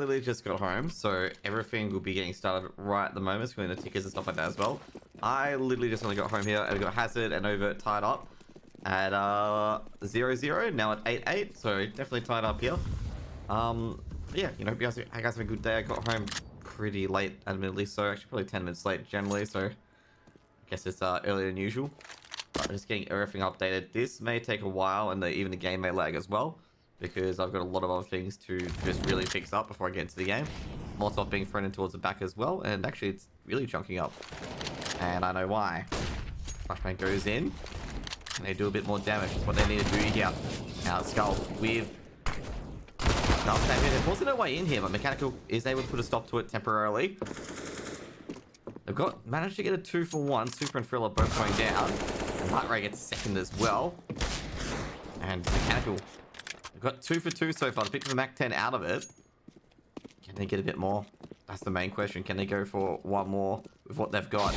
literally just got home, so everything will be getting started right at the moment, including the tickets and stuff like that as well. I literally just only got home here, and we got Hazard and Overt tied up at 0-0, now at 8-8, so definitely tied up here. Yeah, you know, I guys have a good day. I got home pretty late, admittedly, so actually probably 10 minutes late generally, so I guess it's earlier than usual. But just getting everything updated. This may take a while, and even the game may lag as well, because I've got a lot of other things to just really fix up before I get into the game. Molotov being thrown in towards the back as well, and actually it's really chunking up. And I know why. Flashbang goes in, and they do a bit more damage. That's what they need to do here. Now Skull with... There wasn't no way in here, but Mechanical is able to put a stop to it temporarily. They've managed to get a 2-for-1. Super and Thriller both going down. And Light Ray gets second as well. And Mechanical... They've got 2-for-2 so far. They picked the Mac 10 out of it. Can they get a bit more? That's the main question. Can they go for one more with what they've got?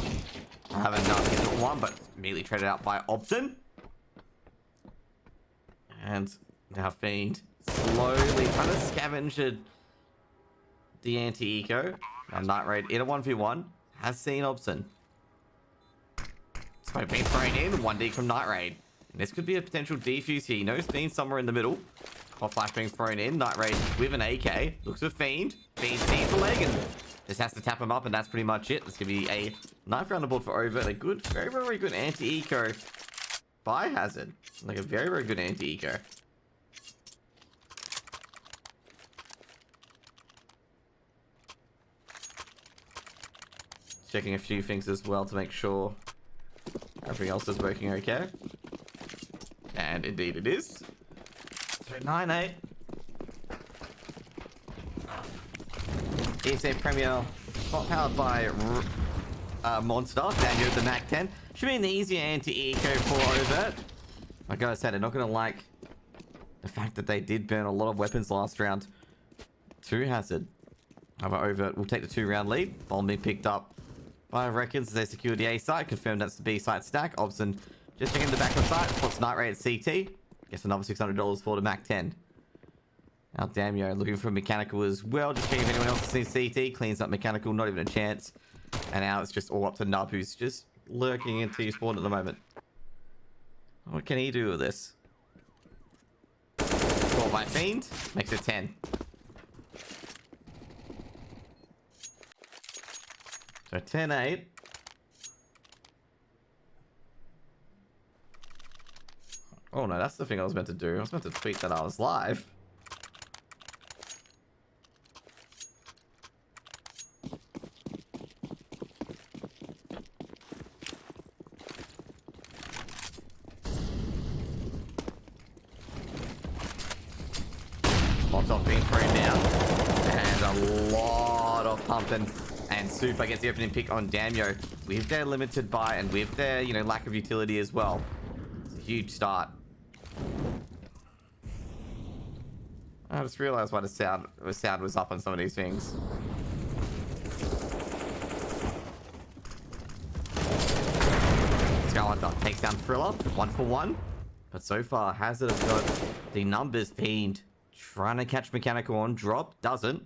I haven't done hit one, but immediately traded out by Obson. And now Fiend slowly kind of scavenged the anti-eco. And Night Raid in a 1v1 has seen Obson. So being thrown in, 1D from Night Raid. And this could be a potential defuse here. He knows Fiend somewhere in the middle. Hot Flash being thrown in. Night Raid with an AK. Looks for Fiend. Fiend sees the leg and just has to tap him up, and that's pretty much it. This could be a 9th round board for Overt. A good, very, very good anti-eco by Hazard. Like a very, very good anti-eco. Checking a few things as well to make sure everything else is working okay. And indeed it is. So 9-8. ESEA Premier, powered by Monster. Daniel the Mac 10. Should be an easier anti-eco for Overt. Like I said, they're not going to like the fact that they did burn a lot of weapons last round to Hazard. However, Overt will take the 2-round lead. Bomb being picked up by Records as they secure the A site. Confirmed that's the B site stack. Obson just checking the back of the site. Spots Night Raid at CT. Guess another $600 for the Mac 10. Now Damio looking for Mechanical as well. Just checking if anyone else has seen CT. Cleans up Mechanical. Not even a chance. And now it's just all up to Nub, who's just lurking into spawn at the moment. What can he do with this? Caught by Fiend. Makes it 10. So 10-8. Oh no, that's the thing I was meant to do. I was meant to tweet that I was live. Molotov being thrown down. And a lot of pumping. And Super gets the opening pick on Damio with their limited buy and with their, you know, lack of utility as well. It's a huge start. I just realized why the sound was up on some of these things. Skylander takes down Thriller, 1-for-1. But so far, Hazard has got the numbers. Fiend trying to catch Mechanical on drop. Doesn't.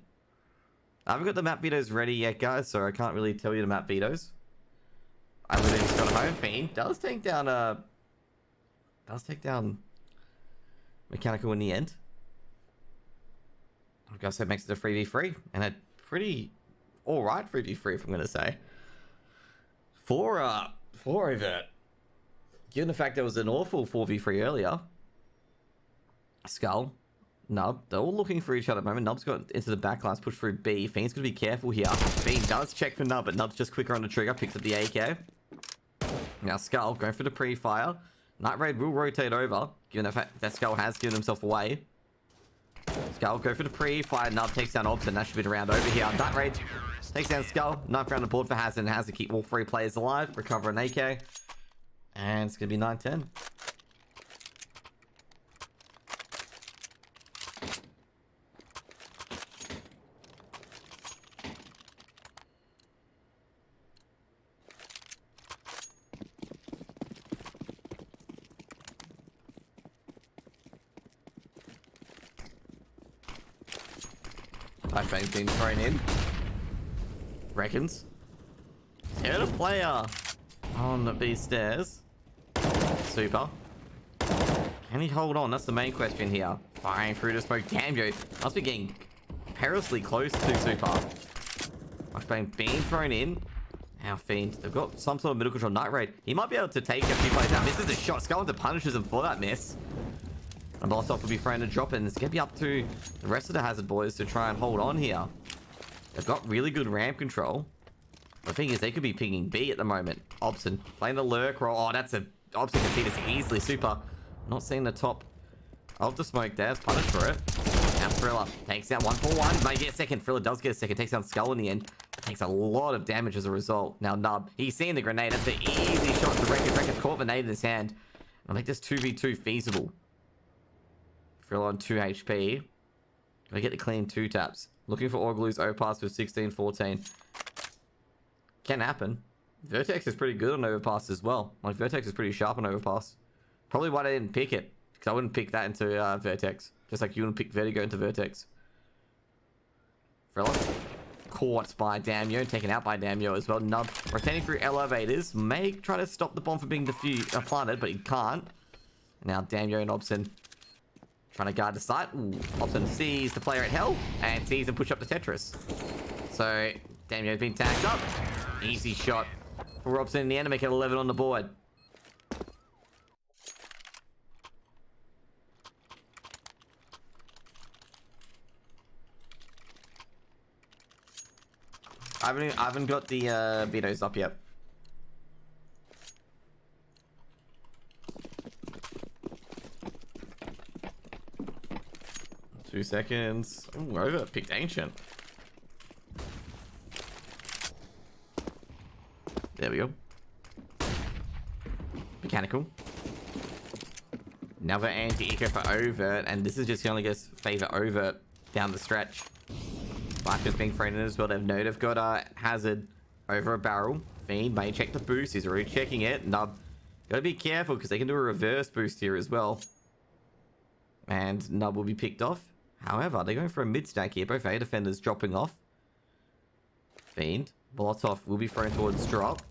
I haven't got the map vetoes ready yet, guys, so I can't really tell you the map vetoes. I literally just got home. Fiend does take down Mechanical in the end. I guess that makes it a 3v3, and a pretty alright 3v3, if I'm gonna say. For Overt. Given the fact there was an awful 4v3 earlier. Skull, Nub, they're all looking for each other at the moment. Nub's got into the backlines, pushed through B. Fiend's gonna be careful here. Fiend does check for Nub, but Nub's just quicker on the trigger, picks up the AK. Now Skull going for the pre-fire. Night Raid will rotate over, given the fact that Skull has given himself away. Skull go for the pre-fire. Nub takes down Obson. That should be the round over here. Night Raid takes down Skull. 9th round on board for Hazard, and has to keep all 3 players alive. Recover an AK. And it's gonna be 9-10. Flashbang's been thrown in. Reckons. Hit a player on the B stairs. Super. Can he hold on? That's the main question here. Firing through the smoke. Damn, yo. Must be getting perilously close to Super. Flashbang being thrown in. Now Fiend. They've got some sort of middle control. Night Raid. He might be able to take a few plays out. Misses a shot. Skeleton punishes him for that miss. And Molotov will be thrown to drop in. It's going to be up to the rest of the Hazard boys to try and hold on here. They've got really good ramp control. The thing is, they could be pinging B at the moment. Obson playing the lurk roll. Oh, that's a... Obson can see this easily. Super. Not seeing the top of the smoke there. It's punished for it. Now Thriller takes down 1-4-1. Might get a second. Thriller does get a second. Takes down Skull in the end. Takes a lot of damage as a result. Now Nub. He's seeing the grenade. That's an easy shot to Record. Record's caught the nade in his hand. I'll make this 2v2 feasible. Thriller on 2 HP. Gonna get the clean 2 taps. Looking for Orglu's overpass with 16-14. Can happen. Vertex is pretty good on overpass as well. Like, Vertex is pretty sharp on overpass. Probably why I didn't pick it. Because I wouldn't pick that into Vertex. Just like you wouldn't pick Vertigo into Vertex. Thriller. Caught by Damio. Taken out by Damio as well. Nub rotating through elevators. May try to stop the bomb from being planted, but he can't. Now Damio and Obson trying to guard the site. Ooh, Obson sees the player at hell and sees him push up the Tetris. So Damio's been tagged up. Easy shot for Robson in the end to make it 11 on the board. I haven't got the videos up yet. Two seconds. Ooh, over. Picked Ancient. There we go. Mechanical. Another anti-eco for Overt, and this is just going to favor Overt down the stretch. Barker's being thrown in as well. They've got Hazard over a barrel. Fiend may check the boost. He's already checking it. Nub, gotta be careful because they can do a reverse boost here as well. And Nub will be picked off. However, they're going for a mid stack here. Both A defenders dropping off. Fiend. Molotov will be thrown towards drop.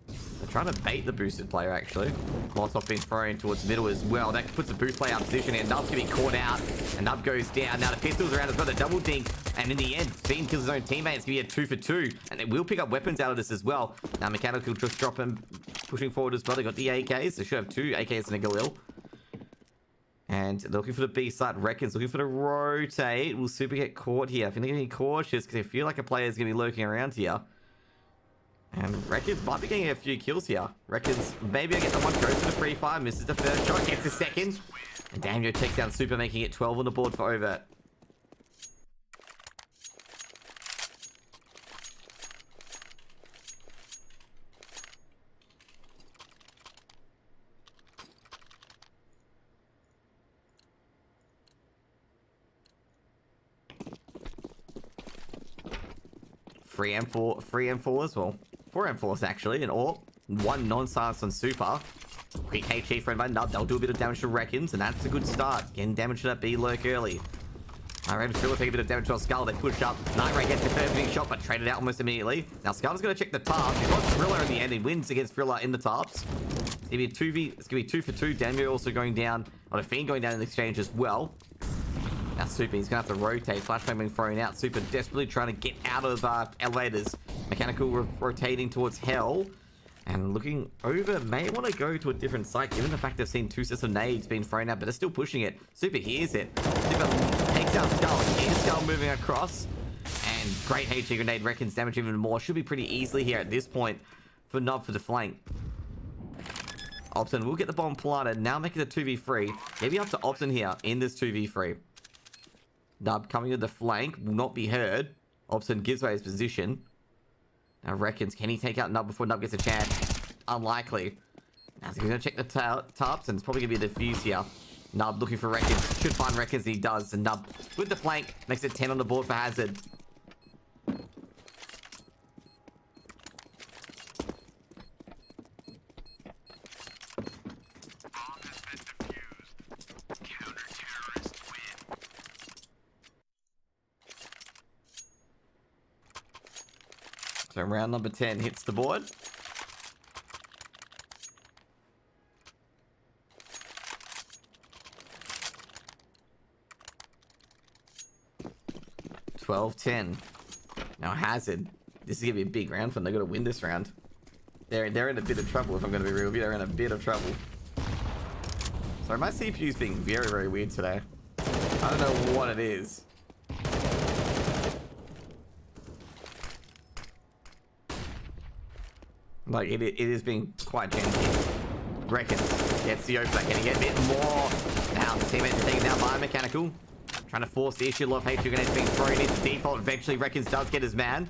They're trying to bait the boosted player, actually. Molotov being thrown towards middle as well. That puts the boost player out of position, and Nub's getting caught out. And Nub goes down. Now the pistol's around as well. The double dink. And in the end, Fiend kills his own teammate. It's going to be a 2 for 2. And they will pick up weapons out of this as well. Now Mechanical just drop him, pushing forward as well. They got the AKs. They should have 2 AKs in a Galil. And they're looking for the B side. Reckons looking for the rotate. Will Super get caught here? I think they're going to be cautious because they feel like a player is going to be lurking around here. And Reckons might be getting a few kills here. Reckons maybe I get the one, goes for the free fire, misses the first shot, gets the second. And Damio takes down Super, making it 12 on the board for Overt. Free M4 as well. 4 M4s actually, and all 1 non-silence on Super. Quick HE friend by Nub. They'll do a bit of damage to Reckons, and that's a good start. Getting damage to that B lurk early. Alright, Thriller take a bit of damage to Skull. They push up. Night Ray gets the first being shot, but traded out almost immediately. Now Skull's going to check the tarp. He's got Thriller in the end. He wins against Thriller in the tarps. It's going to be a 2v. It's going to be 2 for 2. Damio also going down. On a Fiend going down in the exchange as well. Now Super, he's going to have to rotate. Flashbang being thrown out. Super desperately trying to get out of elevators. Mechanical rotating towards Hell. And looking over, may want to go to a different site, given the fact they've seen 2 sets of nades being thrown out, but they're still pushing it. Super hears it. Super takes out Skull. Here's Skull moving across. And great HG grenade. Reckons damage even more. Should be pretty easily here at this point for Nub for the flank. Obson will get the bomb planted. Now make it a 2v3. Maybe up to Obson here in this 2v3. Nub coming to the flank will not be heard. Obson gives away his position. Now Reckons, can he take out Nub before Nub gets a chance? Unlikely. Now he's going to check the tarps, and it's probably going to be a defuse here. Nub looking for Reckons. Should find Reckons, and he does. And Nub with the flank makes it 10 on the board for Hazard. So round number 10 hits the board. $12-10. Now Hazard. This is gonna be a big round for them. They gotta win this round. They're in a bit of trouble, if I'm gonna be real with you. They're in a bit of trouble. Sorry, my CPU's being very, very weird today. I don't know what it is. Like, it is being quite janky. Reckons gets the opener. Can he get a bit more? Now, the teammates taken down by Mechanical. Trying to force the issue. A lot of HG grenades being thrown into default. Eventually, Reckons does get his man.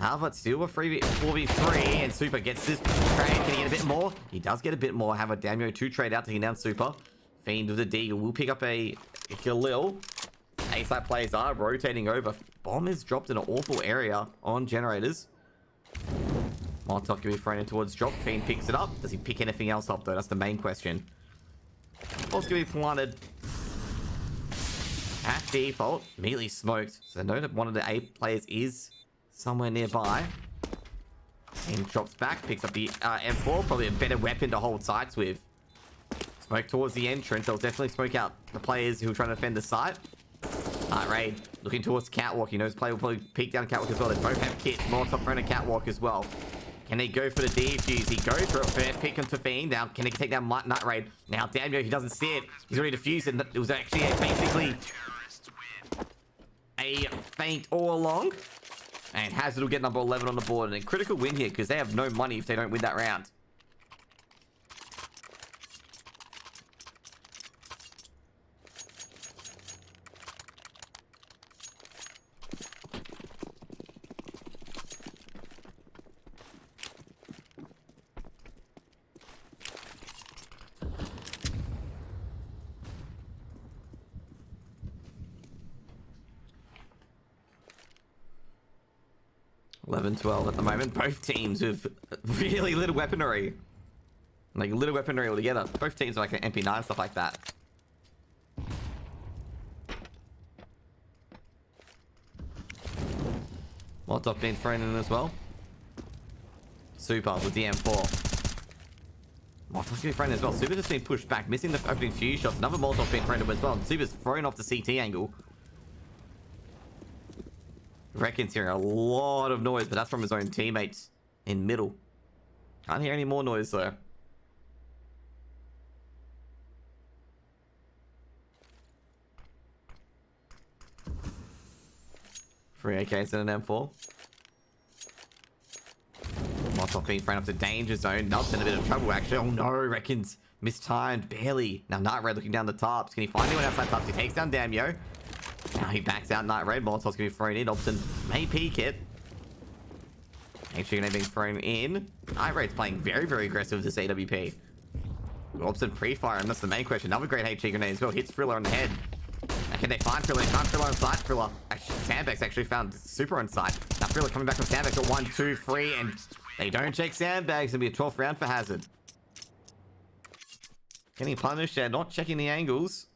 But still a 4v3, and Super gets this trade. Can he get a bit more? He does get a bit more. Have a Damio 2 trade out, taking down Super. Fiend with the D will pick up a Khalil. A-side players are rotating over. Bomb is dropped in an awful area on generators. Molotov can be thrown in towards drop. Fiend picks it up. Does he pick anything else up though? That's the main question. Ball's gonna be planted at default. Immediately smoked. So I know that one of the A players is somewhere nearby. And drops back, picks up the M4. Probably a better weapon to hold sights with. Smoke towards the entrance. They'll definitely smoke out the players who are trying to defend the site. Raid looking towards Catwalk. He knows play will probably peek down Catwalk as well. They both have kits. Molotov throwing a Catwalk as well. Can they go for the defuse? He goes for it. First pick onto Fiend. Now, can he take down Night Raid? Now, Damio, he doesn't see it. He's already defused, and it was actually basically a feint all along. And Hazard will get number 11 on the board. And a critical win here, because they have no money if they don't win that round. $11-12 at the moment. Both teams with really little weaponry. Like, little weaponry altogether. Both teams are like an MP9, stuff like that. Molotov being thrown in as well. Super with the M4. Molotov's being thrown in as well. Super just being pushed back, missing the opening few shots. Another Molotov being thrown in as well. And Super's thrown off the CT angle. Reckon's hearing a lot of noise, but that's from his own teammates in middle. Can't hear any more noise though. Three AKs and an M4. Molotov being thrown up to danger zone. Nub's in a bit of trouble actually. Oh no, Reckons mistimed barely. Now Night Red looking down the tops. Can he find anyone outside tops? He takes down Damio. Now he backs out Night Red. Molotov's gonna be thrown in. Dobson may peek it. Actually gonna be thrown in. Night Red's playing very, very aggressive with this AWP. Dobson pre-fire, and that's the main question. Another great HG grenade as well. Hits Thriller on the head. Now, can they find Thriller? They can't Thriller on site. Thriller. Actually, Sandbags actually found Super on site. Now Thriller coming back from Sandbags at 1, 2, 3, and they don't check Sandbags. It'll be a 12th round for Hazard. Getting punished there, not checking the angles.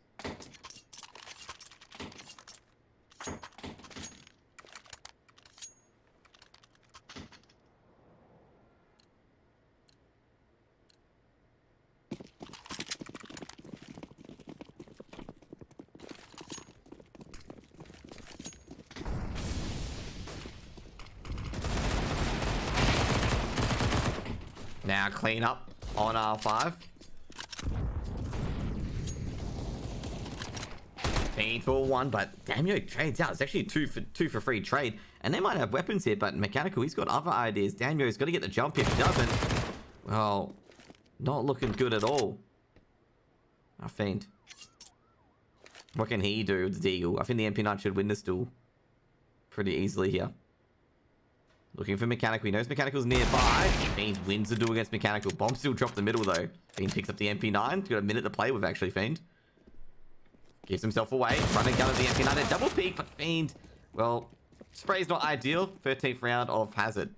Now clean up on R5. Fiend for 1, but Damio trades out. It's actually a 2 for free trade. And they might have weapons here, but Mechanical, he's got other ideas. Damio's got to get the jump if he doesn't. Well, not looking good at all. Fiend. What can he do with the Deagle? I think the MP9 should win this duel pretty easily here. Looking for Mechanical. He knows Mechanical's nearby. Fiend wins the duel against Mechanical. Bomb still dropped the middle, though. Fiend picks up the MP9. He's got a minute to play with, actually, Fiend. Gives himself away. Running gun at the MP9. A double peek, but Fiend, well, spray's not ideal. 13th round of Hazard.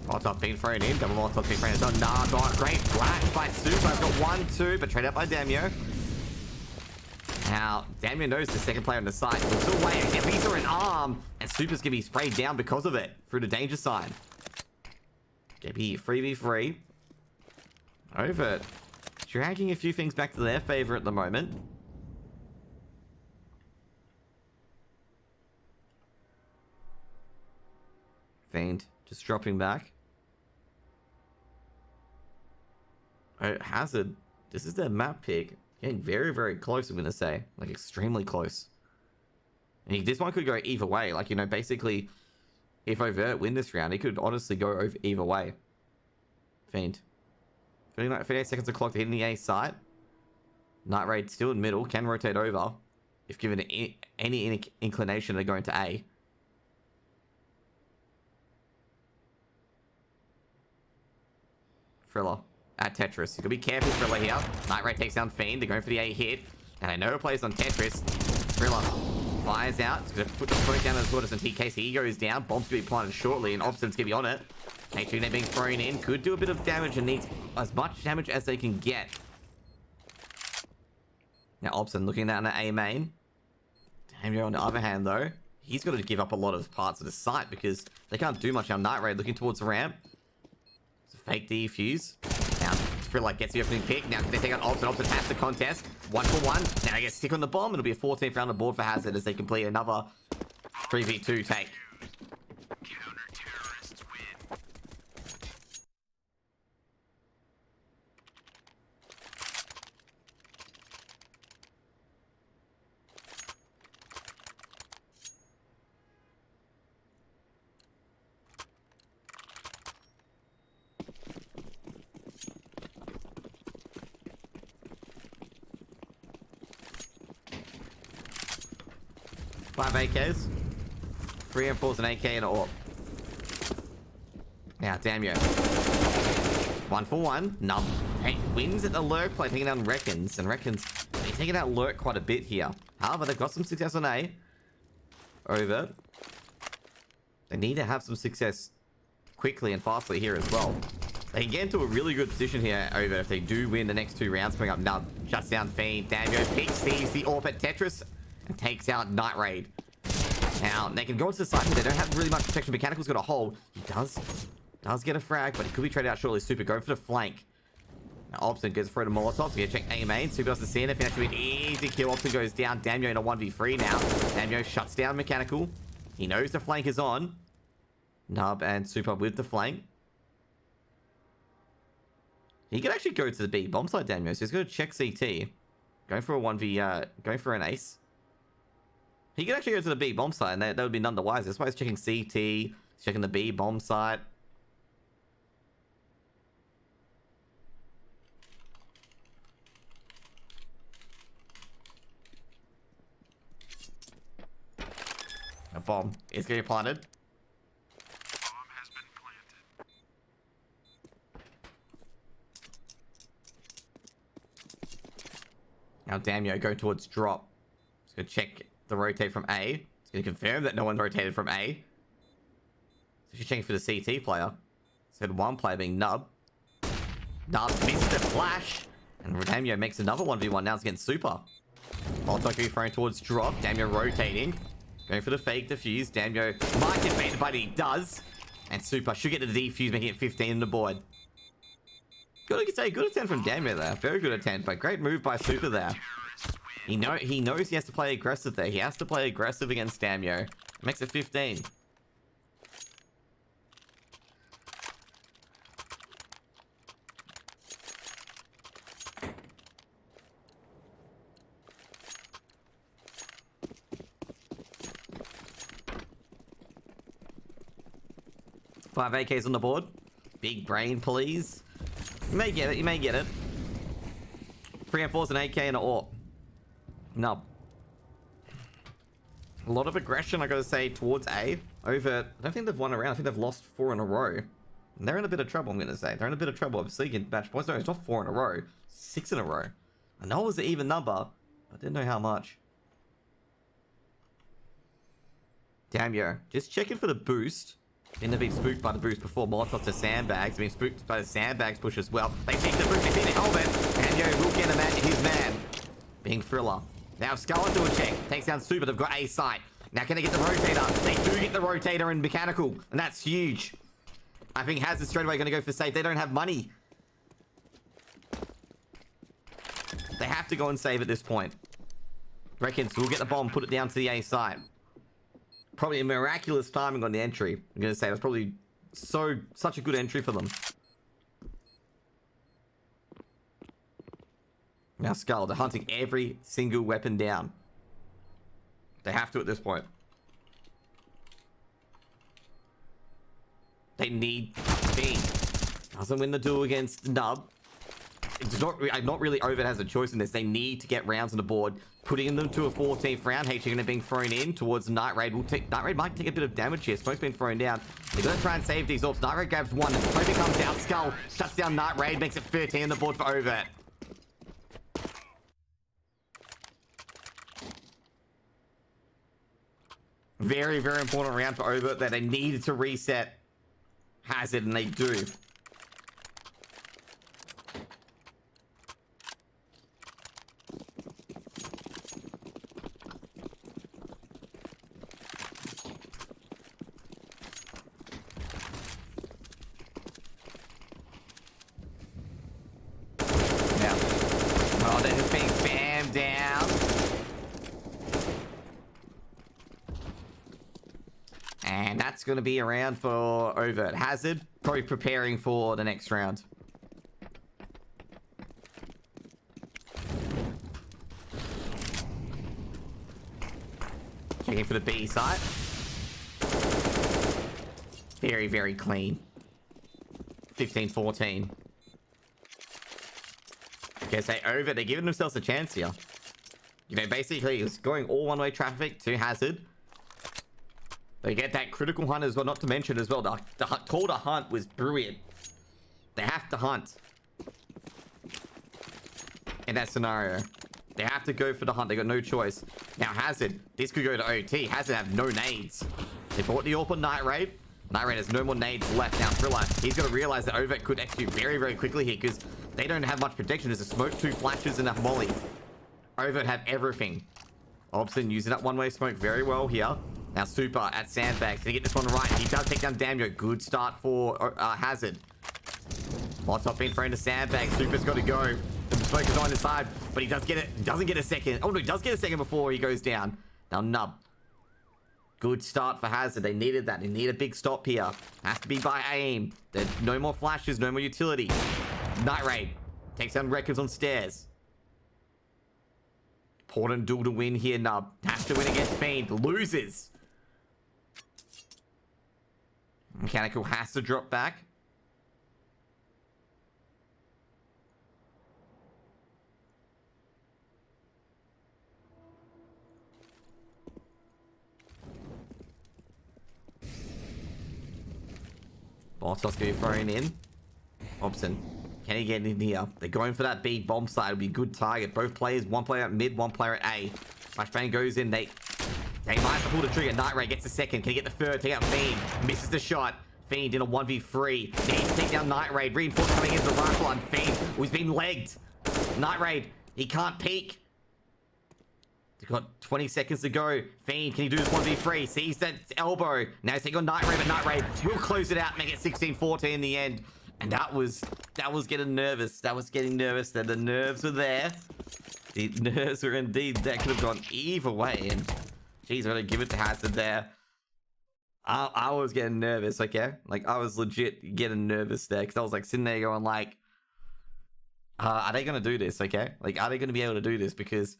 Molotov being thrown in. Double Molotov being thrown in. Oh, nah, not great flash by Super. I've got 1-2, but trade out by Damio. Now, Damio knows the second player on the side. He's still waiting. If he's an arm, and Super's gonna be sprayed down because of it through the danger sign. JP 3v3. Overt dragging a few things back to their favor at the moment. Fiend just dropping back. Oh, Hazard. This is their map pick. Getting very, very close, I'm going to say. Like, extremely close. And this one could go either way. Like, you know, basically, if Overt win this round, it could honestly go over either way. Fiend. 38 seconds of clock to hit in the A site. Night Raid still in middle. Can rotate over. If given any inclination to go into A. Thriller at Tetris. You gotta be careful, Thriller here. Night Raid takes down Fiend. They're going for the A hit. And I know it plays on Tetris. Thriller fires out. It's gonna put the smoke down as well as in TK. He goes down. Bomb's gonna be planted shortly, and Obstin's gonna be on it. H2 being thrown in. Could do a bit of damage and needs as much damage as they can get. Now Obstin looking down at A main. Damio on the other hand though, he's got to give up a lot of parts of the site because they can't do much. Now Night Raid looking towards the ramp. It's a fake defuse. Now Thriller gets the opening pick. Now they take out Obstin. Obstin has the contest. 1-for-1. Now they get stick on the bomb. It'll be a 14th round on the board for Hazard as they complete another 3v2 take. 5 AKs. 3 M4s, an AK, and an AWP. Now, Damio. 1-for-1. Nub. Hey, wins at the lurk play, taking down Reckons. And Reckons, they're taking out lurk quite a bit here. However, they've got some success on A. Over. They need to have some success quickly and fastly here as well. They can get into a really good position here, Over, if they do win the next 2 rounds coming up. Nub shuts down Fiend. Damio picks, sees the AWP at Tetris, and takes out Night Raid. Now, they can go into the side here. They don't have really much protection. Mechanical's got a hold. He does get a frag, but he could be traded out shortly. Super going for the flank. Now, Obstin gets through to Molotov. So he check A main. Super doesn't see anything. Actually, an easy kill. Obstin goes down. Damio in a 1v3 now. Damio shuts down Mechanical. He knows the flank is on. Nub and Super with the flank. He could actually go to the B bomb side, Damio. So he's going to check CT. Going for a 1v, going for an ace. He could actually go to the B bomb site, and that would be none the wiser. That's why he's checking CT, he's checking the B bomb site. A bomb is getting planted. Bomb has been planted. Now Damio going towards drop. Just gonna check the rotate from A. It's going to confirm that no one rotated from A. So she's checking for the CT player. So had one player being Nub. Nub missed the flash. And Damio makes another 1v1. Now it's against Super. Molotov be thrown towards drop. Damio rotating. Going for the fake defuse. Damio might get baited, but he does. And Super should get the defuse, making it 15 on the board. Good attempt from Damio there. Very good attempt, but great move by Super there. He knows he has to play aggressive there. He has to play aggressive against Damio. Makes it 15. Five AKs on the board. Big brain, please. You may get it. You may get it. 3 M4s, an AK, and an AWP. No. A lot of aggression, I gotta say, towards A. Over, I don't think they've won a round. I think they've lost 4 in a row. And they're in a bit of trouble, I'm gonna say. They're in a bit of trouble. Obviously, you can match points. No, it's not 4 in a row. 6 in a row. I know it was an even number, but I didn't know how much. Damio, just checking for the boost. Then they've been spooked by the boost before. Molotov to sandbags. They've been spooked by the sandbags push as well. They take the boost. They see the helmet. And yo, will get his man. Being Thriller. Now Skull do a check. Takes down Super. They've got a sight. Now can they get the rotator? They do get the rotator and mechanical. And that's huge. I think Hazard straight away going to go for safe. They don't have money. They have to go and save at this point. Reckons we'll get the bomb, put it down to the A site. Probably a miraculous timing on the entry. I'm going to say it was probably such a good entry for them. Now Skull, they're hunting every single weapon down. They have to at this point. They need B. Doesn't win the duel against Nub. It's not really Overt has a choice in this. They need to get rounds on the board. Putting them to a 14th round. H going to being thrown in towards Night Raid. Night Raid might take a bit of damage here. Smoke's been thrown down. They're going to try and save these orbs. Night Raid grabs one. Smoke comes out. Skull shuts down Night Raid. Makes it 13 on the board for Overt. Very, very important round for Overt that they needed to reset Hazard, and they do. They're just being spammed down. And that's going to be a round for Overt. Hazard probably preparing for the next round. Checking for the B site. Very, very clean. 15-14. Okay, so Overt, they're giving themselves a chance here. You know, basically, it's going all one-way traffic to Hazard. They get that critical hunt as well, not to mention as well, the call to hunt was brilliant. They have to hunt. In that scenario. They have to go for the hunt, they got no choice. Now Hazard, this could go to OT. Hazard have no nades. They bought the AWP on Night Raid. Night Raid has no more nades left. Now Thriller, he's got to realize that Overt could execute very, very quickly here because they don't have much protection. There's a smoke, 2 flashes, and a molly. Overt have everything. Obson using that one-way smoke very well here. Now Super at Sandbags. Can he get this one right? He does take down Damio. Good start for Hazard. Molotov being thrown to Sandbags. Super's got to go. The smoke is on his side, but he does get it. He doesn't get a second. Oh no, he does get a second before he goes down. Now Nub. Good start for Hazard. They needed that. They need a big stop here. Has to be by aim. There's no more flashes, no more utility. Night Raid takes down Records on stairs. Important duel to win here, Nub. Has to win against Fiend. Loses. Mechanical has to drop back. Boss going to be thrown in. Obson. Can he get in here? They're going for that B bomb side. It'll be a good target. Both players, one player at mid, one player at A. Flashbang goes in. They might have to pull the trigger. Night Raid gets the second. Can he get the third? Take out Fiend. Misses the shot. Fiend in a 1v3. Needs to take down Night Raid. Reinforced coming into the rifle on Fiend, who's been legged. Night Raid, he can't peek. They've got 20 seconds to go. Fiend, can he do this 1v3? Sees that elbow. Now he's taking on Night Raid, but Night Raid will close it out, make it 16-14 in the end. And that was getting nervous. That was getting nervous. That the nerves were there. The nerves were indeed. That could have gone either way. And geez, I'm gonna give it to Hazard there. I was getting nervous, okay? Like, I was legit getting nervous there because I was like sitting there going like, are they gonna do this, okay? Like, are they gonna be able to do this? Because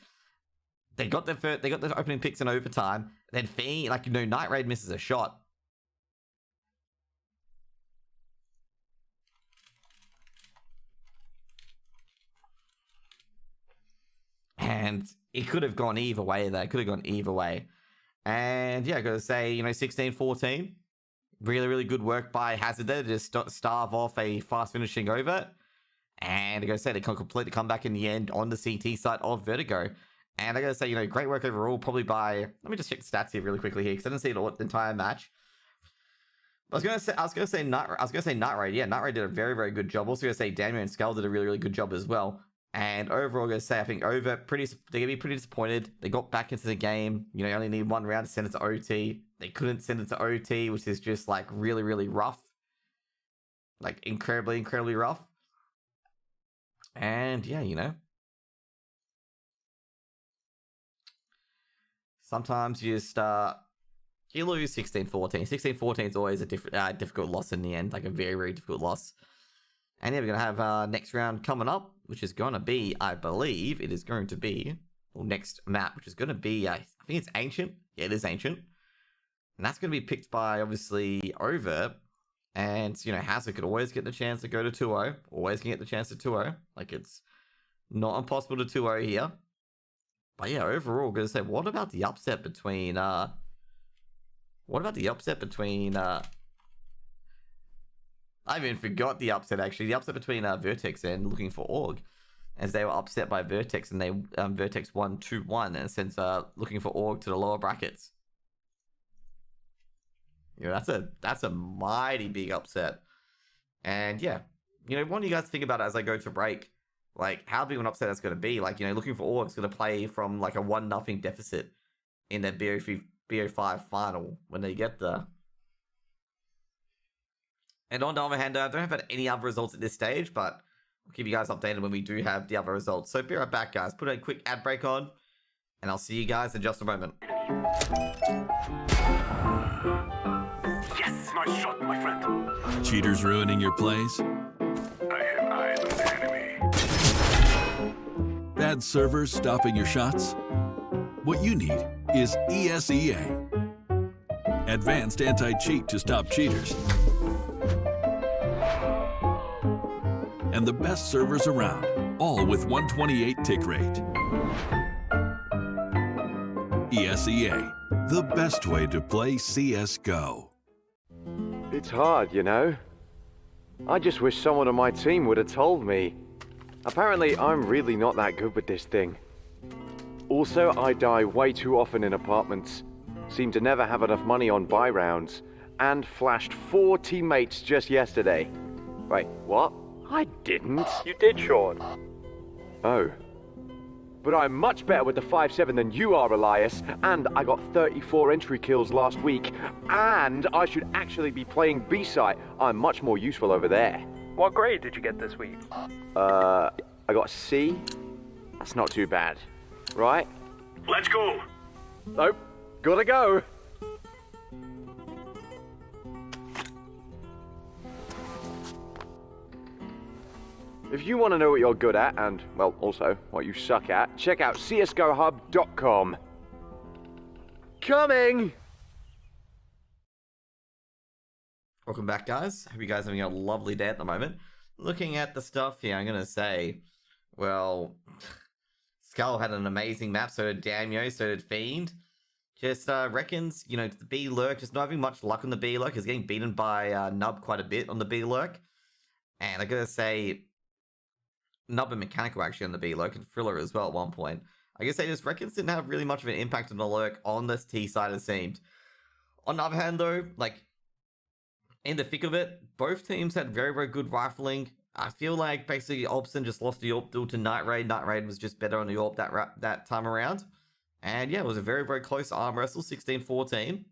they got the opening picks in overtime. Then Fiend, like, you know, Night Raid misses a shot. And it could have gone either way there. It could have gone either way. And yeah, I gotta say, you know, 16-14. Really, really good work by Hazard there to just starve off a fast finishing Overt. And I gotta say, they can completely come back in the end on the CT side of Vertigo. And I gotta say, you know, great work overall, probably by... Let me just check the stats here really quickly here, because I didn't see it all the entire match. I was gonna say Night Raid. Yeah, Night Raid did a very, very good job. Also gonna say Daniel and Skull did a really, really good job as well. And overall, I'm gonna say I think Overt they're gonna be pretty disappointed. They got back into the game. You know, you only need one round to send it to OT. They couldn't send it to OT, which is just like really, really rough. Like incredibly, incredibly rough. And yeah, you know. Sometimes you just you lose 16-14. 16-14 is always a difficult loss in the end, like a very, very difficult loss. And yeah, we're going to have next round coming up, which is going to be, I believe, it is going to be, well, next map, which is going to be, I think it's Ancient. Yeah, it is Ancient. And that's going to be picked by, obviously, Overt. And, you know, Hazard could always get the chance to go to 2-0. Always can get the chance to 2-0. Like, it's not impossible to 2-0 here. But yeah, overall, I'm going to say, what about the upset between, I even forgot the upset, actually. The upset between Vertex and Looking for Org. As they were upset by Vertex, and they Vertex won 2-1, and sent Looking for Org to the lower brackets. You know, that's a mighty big upset. And yeah, you know, what do you guys think about it as I go to break? Like, how big of an upset that's going to be? Like, you know, Looking for Org is going to play from like a 1-0 deficit in their BO5 final when they get there. And on the other hand, I don't have any other results at this stage, but I'll keep you guys updated when we do have the other results. So be right back, guys. Put a quick ad break on, and I'll see you guys in just a moment. Yes, nice shot, my friend. Cheaters ruining your plays? I have eyes on the enemy. Bad servers stopping your shots? What you need is ESEA. Advanced anti-cheat to stop cheaters. And the best servers around, all with 128 tick rate. ESEA, the best way to play CSGO. It's hard, you know. I just wish someone on my team would have told me. Apparently, I'm really not that good with this thing. Also, I die way too often in apartments, seem to never have enough money on buy rounds, and flashed 4 teammates just yesterday. Wait, what? I didn't. You did, Sean. Oh. But I'm much better with the 5-7 than you are, Elias, and I got 34 entry kills last week, and I should actually be playing B-site. I'm much more useful over there. What grade did you get this week? I got a C. That's not too bad, right? Let's go. Nope. Gotta go. If you want to know what you're good at, and, well, also what you suck at, check out csgohub.com. Coming! Welcome back, guys. Hope you guys are having a lovely day at the moment. Looking at the stuff here, I'm going to say, well, Skull had an amazing map, so did Damio, so did Fiend. Just reckons, you know, the B lurk, just not having much luck on the B lurk, is getting beaten by Nub quite a bit on the B lurk. And I gotta say, Nub and Mechanical actually on the B lurk, and Thriller as well at one point. I guess they just reckons didn't have really much of an impact on the lurk on this T side, it seemed. On the other hand, though, like, in the thick of it, both teams had very, very good rifling. I feel like basically Obson just lost the AWP duel to Night Raid. Night Raid was just better on the AWP that time around. And yeah, it was a very, very close arm wrestle, 16-14.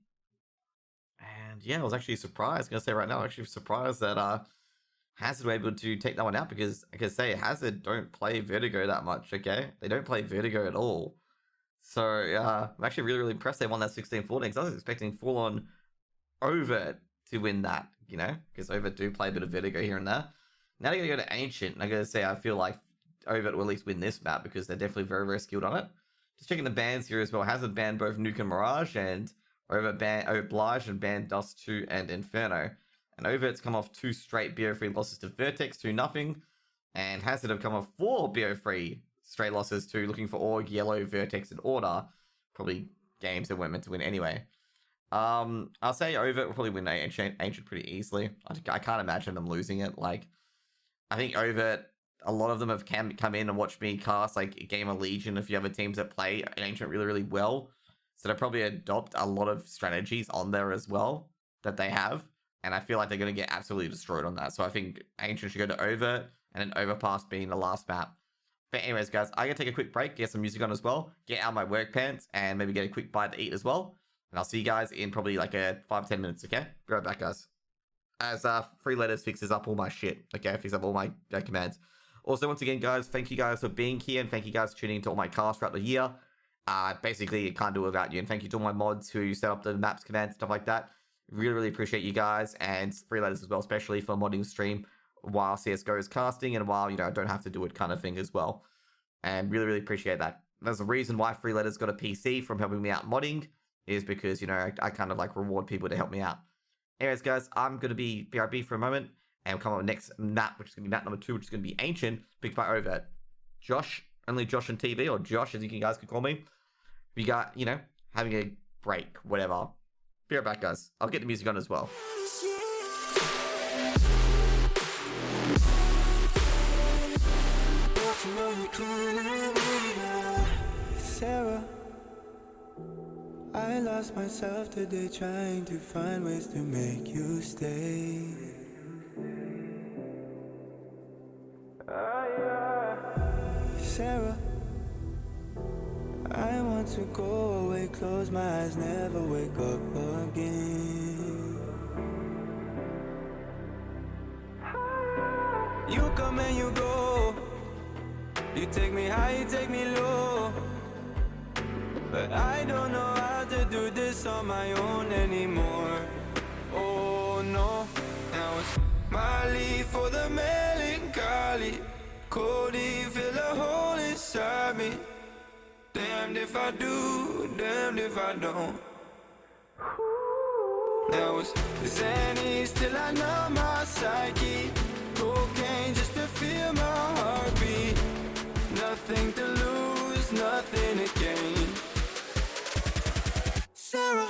And yeah, I was actually surprised. I'm going to say right now, I'm actually surprised that Hazard were able to take that one out, because I can say Hazard don't play Vertigo that much, okay? They don't play Vertigo at all. So I'm actually really, really impressed they won that 16-14, because I was expecting full-on Overt to win that, you know? Because Overt do play a bit of Vertigo here and there. Now they're going to go to Ancient, and I'm going to say I feel like Overt will at least win this map, because they're definitely very, very skilled on it. Just checking the bans here as well. Hazard banned both Nuke and Mirage, and Overt Oblige and banned Dust 2 and Inferno. And Overt's come off 2 straight BO3 losses to Vertex, 2-0. And Hazard have come off 4 BO3 straight losses to Looking for Org, Yellow, Vertex, and Order. Probably games they weren't meant to win anyway. I'll say Overt will probably win Ancient pretty easily. I can't imagine them losing it. Like, I think Overt, a lot of them have come in and watched me cast like a game of Legion, a few other teams that play Ancient really, really well. So they'll probably adopt a lot of strategies on there as well that they have. and I feel like they're going to get absolutely destroyed on that. So I think Ancient should go to Overt, and then Overpass being the last map. But anyways, guys, I gotta take a quick break, get some music on as well, get out my work pants, and maybe get a quick bite to eat as well. And I'll see you guys in probably like a 5-10 minutes, okay? Be right back, guys. As 3 letters fixes up all my shit, okay? Fix up all my commands. Also, once again, guys, thank you guys for being here, and thank you guys for tuning into all my casts throughout the year. Basically, can't do it without you. And thank you to all my mods who set up the maps, commands, stuff like that. Really, really appreciate you guys, and 3 letters as well, especially for modding the stream while CSGO is casting, and while, you know, I don't have to do it kind of thing as well. And really, really appreciate that. There's a reason why 3 letters got a PC from helping me out modding, is because, you know, I kind of like reward people to help me out. Anyways, guys, I'm going to be BRB for a moment, and we'll come on the next map, which is going to be map number 2, which is going to be Ancient, picked by Overt. Josh, OnlyJoshinTV, or Josh, as you guys could call me. We got, you know, having a break, whatever. Be right back, guys. I'll get the music on as well. Sarah, I lost myself today trying to find ways to make you stay. Sarah, I want to go away, close my eyes, never wake up again. You come and you go, you take me high, you take me low, but I don't know how to do this on my own anymore. Oh no, now it's Molly for the melancholy. Cody, fill a hole inside me. Damned if I do, damned if I don't. Now it's Xannies till I know my psyche. Cocaine just to feel my heartbeat. Nothing to lose, nothing to gain. Sarah.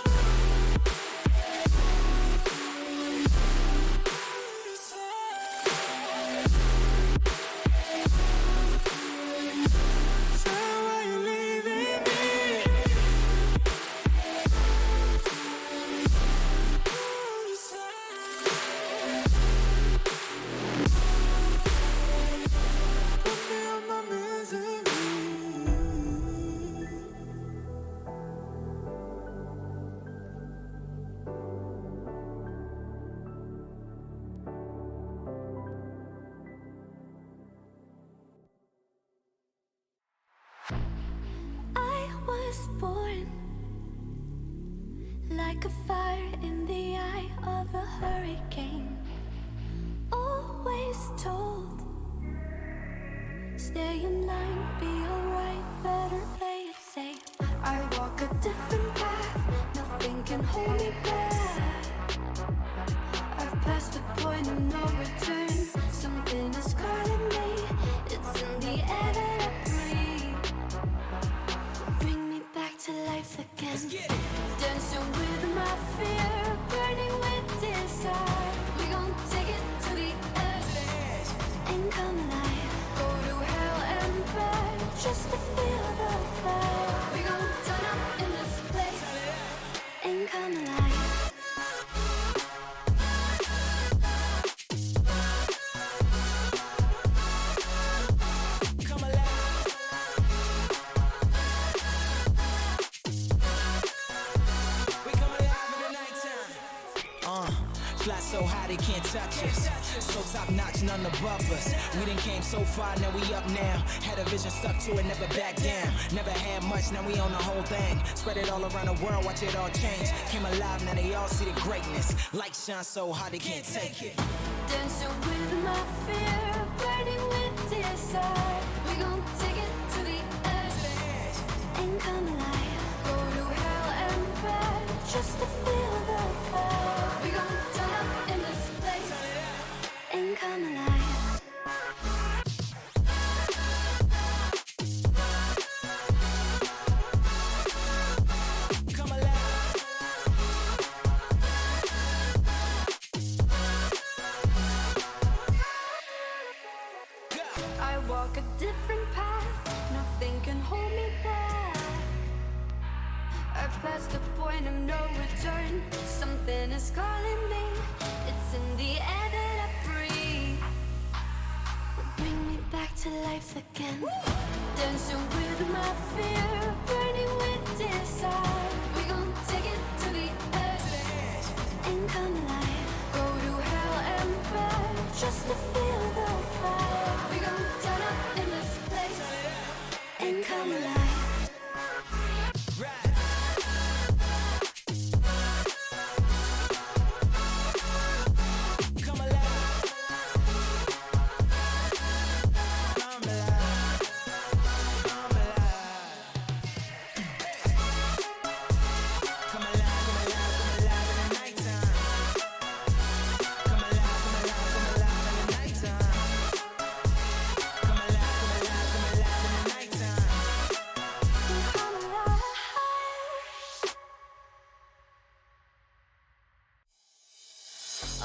Born like a fire in the eye of a hurricane. Always told, stay in line, be alright, better play it safe. I walk a different path, nothing can hold me back. I've passed the point of no return, something is calling me, it's in the air that I breathe. Bring me back to life again. Dancing with my fear, burning with desire. We gon' take it to the edge and come alive. Go to hell and back just to feel the fire. We gon' turn up in this place and come alive. Fly so high they can't touch us. So top notch, none above us. We done came so far, now we up now. Had a vision, stuck to it, never back down. Never had much, now we own the whole thing. Spread it all around the world, watch it all change. Came alive, now they all see the greatness. Light shine so hard they can't take it. Dancing with my fear, burning with desire. We gon' take it to the edge and come alive. Go to hell and back just to feel the fire. We gon' turn up in this place and come alive. I walk a different path, nothing can hold me back. I past the point of no return. Something is calling me. It's in the air that I breathe. Bring me back to life again. Dancing with my fear, burning with desire. We gon' take it to the edge and come alive. Go to hell and back just to feel the fire. We gon' turn up in this place and come alive.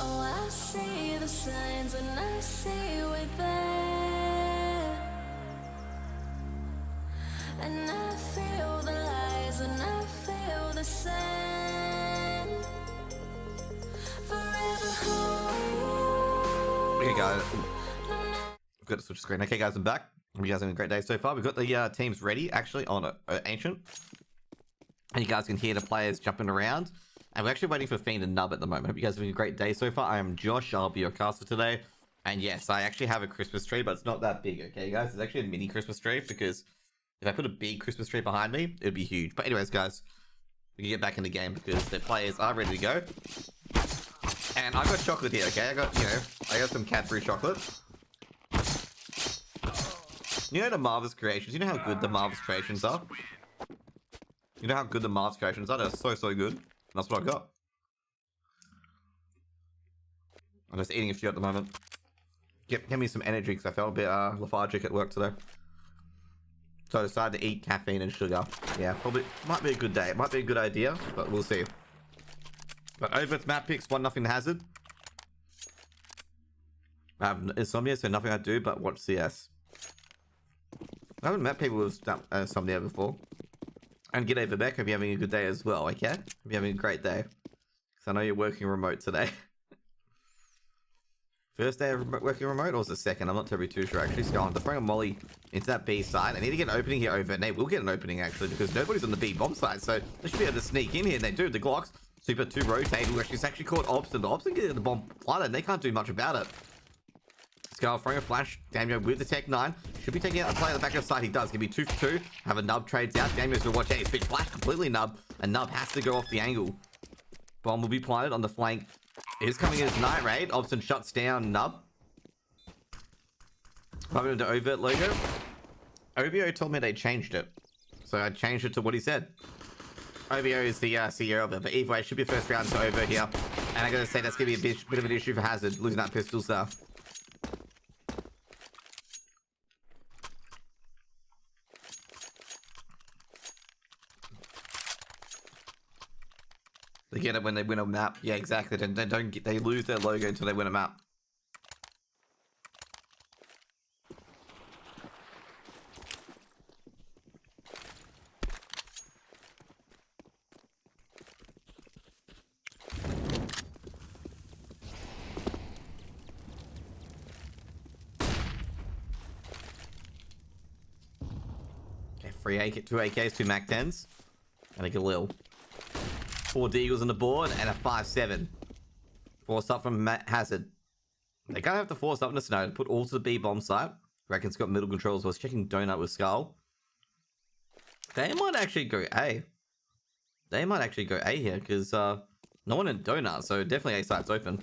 Oh, I see the signs and I see we're there. And I feel the lies and I feel the sand. Forever hold. Okay, guys. I've got to switch screen. Okay, guys, I'm back. Hope you guys having a great day so far. We've got the teams ready, actually, on Ancient. And you guys can hear the players jumping around. And we're actually waiting for Fiend and Nub at the moment. Hope you guys are having a great day so far. I am Josh. I'll be your caster today. And yes, I actually have a Christmas tree, but it's not that big, okay, guys? It's actually a mini Christmas tree because if I put a big Christmas tree behind me, it would be huge. But anyways, guys, we can get back in the game because the players are ready to go. And I've got chocolate here, okay? I got some Cadbury chocolate. You know the Marvelous Creations? You know how good the Marvelous Creations are? You know how good the Marvelous Creations are? They're so, so good. That's what I got. I'm just eating a few at the moment. Give me some energy because I felt a bit lethargic at work today. So I decided to eat caffeine and sugar. Yeah, probably might be a good day. It might be a good idea, but we'll see. But Overt's map picks 1-0 Hazard. I have Insomnia, so nothing I do but watch CS. I haven't met people with Insomnia before. And g'day Vivek, hope you're having a good day as well, okay? Hope you're having a great day. Because I know you're working remote today. First day of working remote, or was it second? I'm not terribly too sure actually. So I'm throwing a molly into that B side. I need to get an opening here over, and they will get an opening actually, because nobody's on the B bomb side. So they should be able to sneak in here, and they do. The Glocks, Super 2 rotate, which is actually called Obstin. The Obstin getting the bomb planted, and they can't do much about it. Skull throwing a flash. Damio with the Tech 9. Should be taking out a play on the back of the side. He does. Give me 2 for 2. Have a Nub trades out. Damio's going to watch out. Pitch flash completely Nub. And Nub has to go off the angle. Bomb will be planted on the flank. It is coming in as Night Raid. Obstin shuts down Nub. Coming into Overt logo. OVO told me they changed it. So I changed it to what he said. OVO is the CEO of it. But either way, it should be first round to Overt here. And I gotta say, that's gonna be a bit of an issue for Hazard. Losing that pistol stuff. They get it when they win a map. Yeah, exactly. They lose their logo until they win a map. Okay, 2 AKs, 2 Mac 10s, and a Galil. 4 Deagles on the board and a 5-7. Force up from Hazard. They kind of have to force up in the snow to put all to the B bomb site. Reckon's got middle controls. Was checking Donut with Skull. They might actually go A. They might actually go A here because no one in Donut, so definitely A site's open.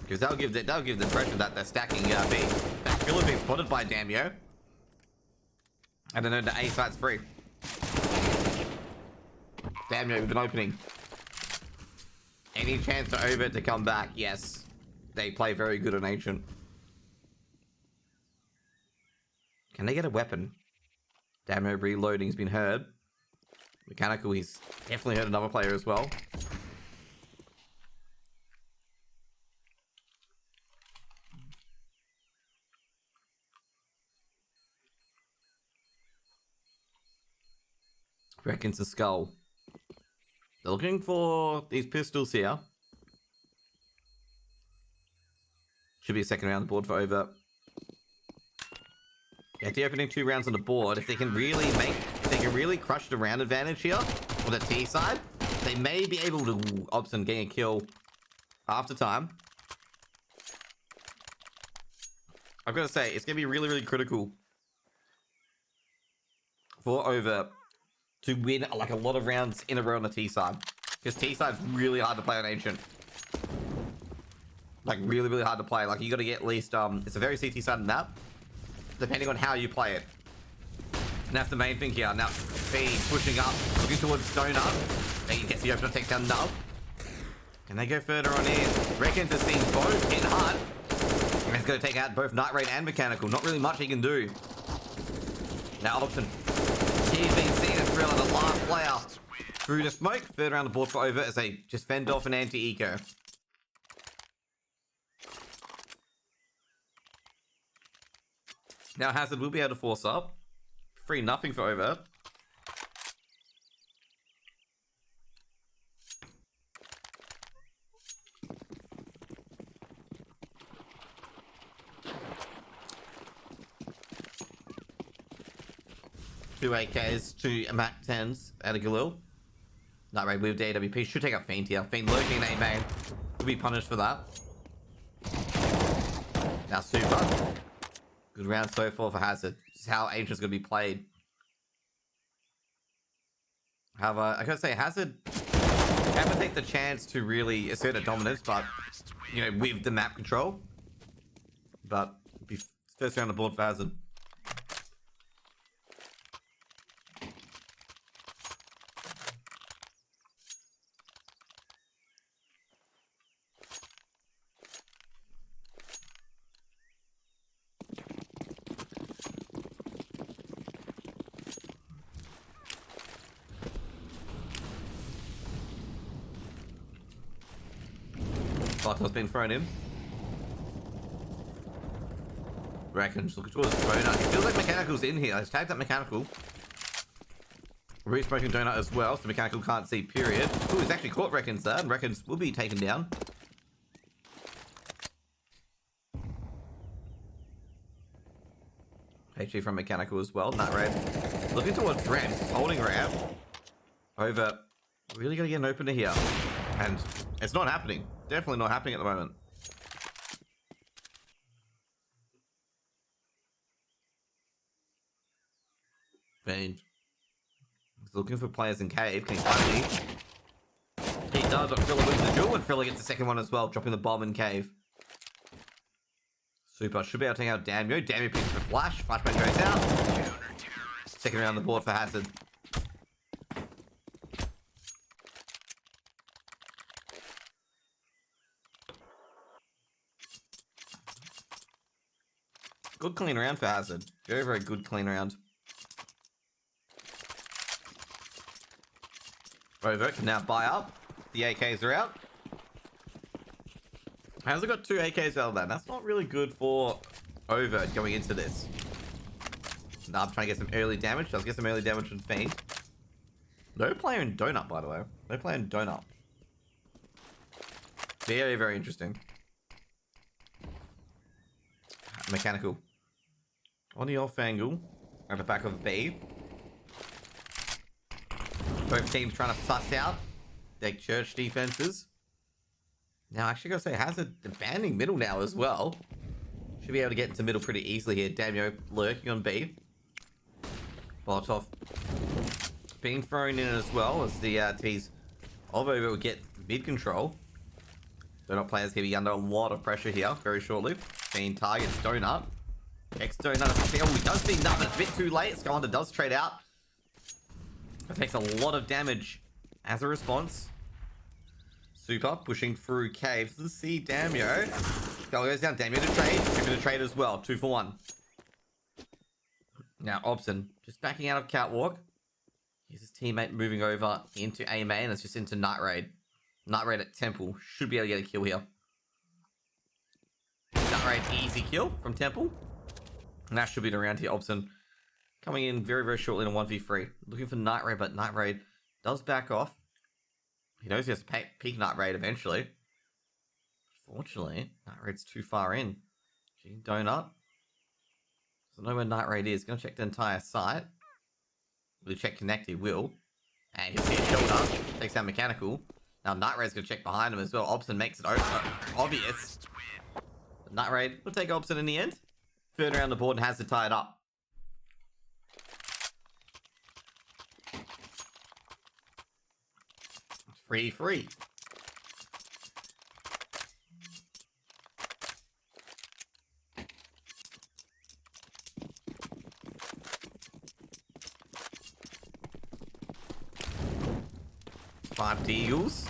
Because that'll give the impression that they're stacking B. That killer being spotted by Damio. I don't know, the A site's free. Damn it, we've been opening. Any chance to Overt to come back? Yes. They play very good on Ancient. Can they get a weapon? Damn it, reloading's been heard. Mechanical, he's definitely heard another player as well. Reckons a skull. They're looking for these pistols here. Should be a second round on the board for Overt. Yeah, the opening 2 rounds on the board. If they can really crush the round advantage here on the T side, they may be able to Obson getting a kill after time. I've got to say, it's going to be really, really critical for Overt to win like a lot of rounds in a row on the T side. Because T side's really hard to play on Ancient. Like, really, really hard to play. Like, you got to get at least, it's a very CT sided map, depending on how you play it. And that's the main thing here. Now, Speed pushing up, looking towards Stone up. He gets the opener takedown nub. Can they go further on in? Reckons has seen both in hard. And he's going to take out both Night Raid and Mechanical. Not really much he can do. Now, Option. He's been seen as really the last player through the smoke. Third round the board for Overt as they just fend off an anti-eco. Now Hazard will be able to force up. 3-0 for Overt. Two AKs, 2 Mac 10s out of Galil. Night Raid with DWP. Should take out Fiend here. Fiend lurking in A main. Will be punished for that. Now Super. Good round so far for Hazard. This is how Ancient's going to be played. However, I gotta say, Hazard haven't taken the chance to really assert a dominance, but, you know, with the map control. But, first round on the board for Hazard. Has been thrown in. Reckons looking towards Donut. It feels like Mechanical's in here. He's tagged up Mechanical. Re-smoking Donut as well, so Mechanical can't see period. Oh, he's actually caught Reckons there, and Reckons will be taken down. HG from Mechanical as well. Nut Red. Looking towards Ramp, holding Ramp. Over. Really gonna get an opener here. And it's not happening. Definitely not happening at the moment. Fiend. He's looking for players in cave. Can he find me? He does, but Frilla wins the duel, and Frilla gets the second one as well, dropping the bomb in cave. Super. Should be able to take out Damio. Damio picks the flash. Flashbang goes out. Second round on the board for Hazard. Good clean round for Hazard. Very, very good clean round. Overt can now buy up. The AKs are out. Hazard got 2 AKs out of that. That's not really good for Overt going into this. Now I'm trying to get some early damage. Let's get some early damage from Fiend. No player in Donut, by the way. No player in Donut. Very, very interesting. Mechanical. On the off angle, at the back of B. Both teams trying to suss out their church defenses. Now, actually, gotta say, Hazard abandoning middle now as well. Should be able to get into middle pretty easily here. Damio lurking on B. Boltov being thrown in as well as the T's of Overt will get mid control. Donut players going to be under a lot of pressure here very shortly. Being targets Donut. Donut. Oh, he does see Nut, but it's a bit too late. Skylander does trade out. It takes a lot of damage as a response. Super pushing through caves. Let's see Damio. Skull goes down. Damio to trade. Super to trade as well. 2 for 1. Now Obson just backing out of Catwalk. Here's his teammate moving over into A main. It's just into Night Raid. Night Raid at Temple. Should be able to get a kill here. Night Raid easy kill from Temple. And that should be the round here. Obson coming in very, very shortly in a 1v3. Looking for Night Raid, but Night Raid does back off. He knows he has to peak Night Raid eventually. Fortunately, Night Raid's too far in. Chicken Donut. Doesn't know where Night Raid is. Gonna check the entire site. Will he check Connect? He will. And he'll see a shoulder. Takes out Mechanical. Now Night Raid's gonna check behind him as well. Obson makes it obvious. But Night Raid will take Obson in the end. Third around the board and has to tie it up. 3-3. Five Eagles.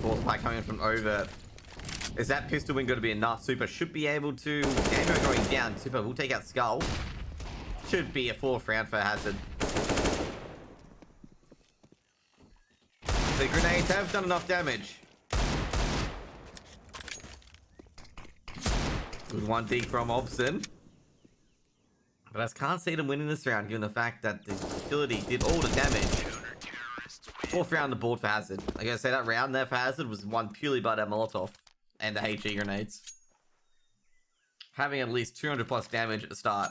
Force pike coming in from Overt. Is that pistol wing going to be enough? Super should be able to. Daniel going down. Super will take out Skull. Should be a 4th round for Hazard. The grenades have done enough damage. Good 1 dig from Obson. But I can't see them winning this round given the fact that the utility did all the damage. 4th round on the board for Hazard. Like I say, that round there for Hazard was won purely by that Molotov and the HE grenades. Having at least 200 plus damage at the start.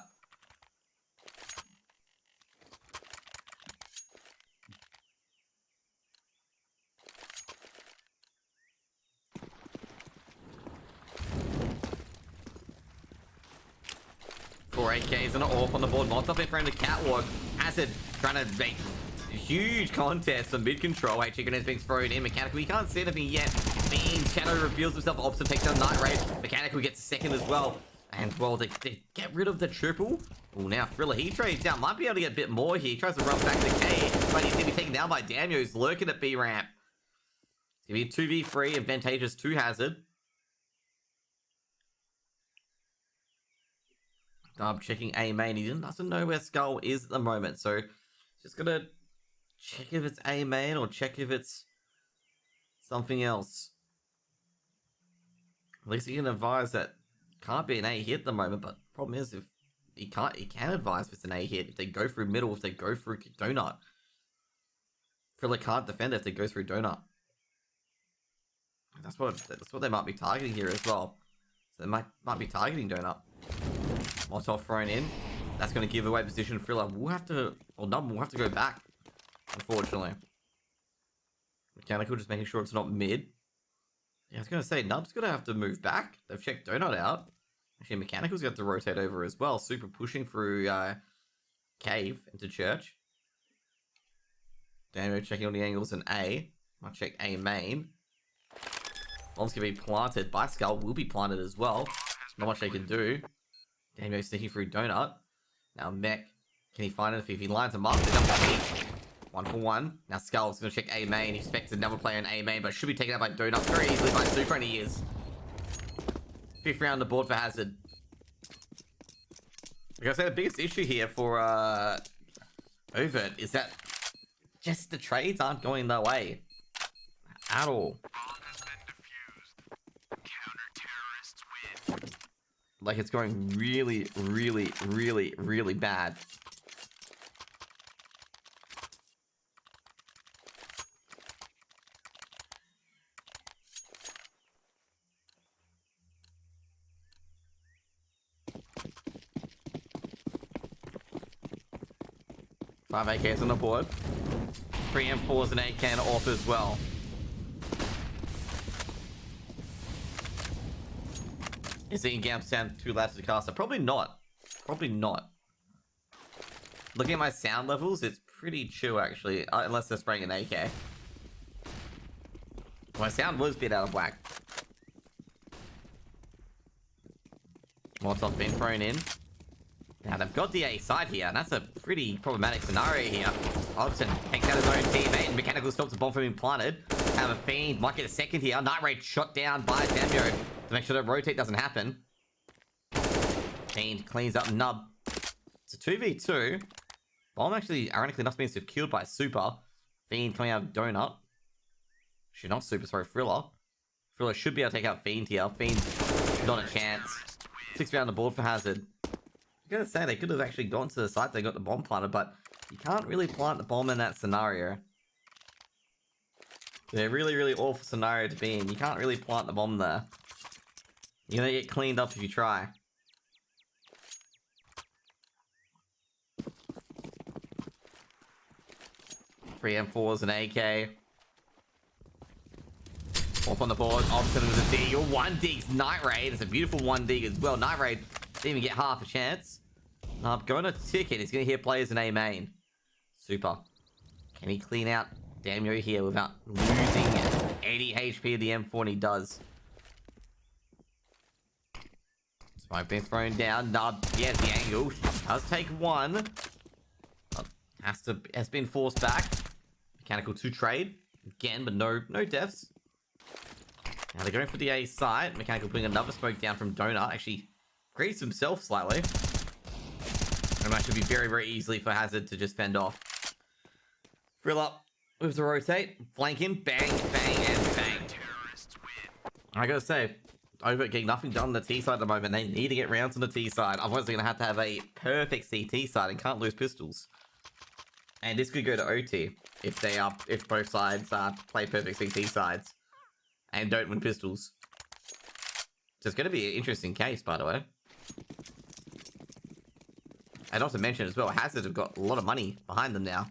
Four AKs and an AWP on the board. Molotov in front of the catwalk. Hazard trying to make huge contest on mid control. HE grenades being thrown in. Mechanical, we can't see anything yet. Beans, Shadow reveals himself. Obson takes down Night Raid. Mechanical gets second as well. And well, they get rid of the triple. Oh, now Thriller, he trades down. Might be able to get a bit more here. He tries to run back to K, but he's going to be taken down by Daniel, who's lurking at B ramp. It's going to be 2v3, advantageous to Hazard. Dub checking A main. He doesn't know where Skull is at the moment, so just going to check if it's A main or check if it's something else. At least he can advise that can't be an A hit at the moment, but problem is if he can advise if it's an A hit. If they go through middle, if they go through donut. Thriller can't defend it if they go through donut. That's what they might be targeting here as well. So they might be targeting donut. Molotov thrown in. That's going to give away position. Thriller will have to, or Nub will have to go back, unfortunately. Mechanical just making sure it's not mid. Yeah, I was going to say, Nub's going to have to move back. They've checked donut out. Actually, Mechanical's got to rotate over as well. Super pushing through cave into church. Daniel checking on the angles in A. Might check A main. Bomb's going to be planted by Skull. Will be planted as well. Not much they can do. Daniel sneaking through donut. Now Mech, can he find it? If he lines him up, they're done for 1 for 1. Now Skull's going to check A main. He expects another player in A main, but should be taken out by donut very easily by Super, and he is. 5th round on the board for Hazard. Like I said, the biggest issue here for Overt is that just the trades aren't going their way at all. Like it's going really, really, really, really bad. Five AKs on the board. 3 M4s and AK and AWP as well. Is it in Gamp sound too loud to the caster? Probably not. Probably not. Looking at my sound levels, it's pretty chill actually, unless they're spraying an AK. My sound was a bit out of whack. Molotov being thrown in. Now they've got the A side here, and that's a pretty problematic scenario here. Obson takes out his own teammate, and Mechanical stops the bomb from being planted. Have a Fiend, might get a second here. Night Raid shot down by Damio to make sure that rotate doesn't happen. Fiend cleans up Nub. It's a 2v2. Bomb actually, ironically enough, being secured by Super. Fiend coming out of Donut. Should not Super, sorry, Thriller. Thriller should be able to take out Fiend here. Fiend, not a chance. 6th round on the board for Hazard. gotta say, they could have actually gone to the site, they got the bomb planted, but you can't really plant the bomb in that scenario. It's a really, really awful scenario to be in. You can't really plant the bomb there. You're gonna get cleaned up if you try. Three M4s and AK. Off on the board, opposite of the dig. One dig's Night Raid. It's a beautiful one dig as well. Night Raid didn't even get half a chance. Going to ticket. He's going to hear players in A main. Super. Can he clean out Damio here without losing 80 HP of the M4? And he does. Smoke being thrown down. Nub, yeah, the angle. Does take one. Has been forced back. Mechanical to trade. Again, but no deaths. Now they're going for the A side. Mechanical putting another smoke down from Donut. Actually creates himself slightly. And that should be very, very easily for Hazard to just fend off. Frill up with the rotate. Flank him. Bang, bang, and bang. I gotta say, Overt getting nothing done on the T side at the moment. They need to get rounds on the T side. Otherwise they're going to have a perfect CT side and can't lose pistols. And this could go to OT if both sides play perfect CT sides. And don't win pistols. So it's going to be an interesting case, by the way. And not to mention as well, Hazard have got a lot of money behind them now.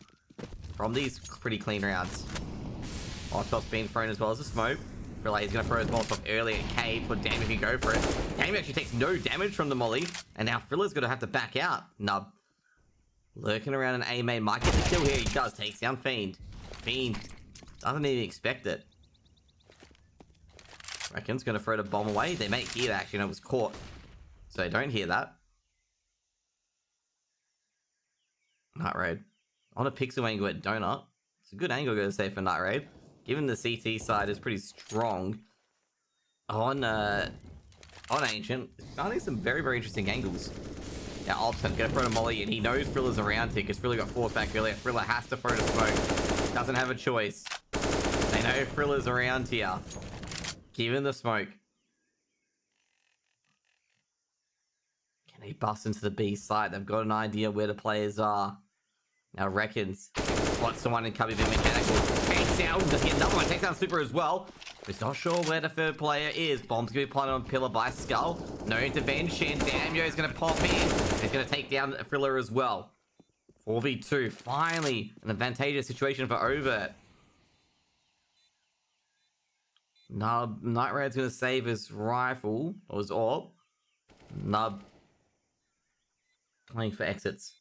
From these pretty clean rounds. Molotov's being thrown as well as a smoke. Feel like he's going to throw his Molotov early at Cade for damage if you go for it. Damage actually takes no damage from the molly. And now Thriller's going to have to back out. Nub. Lurking around an A main. Might get the kill here. He does. Takes down Fiend. Fiend doesn't even expect it. Reckon's going to throw the bomb away. They may hear that, actually, and it was caught. So they don't hear that. Night Raid. On a pixel angle at Donut. It's a good angle, going to say, for Night Raid. Given the CT side is pretty strong. On Ancient, finding some very, very interesting angles. Now, Alton going to throw a molly, and he knows Thriller's around here, because Thriller got forced back earlier. Thriller has to throw the smoke. Doesn't have a choice. They know Thriller's around here. Given the smoke. Can he bust into the B site? They've got an idea where the players are. Now Reckons. Spots someone in cubby being mechanical. Takes down. Does get another one. Takes down Super as well. He's not sure where the third player is. Bomb's going to be planted on Pillar by Skull. No intervention. Damio's going to pop in. He's going to take down Thriller as well. 4v2. Finally, an advantageous situation for Overt. Nub, Night Raid's going to save his rifle, or his orb. Nub playing for exits.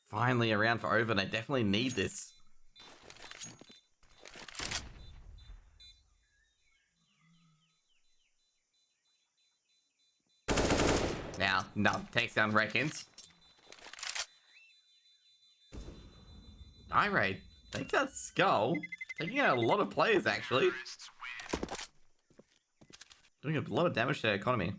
Finally around for Over, they definitely need this. Now, Nub takes down Reckons. Night Raid takes out Skull. Taking out a lot of players, actually. Doing a lot of damage to their economy.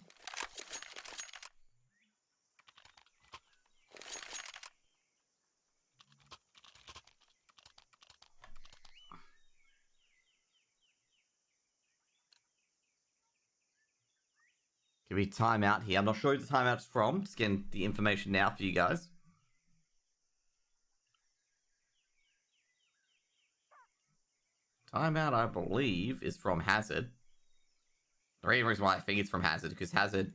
Give me timeout here. I'm not sure who the timeout's from. Just getting the information now for you guys. Timeout, I believe, is from Hazard. The reason why I think it's from Hazard, because Hazard,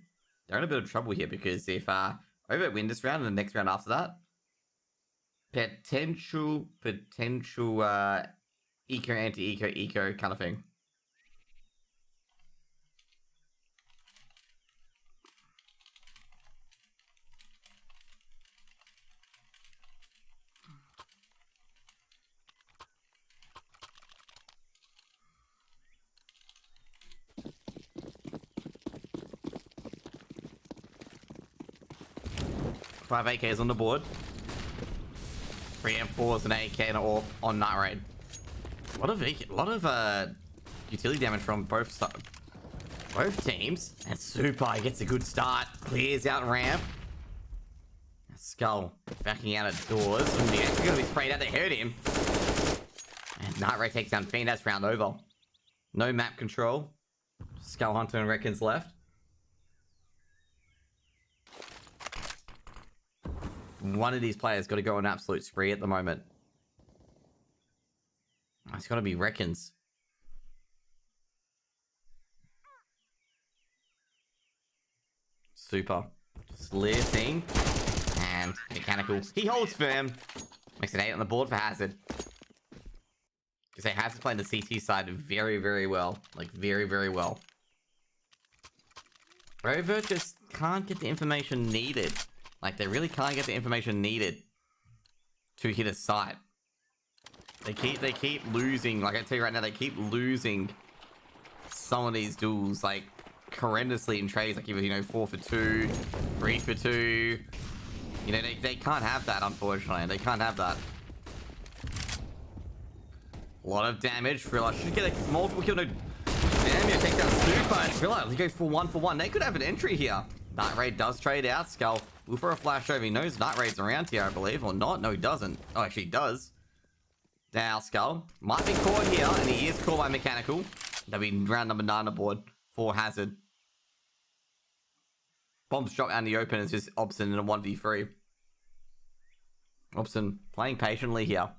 they're in a bit of trouble here, because if Overt win this round and the next round after that, potential eco, anti-eco kind of thing. Five AKs on the board. 3 M4s and AK and all on Night Raid. A lot of utility damage from both teams. And Super gets a good start. Clears out ramp. Skull backing out of doors. He's gonna be sprayed out. They heard him. And Night Raid takes down Fiend. That's round over. No map control. Skull Hunter and Reckons left. one of these players got to go on an absolute spree at the moment. It's got to be Reckons. Super. Slitting. And Mechanical. He holds firm. Makes it 8 on the board for Hazard. You say Hazard's playing the CT side very, very well. Like, very, very well. Overt just can't get the information needed. Like, they really can't get the information needed to hit a site. They keep losing. Like I tell you right now, they keep losing some of these duels, like, horrendously in trades. Like, you know, 4 for 2, 3 for 2. You know, they can't have that, unfortunately. They can't have that. A lot of damage. Thriller should get a multiple kill. No, damn, you take down Super. Thriller, he goes for 1-for-1. They could have an entry here. Night Raid does trade out. Skull will for a flash over. He knows Night Raid's around here, I believe, or not. No, he doesn't. Oh, actually, he does. Now, Skull might be caught here, and he is caught by Mechanical. That'll be round number 9 aboard for Hazard. Bombs drop out in the open. It's just Obson in a 1v3. Obson playing patiently here.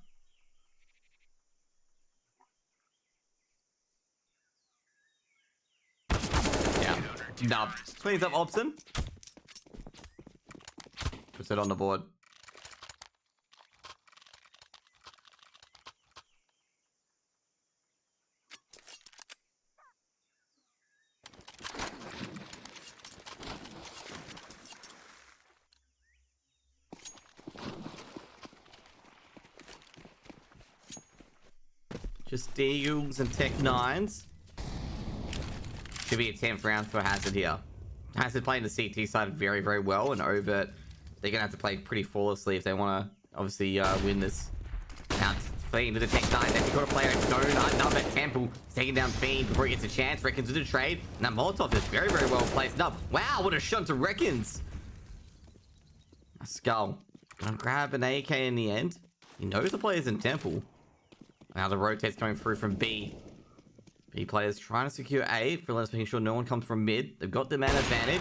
Yeah. Nub. Cleans up Obson. Puts it on the board. Just Deagles and Tech 9s. Should be a 10th round for Hazard here. Hazard playing the CT side very, very well, and Overt, they're going to have to play pretty flawlessly if they want to, obviously, win this. Now, Fiend to the Tech 9. They've got a player at Donut. Nub at Temple. He's taking down Fiend before he gets a chance. Reckons to the trade. Now, Molotov is very, very well placed. Nub. Wow, what a shot to Reckons. A Skull. Gonna grab an AK in the end. He knows the player's in Temple. Now the rotate's coming through from B. B players trying to secure A. Freelance making sure no one comes from mid. They've got the man advantage.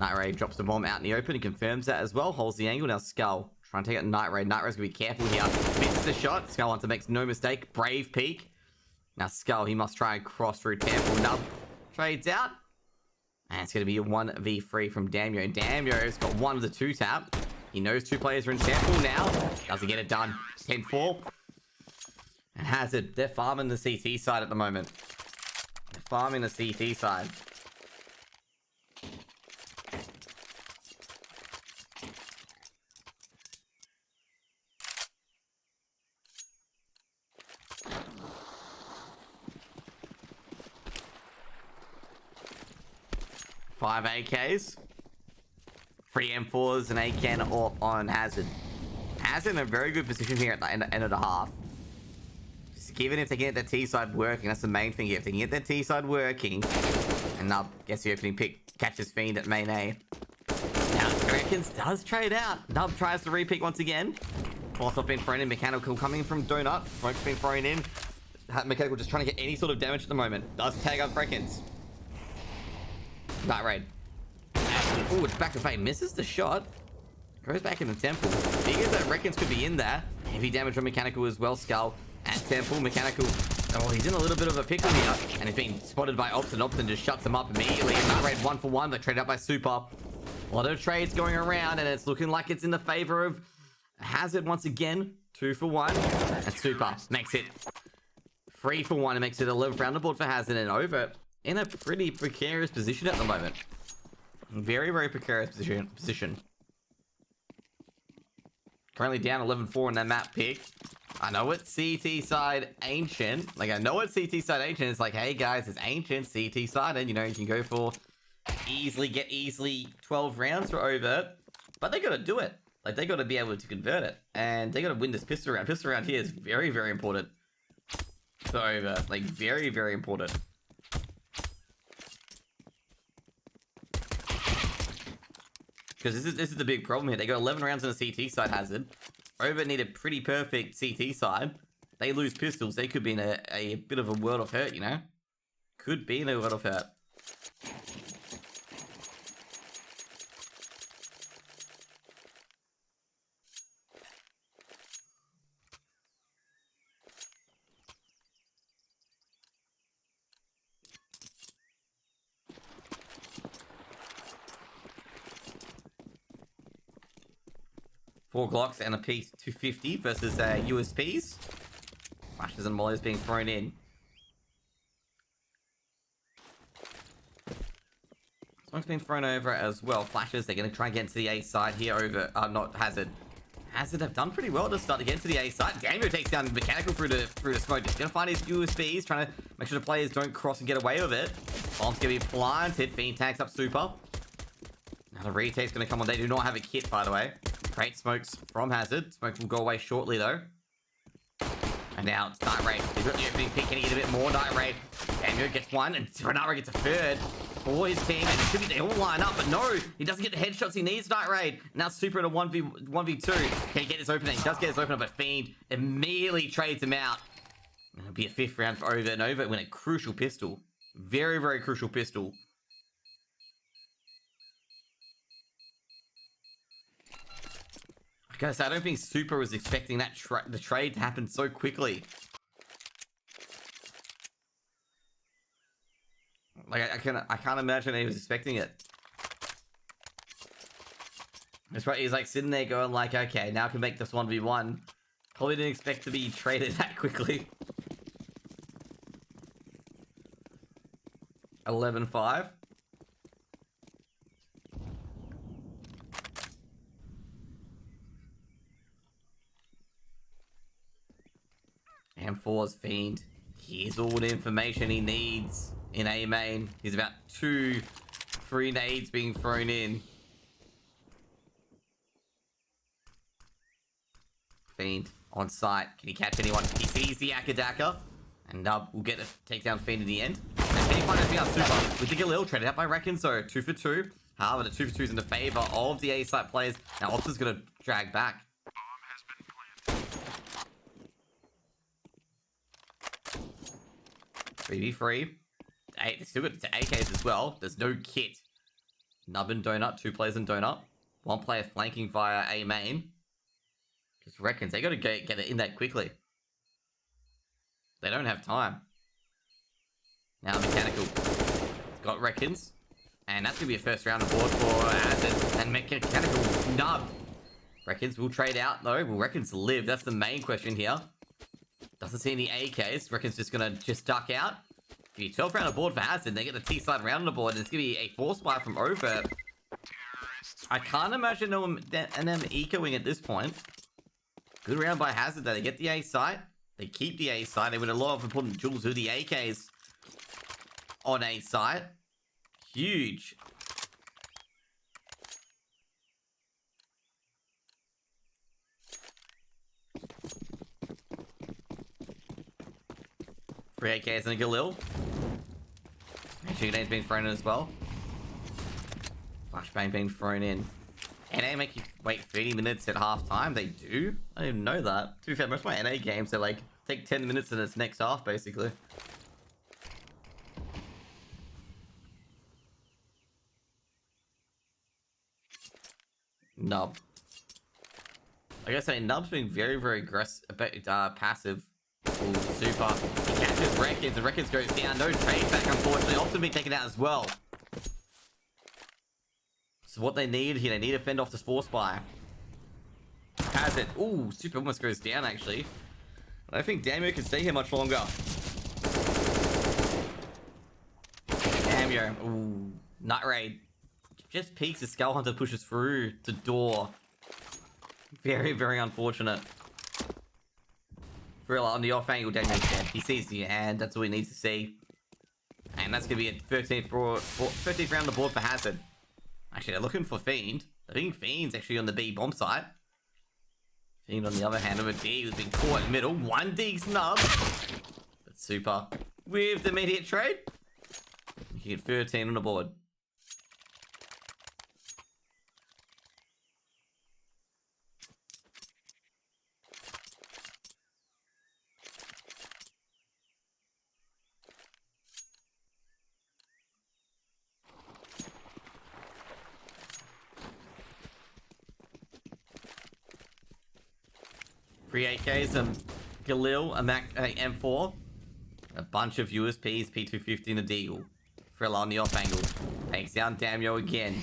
Night Raid drops the bomb out in the open. He confirms that as well. Holds the angle. Now Skull trying to take out Night Raid. Night Raid's gonna be careful here. Misses the shot. Skull wants to make no mistake. Brave peek. Now Skull, he must try and cross through Temple. Nub trades out. And it's gonna be a 1v3 from Damio. Damio's got one of the 2 tap. He knows 2 players are in Temple now. Doesn't get it done. 10-4. And Hazard, they're farming the CT side at the moment. They're farming the CT side. Five AKs. 3 M4s and AK on Hazard. Hazard in a very good position here at the end of the half. Even if they can get their T side working, that's the main thing here. If they can get their T side working, and Nub gets the opening pick, catches Fiend at main A. Now, Reckons does trade out. Nub tries to repick once again. Molotov being thrown in, Mechanical coming from Donut. Smoke's been thrown in. Mechanical just trying to get any sort of damage at the moment. Does tag up Reckons. Night Raid. Oh, it's back to Fate. Misses the shot. Goes back in the Temple. Figures that Reckons could be in there. Heavy damage from Mechanical as well. Skull. At Temple, Mechanical. Oh, he's in a little bit of a pickle here. And he's being spotted by Opton. Opton just shuts him up immediately. Night Raid 1-for-1. They're traded up by Super. A lot of trades going around, and it's looking like it's in the favor of Hazard once again. 2-for-1. And Super makes it 3-for-1. It makes it 11th round aboard for Hazard, and Overt in a pretty precarious position at the moment. Very, very precarious position. Currently down 11-4 in that map pick. I know it's CT side ancient. Like, I know it's CT side ancient. It's like, hey guys, it's ancient CT side, and you know, you can go for easily 12 rounds for Overt. But they gotta do it. Like, they gotta be able to convert it. And they gotta win this pistol round. Pistol round here is very, very important for Overt. Like, very, very important. Because this is the big problem here. They got 11 rounds on a CT side, Hazard. Overt need a pretty perfect CT side. They lose pistols. They could be in a bit of a world of hurt, you know? Could be in a world of hurt. 4 Glocks and a piece 250 versus USPs. Flashes and mollies being thrown in. Smoke's been thrown over as well. Flashes, they're going to try and get into the A side here over, not Hazard. Hazard have done pretty well to start to get into the A side. Django takes down Mechanical through the smoke. Just going to find his USBs, trying to make sure the players don't cross and get away with it. Bomb's going to be planted. Fiend tanks up super. Now the retake's going to come on. They do not have a kit, by the way. Great smokes from Hazard. Smoke will go away shortly, though. And now it's Night Raid. He's got the opening pick. Can he get a bit more? Night Raid. Django gets one, and Renara gets a third for his team. And it should be they all line up, but no, he doesn't get the headshots he needs. Night Raid. Now Super in a 1v2. Can he get his opening? He does get his opener, but Fiend immediately trades him out. And it'll be a 5th round for Overt, and Overt win a crucial pistol. Very, very crucial pistol. I gotta say, I don't think Super was expecting that the trade to happen so quickly. Like, I can't imagine he was expecting it. That's right, he's like sitting there going like, okay, now I can make this 1v1. Probably didn't expect to be traded that quickly. 11-5. M4's Fiend. Here's all the information he needs in A main. He's about 2-3 nades being thrown in. Fiend on site. Can he catch anyone? He sees the Akadaka. And we'll get a takedown Fiend in the end. And can he find anything else? Super. We think a little traded out by Reckon, so 2 for 2. However, the 2 for 2 is in the favor of the A site players. Now Ops is going to drag back. 3v3. They still got to AKs as well. There's no kit. Nub and Donut, 2 players in Donut. 1 player flanking via A main. Just Reckons they got to get it in that quickly. They don't have time. Now Mechanical got Reckons. And that's going to be a 1st round aboard for Acid. And Mechanical Nub. Reckons will trade out though. Will Reckons live? That's the main question here. Doesn't see any AKs. Reckons just gonna duck out. Be 12th round aboard for Hazard. They get the T-side round on the board. And it's gonna be a 4 spy from Overt. I can't imagine them ecoing at this point. Good round by Hazard though. They get the A site. They keep the A site. They win a lot of important jewels with the AKs on A site. Huge. Three AKs and a Galil. Actually, name's been thrown in as well. Flashbang being thrown in. NA make you wait 30 minutes at half time. They do? I didn't even know that. To be fair, most of my NA games, they like take 10 minutes in its next half, basically. Nub. I gotta say, Nub's been very, very aggressive, passive. Ooh, Super. He catches Reckons, and Reckons goes down. No trade back, unfortunately. Optin being taken out as well. So what they need here, they need to fend off this 4 spy. Has it. Ooh, Super almost goes down, actually. I don't think Damio can stay here much longer. Damio. Ooh, Nut Raid. Just peeks as Skull Hunter pushes through the door. Very, very unfortunate. Real on the off angle, Daniel's dead. He sees the hand, that's all he needs to see. And that's going to be a 13th round on the board for Hazard. Actually, they're looking for Fiend. I think Fiend's actually on the B bomb site. Fiend on the other hand of a D who's been caught in the middle. 1D snub. But Super with the immediate trade. You get 13 on the board. Three AKs, Galil, a M4, a bunch of USPs, P250 and a Deagle. Thriller on the off angle. Takes down Damio again.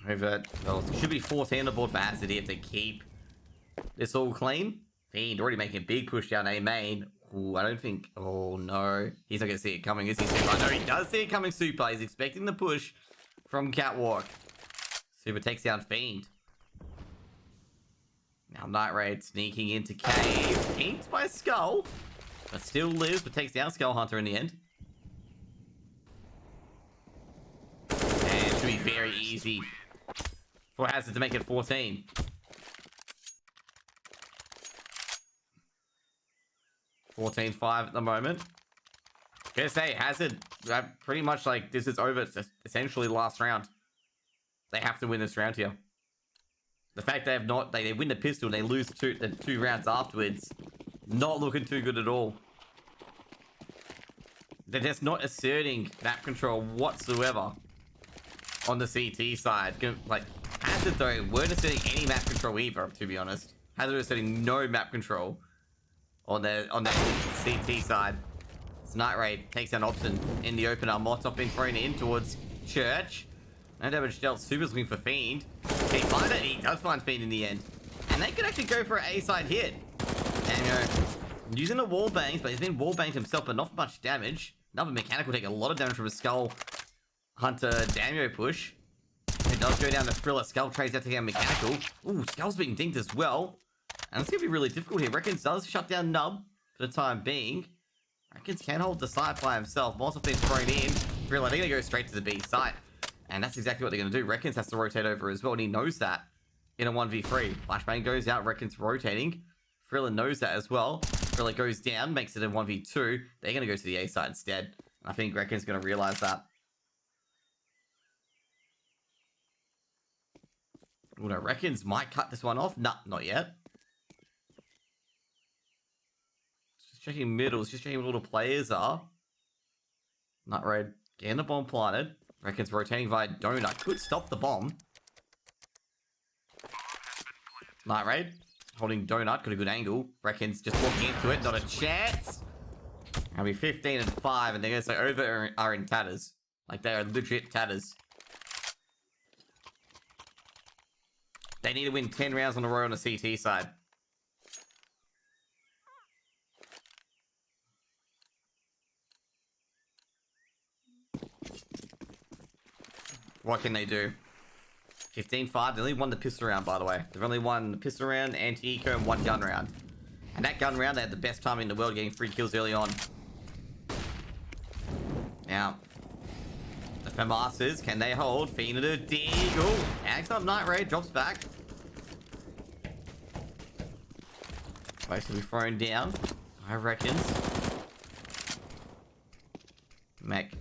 Overt. Well, it should be 14 aboard for Hazard here to keep this all clean. Fiend already making a big push down A main. Ooh, I don't think... Oh, no. He's not going to see it coming, is he, Super? No, he does see it coming, Super. He's expecting the push from Catwalk. Super takes down Fiend. Now Night Raid sneaking into Cave. Inked by Skull. But still lives, but takes down Skull Hunter in the end. And it should be very easy for Hazard to make it 14. $14-5 at the moment. Gonna say, Hazard, pretty much like this is over. It's essentially last round. They have to win this round here. The fact they have not, they win the pistol and they lose the two rounds afterwards, not looking too good at all. They're just not asserting map control whatsoever on the CT side. Like, Hazard though, weren't asserting any map control either, to be honest. Hazard was asserting no map control on their CT side. It's Night Raid takes down Opton in the opener. Motop been thrown in towards Church. No damage dealt. Super's looking for Fiend. Can he find it? He does find Fiend in the end. And they could actually go for an A-side hit. And using the wall bangs, but he's been wall banged himself, but not much damage. Another mechanic will take a lot of damage from a Skull Hunter Damio push. It does go down to Thriller. Skull trades out to get mechanical. Ooh, Skull's being dinked as well. And it's going to be really difficult here. Reckons does shut down Nub for the time being. Reckons can hold the site by himself. Molotov been thrown in. Thriller, they're going to go straight to the B site. And that's exactly what they're going to do. Reckons has to rotate over as well, and he knows that in a 1v3. Flashbang goes out, Reckons rotating. Thriller knows that as well. Thriller goes down, makes it a 1v2. They're going to go to the A side instead. I think Reckons going to realize that. Oh no, Reckons might cut this one off. Nah, not yet. Just checking middles, just checking where all the players are. Night Raid getting the bomb planted. Reckons rotating via Donut. Could stop the bomb. Night Raid holding Donut. Got a good angle. Reckons just walking into it. Not a chance. I'll be 15-5. And they're going to say Overt are in tatters. Like they are legit tatters. They need to win 10 rounds on the row on the CT side. What can they do? 15-5. They only won the pistol round, by the way. They've only won the pistol round, anti-eco, and one gun round. And that gun round, they had the best time in the world getting 3 kills early on. Now, the FAMASas, can they hold? Fiend to Deagle. Axe up Night Raid, drops back. Most to be thrown down, I reckon. Mech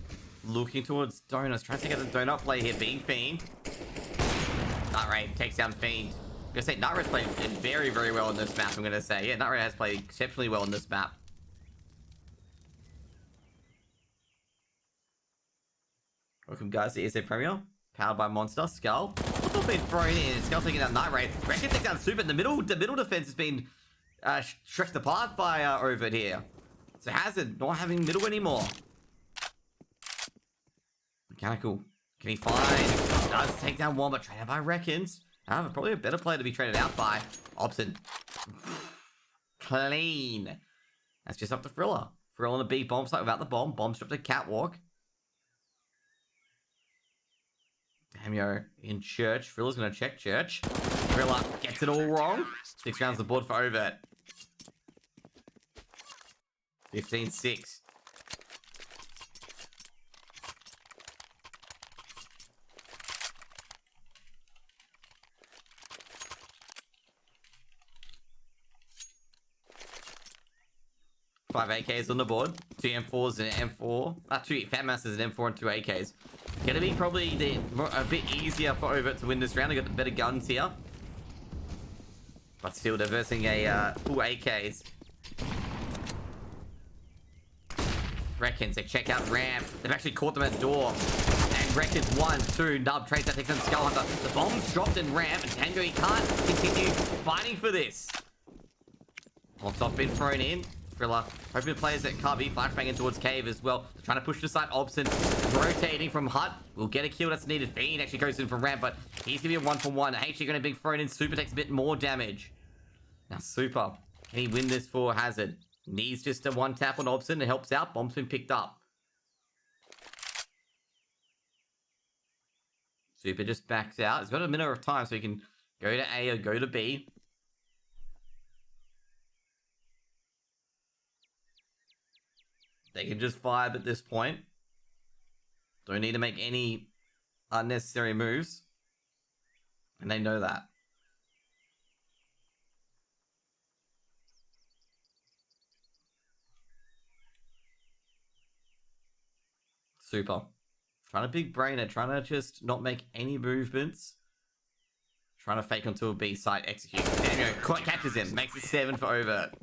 looking towards Donuts, trying to get the Donut play here, being Fiend. Night Raid takes down Fiend. I'm gonna say Night Raid's played very, very well on this map, I'm gonna say. Yeah, Night Raid has played exceptionally well on this map. Welcome guys to ESEA Premier, powered by Monster. Skull. What's been thrown in? Skull taking down Night Raid. Reckon takes down Super. The middle defense has been stretched apart by Overt here. So Hazard not having middle anymore. Mechanical. Can he find? Does take down one, but traded by Reckons. Probably a better player to be traded out by. Opson. Clean. That's just up to Thriller. Thriller on the B bomb site without the bomb. Bomb dropped to Catwalk. Damn yo. In Church. Thriller's going to check Church. Thriller gets it all wrong. 6 rounds the board for Overt. 15-6. Five AKs on the board, 2 M4s and an M4. 2 FAMASas and M4 and 2 AKs. Gonna be probably a bit easier for Overt to win this round. They got the better guns here, but still they're versing a full AKs. Reckons they check out ramp. They've actually caught them at door. And Reckons 1, 2. Nub trades that takes on Skull Hunter. The bomb's dropped in ramp, and Tango, he can't continue fighting for this. On top, been thrown in. Thriller hoping players at Cubby, flashbang in towards Cave as well. They're trying to push the side. Obson rotating from Hut. Will get a kill that's needed. Fiend actually goes in from ramp, but he's gonna be a 1-for-1. HG gonna be thrown in. Super takes a bit more damage. Now Super, can he win this for Hazard? Needs just a one tap on Obson. It helps out. Bomb's been picked up. Super just backs out. He's got a minute of time, so he can go to A or go to B. They can just vibe at this point. Don't need to make any unnecessary moves. And they know that. Super. Trying to big brain it, trying to just not make any movements. Trying to fake onto a B side, execute. There you go, catches him, makes it 7 for Overt.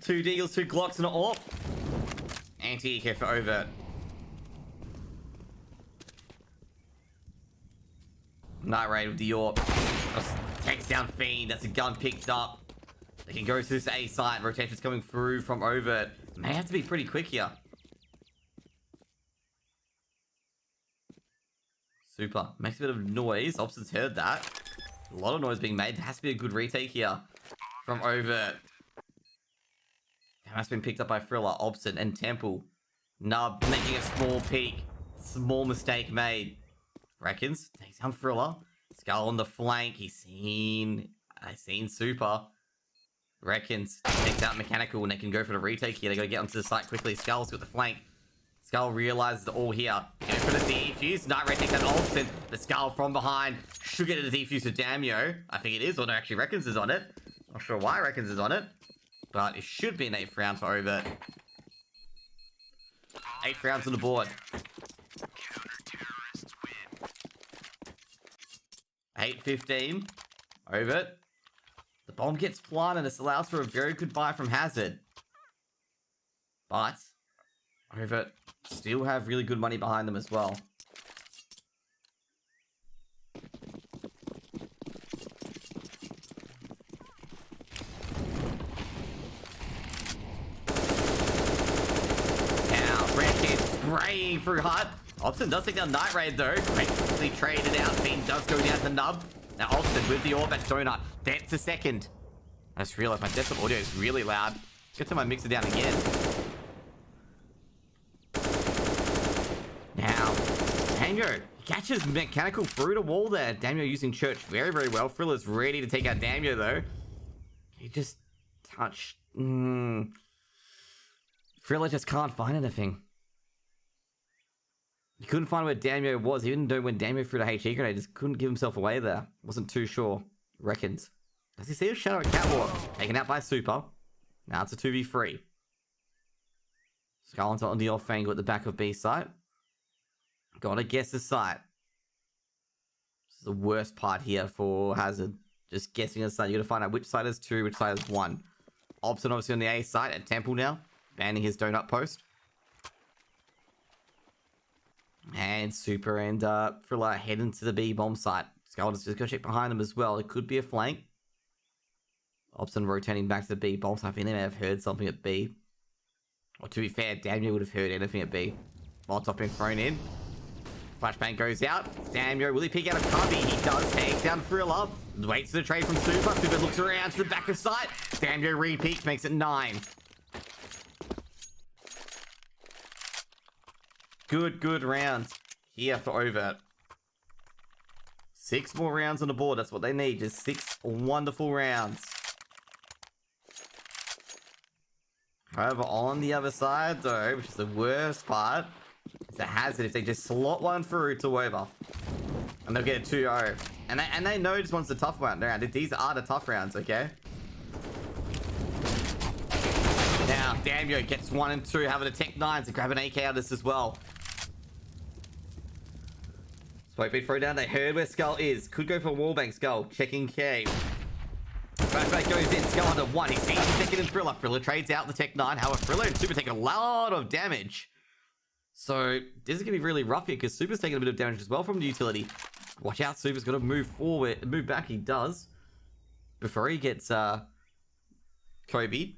Two deals, 2 Glocks and an AWP. Anti-eco for Overt. Night Raid with the AWP. Takes down Fiend. That's a gun picked up. They can go to this A side. Rotation's coming through from Overt. May have to be pretty quick here. Super. Makes a bit of noise. Opson's heard that. A lot of noise being made. There has to be a good retake here from Overt. That's been picked up by Thriller, Obson, and Temple. Nub making a small peek. Small mistake made. Reckons. Takes down Thriller. Skull on the flank. I seen Super. Reckons. Takes out Mechanical and they can go for the retake here. They gotta get onto the site quickly. Skull's got the flank. Skull realizes they're all here. Go for the defuse. Night Red takes out Obson. The Skull from behind. Should get a defuse to Damio. I think it is. Or no, actually Reckons is on it. Not sure why Reckons is on it. But it should be an 8th round for Overt. 8 rounds on the board. 8-15. Overt. The bomb gets planted. This allows for a very good buy from Hazard. But Overt still have really good money behind them as well. Spraying through Hut. Obson does take down Night Raid though. Quickly traded out. Fiend does go down to Nub. Now Obson with the AWP at Donut. That's a second. I just realized my desktop audio is really loud. Get to my mixer down again. Now, Damio catches Mechanical through the wall there. Damio using Church very, very well. Thriller's ready to take out Damio though. He just touched. Thriller just can't find anything. He couldn't find where Damio was. He didn't know when Damio threw the HE grenade. Just couldn't give himself away there. Wasn't too sure. Reckons. Does he see a shadow at Catwalk? Taken out by Super. Now it's a 2v3. Scarlet's on the off angle at the back of B site. Gotta guess the site. This is the worst part here for Hazard. Just guessing the site. You gotta find out which side is 2, which side is 1. Obson obviously on the A site at Temple now. Banning his donut post. And Super and Thriller head into the B bomb site. Skull's just go check behind them as well. It could be a flank. Obson rotating back to the B bomb site. I think they may have heard something at B. Or to be fair, Damio would have heard anything at B. Molotov being thrown in. Flashbang goes out. Damio, will he peek out of cubby? He does take down Thriller. Waits for the trade from Super. Super looks around to the back of site. Damio re-peeks, makes it 9. Good rounds here for Overt. 6 more rounds on the board. That's what they need. Just 6 wonderful rounds. However, on the other side, though, which is the worst part, it's a Hazard if they just slot one through to over. And they'll get a 2-0. And they know this one's the tough round. These are the tough rounds, okay? Now, Damio gets 1 and 2, having a Tech 9s and grab an AK out of this as well. Smoke being thrown down. They heard where Skull is. Could go for wallbang. Skull checking cave. Flashback goes in. Skull under one. He sees the second and Thriller. Thriller trades out the Tech 9. However, Thriller and Super take a lot of damage. So this is going to be really rough here because Super's taking a bit of damage as well from the utility. Watch out, Super's going to move forward. Move back, he does. Before he gets Kobe.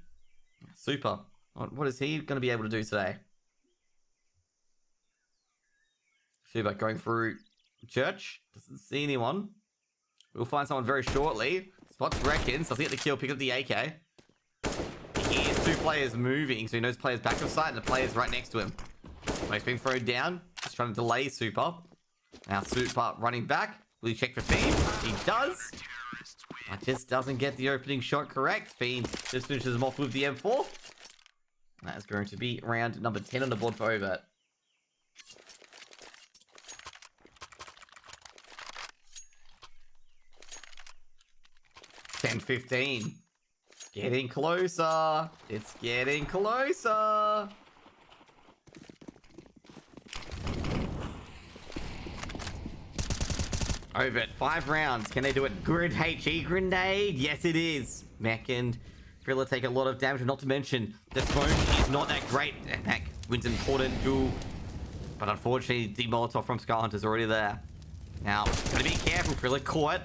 Super. What is he going to be able to do today? Super going through church. Doesn't see anyone. We'll find someone very shortly. Spots Reckons. Does he get the kill? Pick up the AK. He hears two players moving, so he knows players back of sight and the players right next to him. Smoke's been thrown down. He's trying to delay Super. Now Super running back. Will he check for Fiend? He does. But just doesn't get the opening shot correct. Fiend just finishes him off with the M4. That is going to be round number 10 on the board for Overt. $10-15. Getting closer. It's getting closer. Overt, 5 rounds. Can they do it? Grid HE grenade? Yes, it is. Mech and Thriller take a lot of damage, not to mention the smoke is not that great. Mech wins an important duel, but unfortunately, the Molotov from Skyhunter's already there. Now, gotta be careful. Thriller caught,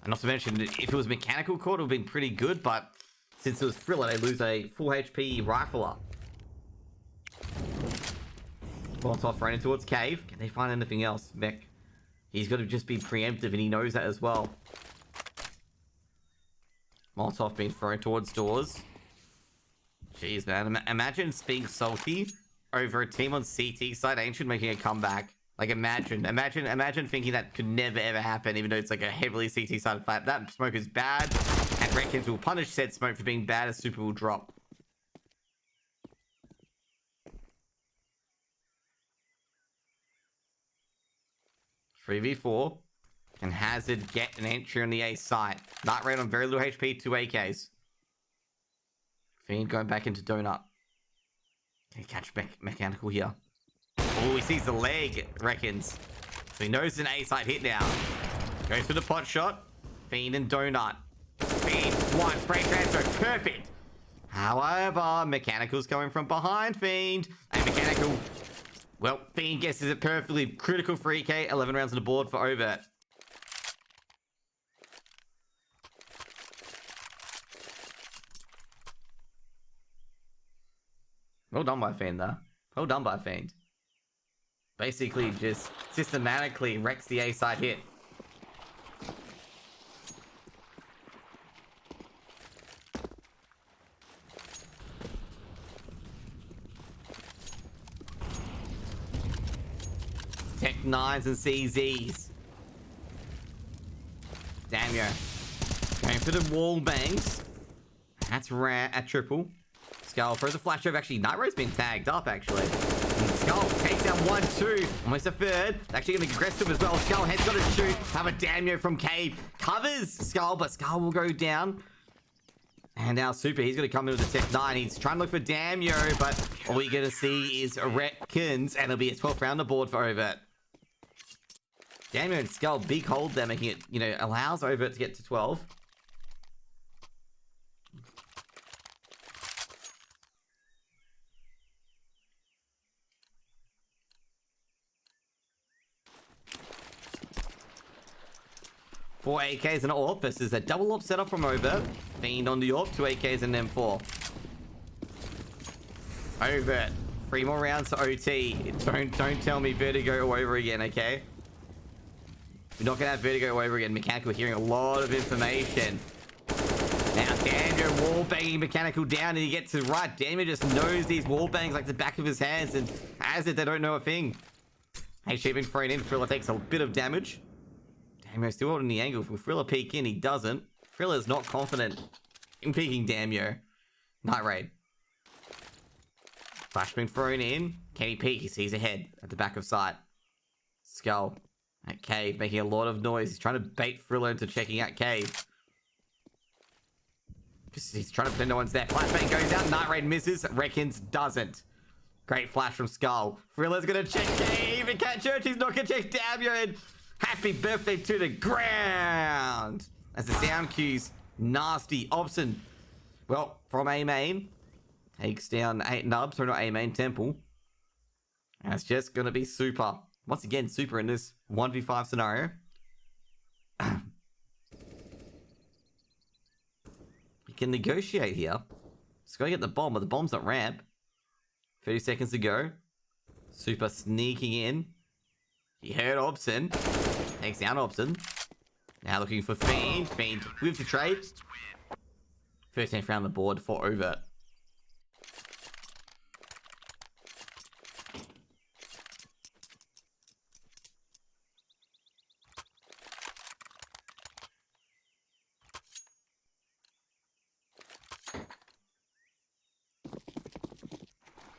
and not to mention, if it was mechanical caught, it would have been pretty good. But since it was Thriller, they lose a full HP rifler. Molotov running towards cave. Can they find anything else? Mech. He's got to just be preemptive, and he knows that as well. Molotov being thrown towards doors. Jeez, man. Imagine being salty over a team on CT side, Ancient making a comeback. Like, imagine thinking that could never, ever happen, even though it's like a heavily CT side fight. That smoke is bad, and Reckons will punish said smoke for being bad as Super will drop. .3v4. Can Hazard get an entry on the A site? Night Raid on very little HP, 2 AKs. Fiend going back into Donut. Can he catch Mechanical here? Oh, he sees the leg, Reckons. So he knows it's an A site hit now. Goes for the pot shot. Fiend and Donut. Fiend, one, spray transfer, perfect. However, Mechanical's coming from behind Fiend. And Mechanical... Well, Fiend guesses it perfectly. Critical for EK. 11 rounds on the board for Overt. Well done by Fiend, though. Well done by Fiend. Basically, just systematically wrecks the A-side hit. Tech 9s and CZs. Damn yo. Going for the wall bangs. That's rare at triple. Skull throws a flash over. Actually, Nitro's been tagged up, actually. Skull takes down 1-2. Almost a third. Actually going to aggressive as well. Skull has got to shoot. Have a damn yo from Cave. Covers Skull, but Skull will go down. And now Super, he's going to come in with the Tech 9. He's trying to look for damn yo, but all you're going to see is Reckons, and it'll be a 12th round on the board for Overt. Damn yo and Skull, big hold there, making it, you know, allows Overt to get to 12. Four AKs and an AWP. This is a double AWP setup from Overt. Fiend on the AWP, 2 AKs and M4. Overt. 3 more rounds to OT. Don't tell me Vertigo all over again, okay? We're not gonna have Vertigo all over again. Mechanical hearing a lot of information. Now Daniel wall banging Mechanical down, and he gets to right. Daniel just knows these wall bangs like the back of his hands, and as it, they don't know a thing. Hey, she's been thrown in. Thriller takes a bit of damage. Damio still holding the angle. Will Thriller peek in? He doesn't. Thriller's not confident in peeking Damio. Night Raid. Flash been thrown in. Can he peek? He sees a head at the back of sight. Skull at Cave, making a lot of noise. He's trying to bait Thriller into checking out Cave. He's trying to pretend no one's there. Flashbang goes out. Night Raid misses. Reckons doesn't. Great flash from Skull. Thriller's gonna check Dave and catch Church. He's not gonna check Damien. Happy birthday to the ground. As the sound cues, nasty. Obson, well, from A main, takes down 8 nubs. Sorry, not A main, Temple. And it's just gonna be Super. Once again, Super in this 1v5 scenario. He can negotiate here. Just gotta get the bomb, but the bomb's at ramp. 30 seconds to go. Super sneaking in. He heard Obson. Takes down Obson. Now looking for Fiend. Fiend with the trade. 13th round the board for Overt.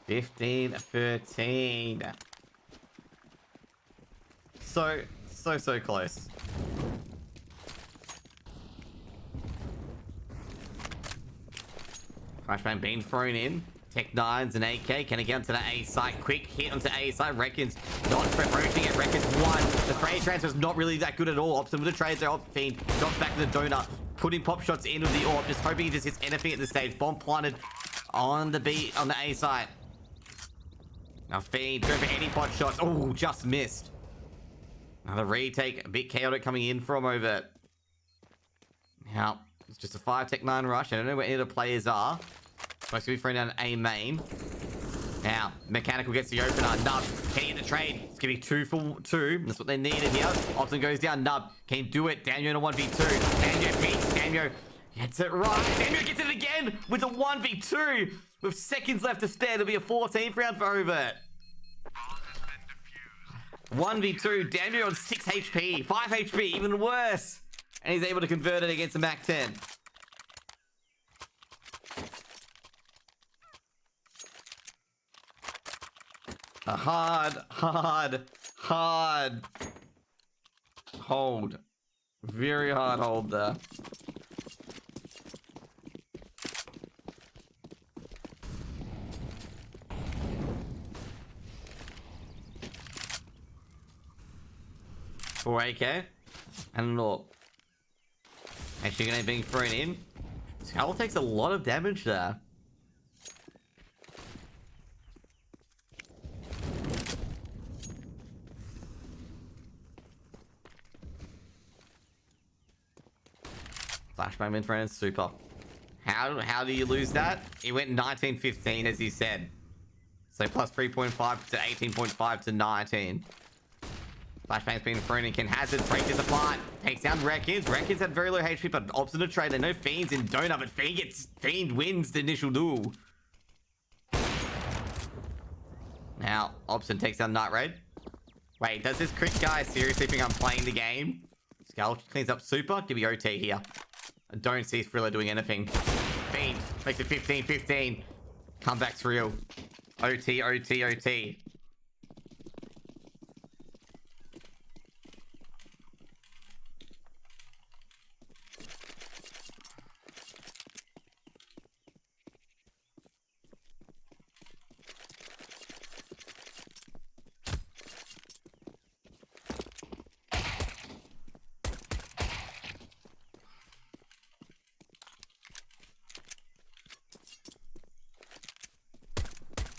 $15, $13. So close. Flashbang being thrown in. Tech 9s and AK. Can he get onto the A site? Quick hit onto A site. Reckons not approaching it. Reckons 1. The trade transfer is not really that good at all. Option with the trades there. Fiend drops back to the donut. Putting pop shots in with the AWP. Just hoping he just hits anything at this stage. Bomb planted on the B on the A site. Now Fiend go for any pot shots. Oh, just missed. Another retake. A bit chaotic coming in from Overt. Now, it's just a 5 Tech 9 rush. I don't know where any of the players are. Supposed to be throwing down A main. Now, Mechanical gets the opener. Nub, can he get the trade? It's going to be 2 for 2. That's what they needed here. Option goes down. Nub, can he do it? Damio in a 1v2. Damio beats. Damio gets it right. Damio gets it again with a 1v2. With seconds left to spare, it'll be a 14th round for Overt. 1v2. Damio on 6 HP. 5 HP, even worse. And he's able to convert it against a Mac 10. A hard hold. Very hard hold there. For AK. And look. Actually gonna be thrown in. Skull takes a lot of damage there. Flashbang in front of Super. How do you lose that? It went 19-15 as he said. So plus 3.5 to 18.5 to 19. Flashbang's been thrown in. Can Hazard break this apart? Takes down Reckons. Reckons had very low HP, but opposite of trade. They know Fiend's in donut, but Fiend wins the initial duel. Now, Obson takes down Night Raid. Wait, does this crit guy seriously think I'm playing the game? Skull cleans up Super. Give me OT here. I don't see Thriller doing anything. Fiend makes it 15-15. Comeback's real. OT, OT, OT.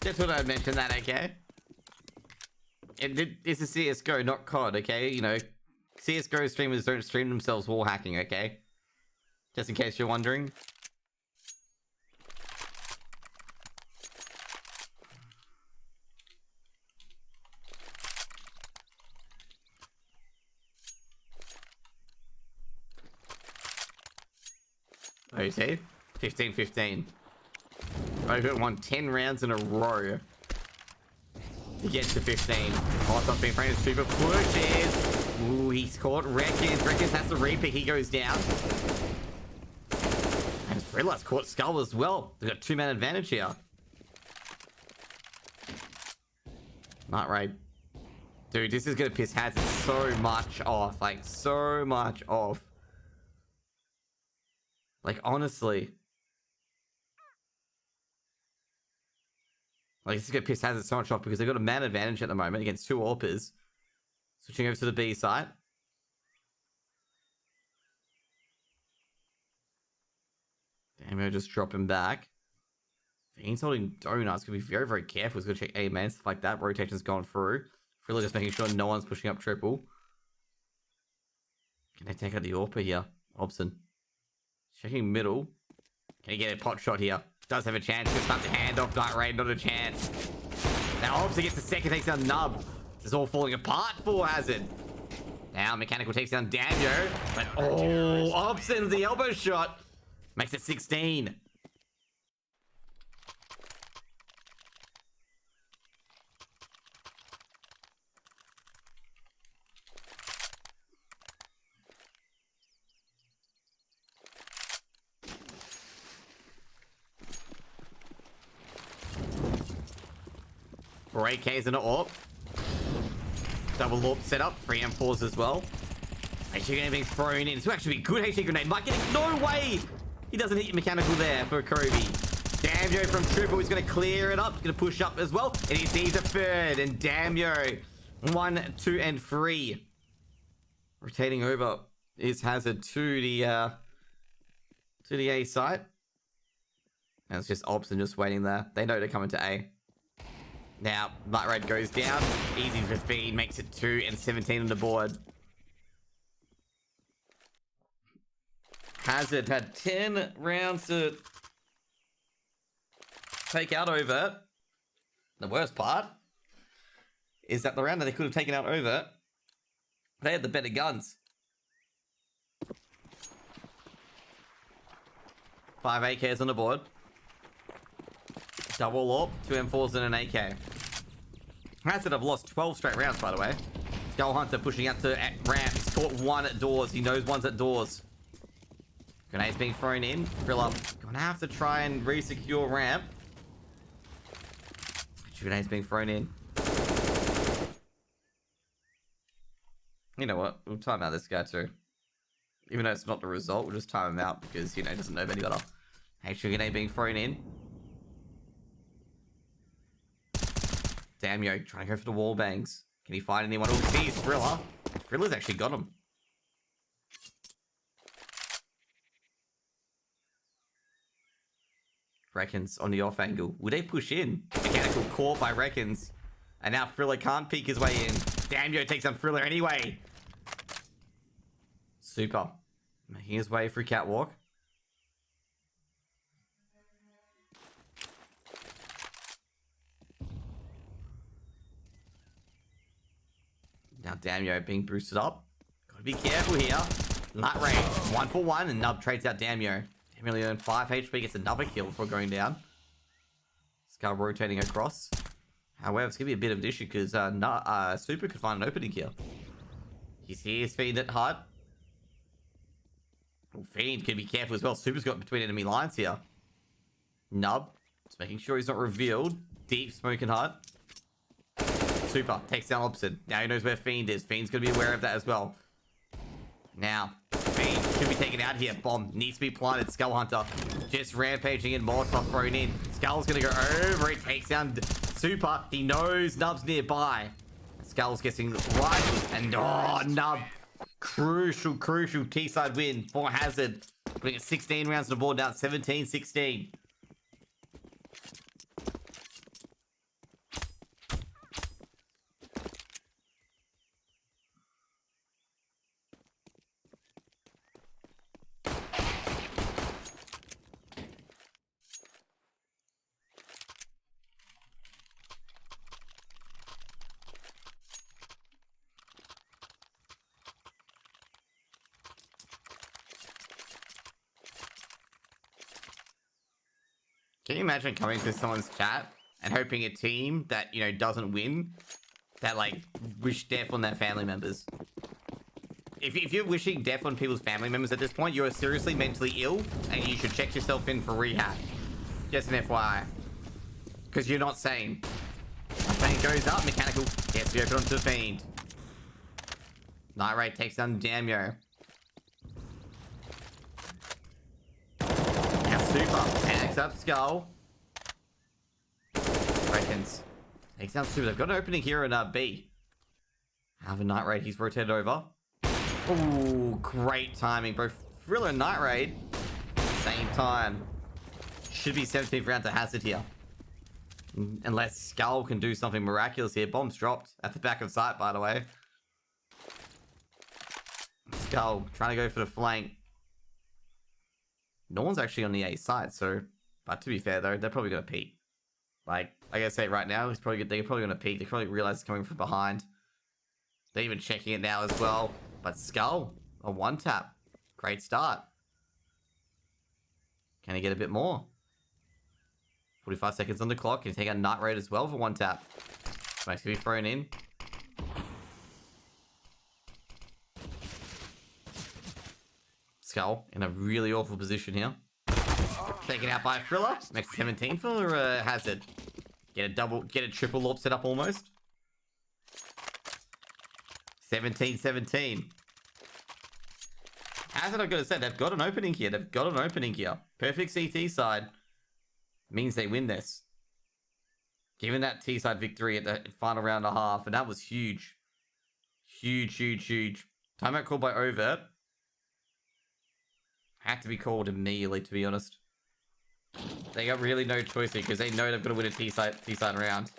Just thought I'd mention that, okay? This is CSGO, not COD, okay? You know, CSGO streamers don't stream themselves wall hacking, okay? Just in case you're wondering. Oh, you see? 15-15. Overt won 10 rounds in a row to get to 15. Hot's being framed. Super pushes. Ooh, he's caught Reckons. Reckons has to repick. He goes down. And Thriller's caught Skull as well. They've got 2-man advantage here. Night Raid. Dude, this is going to piss Hazard so much off. Like, so much off. Like, honestly. Like, this is going to piss Hazard so much off because they've got a man advantage at the moment against 2 AWPers. Switching over to the B site. Damn, just drop him back. Fiend's holding donuts. Gonna be very, very careful. He's gonna check A man, stuff like that. Rotation's gone through. Really just making sure no one's pushing up triple. Can they take out the AWPer here? Hobson. Checking middle. Can he get a pot shot here? Does have a chance. Just start the handoff. Night Raid, not a chance. Now Hobson gets the second, takes down Nub. This is all falling apart for Hazard. Now Mechanical takes down Daniel. But oh, Hobson's the elbow shot. Makes it 16. For AKs and an AWP. Double AWP setup. 3 M4s as well. HG grenade being thrown in. It's actually a good HG grenade. Might get it. No way! He doesn't hit Mechanical there for Kobe. Damio from triple. He's going to clear it up. He's going to push up as well. And he sees a third. And Damio. 1, 2, and 3. Rotating over is Hazard to the A site. And it's just Obson just waiting there. They know they're coming to A. Now, Night Raid goes down. Easy for Feed. Makes it 2 and 17 on the board. Hazard had 10 rounds to take out Overt. The worst part is that the round that they could have taken out Overt, they had the better guns. 5 AKs on the board. Double AWP, 2 M4s and an AK. Hazard have lost 12 straight rounds, by the way. Skull Hunter pushing out to ramp. He's caught 1 at doors. He knows one's at doors. Grenades being thrown in. Thriller gonna have to try and re-secure ramp. Grenades being thrown in. You know what? We'll time out this guy too. Even though it's not the result, we'll just time him out because, you know, he doesn't know any better. Grenade being thrown in. Damn, yo, trying to go for the wall bangs. Can he find anyone? Oh, geez, Thriller. Thriller's actually got him. Reckons on the off angle. Will they push in? Mechanical caught by Reckons. And now Thriller can't peek his way in. Damn, yo, takes on Thriller anyway. Super. Making his way through Catwalk. Now Damio being boosted up. Gotta be careful here. Night Raid, 1 for 1, and Nub trades out Damio. Damio earned 5 HP, gets another kill before going down. Skull rotating across. However, it's gonna be a bit of an issue because Super could find an opening here. He sees Fiend at hut. Well, Fiend can be careful as well. Super's got between enemy lines here. Nub, just making sure he's not revealed. Deep smoke and hut. Super takes down Obson. Now he knows where Fiend is. Fiend's gonna be aware of that as well. Now, Fiend should be taken out here. Bomb needs to be planted. Skull Hunter just rampaging in. Molotov thrown in. Skull's gonna go over it. Takes down Super. He knows Nub's nearby. Skull's guessing right. And oh, Nub. Crucial T-side win for Hazard. Putting it 16 rounds on the board, down 17-16. Can you imagine coming to someone's chat and hoping a team that, you know, doesn't win, that, like, wish death on their family members? If you're wishing death on people's family members at this point, you're seriously mentally ill and you should check yourself in for rehab. Just an FYI. Because you're not sane. Fiend goes up, Mechanical gets the open onto the Fiend. Night Raid takes down Damio. Now Super panics up Skull. Reckons seconds. Takes down Super. They've got an opening here in B. Have a Night Raid. He's rotated over. Ooh, great timing, bro. Thriller and Night Raid. Same time. Should be 17th round to Hazard here. Unless Skull can do something miraculous here. Bomb's dropped at the back of sight, by the way. Skull trying to go for the flank. No one's actually on the A side, so... But to be fair, though, they're probably going to peek. Like I say right now, they're probably going to peek. They probably realize it's coming from behind. They're even checking it now as well. But Skull, a one tap. Great start. Can he get a bit more? 45 seconds on the clock. Can he take out Night Raid as well for one tap? Smack's gonna be thrown in. Skull in a really awful position here. Taken out by a Thriller. Makes 17 for Hazard. Get a triple LORP set up almost. 17-17. Hazard, I've got to say, they've got an opening here. Perfect CT side. Means they win this. Given that T-side victory at the final round and a half, and that was huge. Huge. Timeout called by Overt. Had to be called immediately, to be honest. They got really no choice here, because they know they've got to win a T-side round.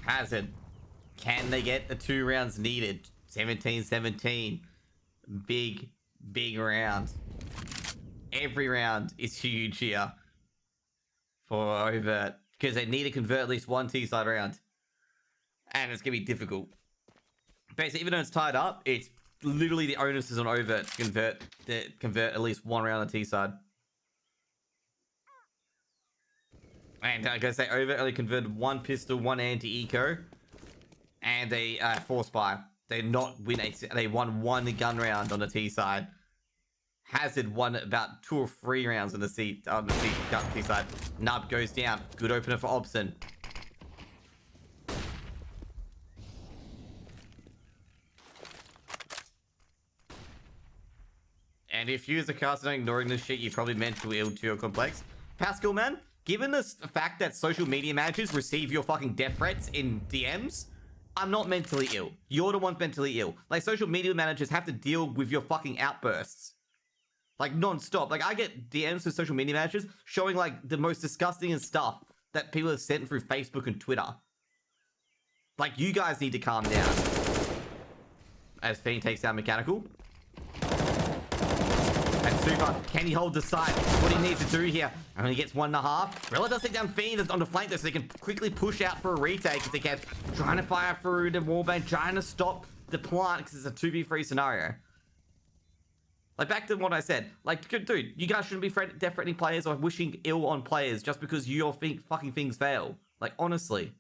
Hazard. Can they get the 2 rounds needed? 17-17. Big round. Every round is huge here for Overt, because they need to convert at least one T-side round. And it's going to be difficult. Basically, even though it's tied up, it's literally the onus is on Overt to convert at least one round on T-side. And I gotta say, Overt only converted 1 pistol, 1 anti-eco, and a force buy. They won 1 gun round on the T side. Hazard won about 2 or 3 rounds on the T side. Nub goes down. Good opener for Obson. And if you as a caster are ignoring this shit, you're probably mentally ill to your complex. Pascal, man, given the fact that social media managers receive your fucking death threats in DMs, I'm not mentally ill. You're the one mentally ill. Like, social media managers have to deal with your fucking outbursts. Like, non-stop. Like, I get DMs from social media managers showing, like, the most disgusting stuff that people have sent through Facebook and Twitter. Like, you guys need to calm down. As Fiend takes down Mechanical. And Super, can he hold the side? What he needs to do here. Only gets 1.5. Rilla does take down Fiend on the flank though, so they can quickly push out for a retake if they can. Trying to fire through the wallbang, trying to stop the plant because it's a 2v3 scenario. Like, back to what I said. Like, dude, you guys shouldn't be death threatening players or wishing ill on players just because your fucking things fail. Like, honestly.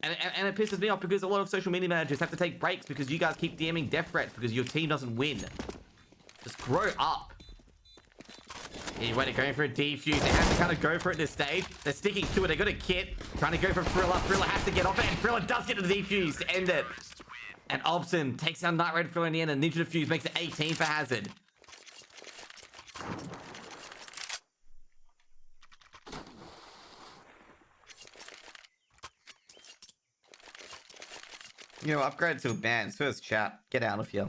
And it pisses me off because a lot of social media managers have to take breaks because you guys keep DMing death threats because your team doesn't win. Just grow up. Anyway, they're going for a defuse. They have to kind of go for it this stage. They're sticking to it. They got a kit. Trying to go for Thriller. Thriller has to get off it. And Thriller does get the defuse to end it. And Obson takes down Night Raid Thriller in the end. And Ninja Defuse makes it 18 for Hazard. You know, upgrade to advanced. First chat. Get out of here.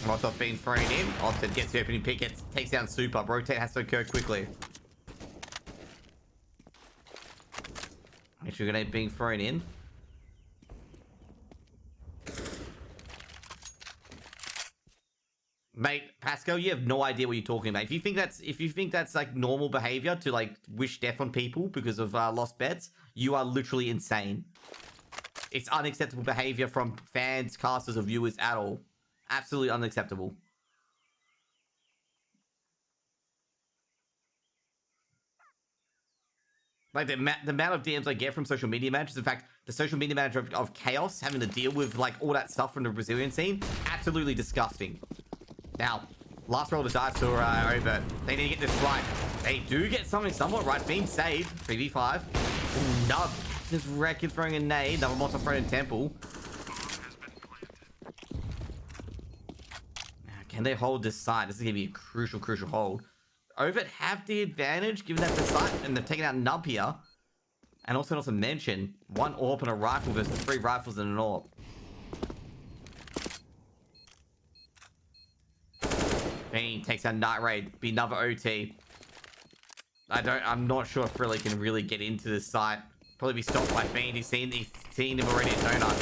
Molotov being thrown in. Austin gets the opening pick, takes down Super. Rotate has to occur quickly. Extra grenade being thrown in. Mate, Pascal, you have no idea what you're talking about. If you think that's like normal behavior to like wish death on people because of lost bets, you are literally insane. It's unacceptable behavior from fans, casters, or viewers at all. Absolutely unacceptable. Like the amount of DMs I get from social media managers, in fact, the social media manager of Chaos having to deal with like all that stuff from the Brazilian scene, absolutely disgusting. Now, last roll of the dice to Overt. They need to get this right. They do get something somewhat right. Being saved. 3v5. Nub. Just Reckon throwing a nade. Double monster thrown in Temple. Now, can they hold this side? This is going to be a crucial hold. Overt have the advantage, given that the site, and they've taken out Nub here. And also not to mention, 1 AWP and a rifle versus 3 rifles and an AWP. Fiend takes out Night Raid, be another OT. I'm not sure if Frilly can really get into this site. Probably be stopped by Fiend. He's seen him already at Donut.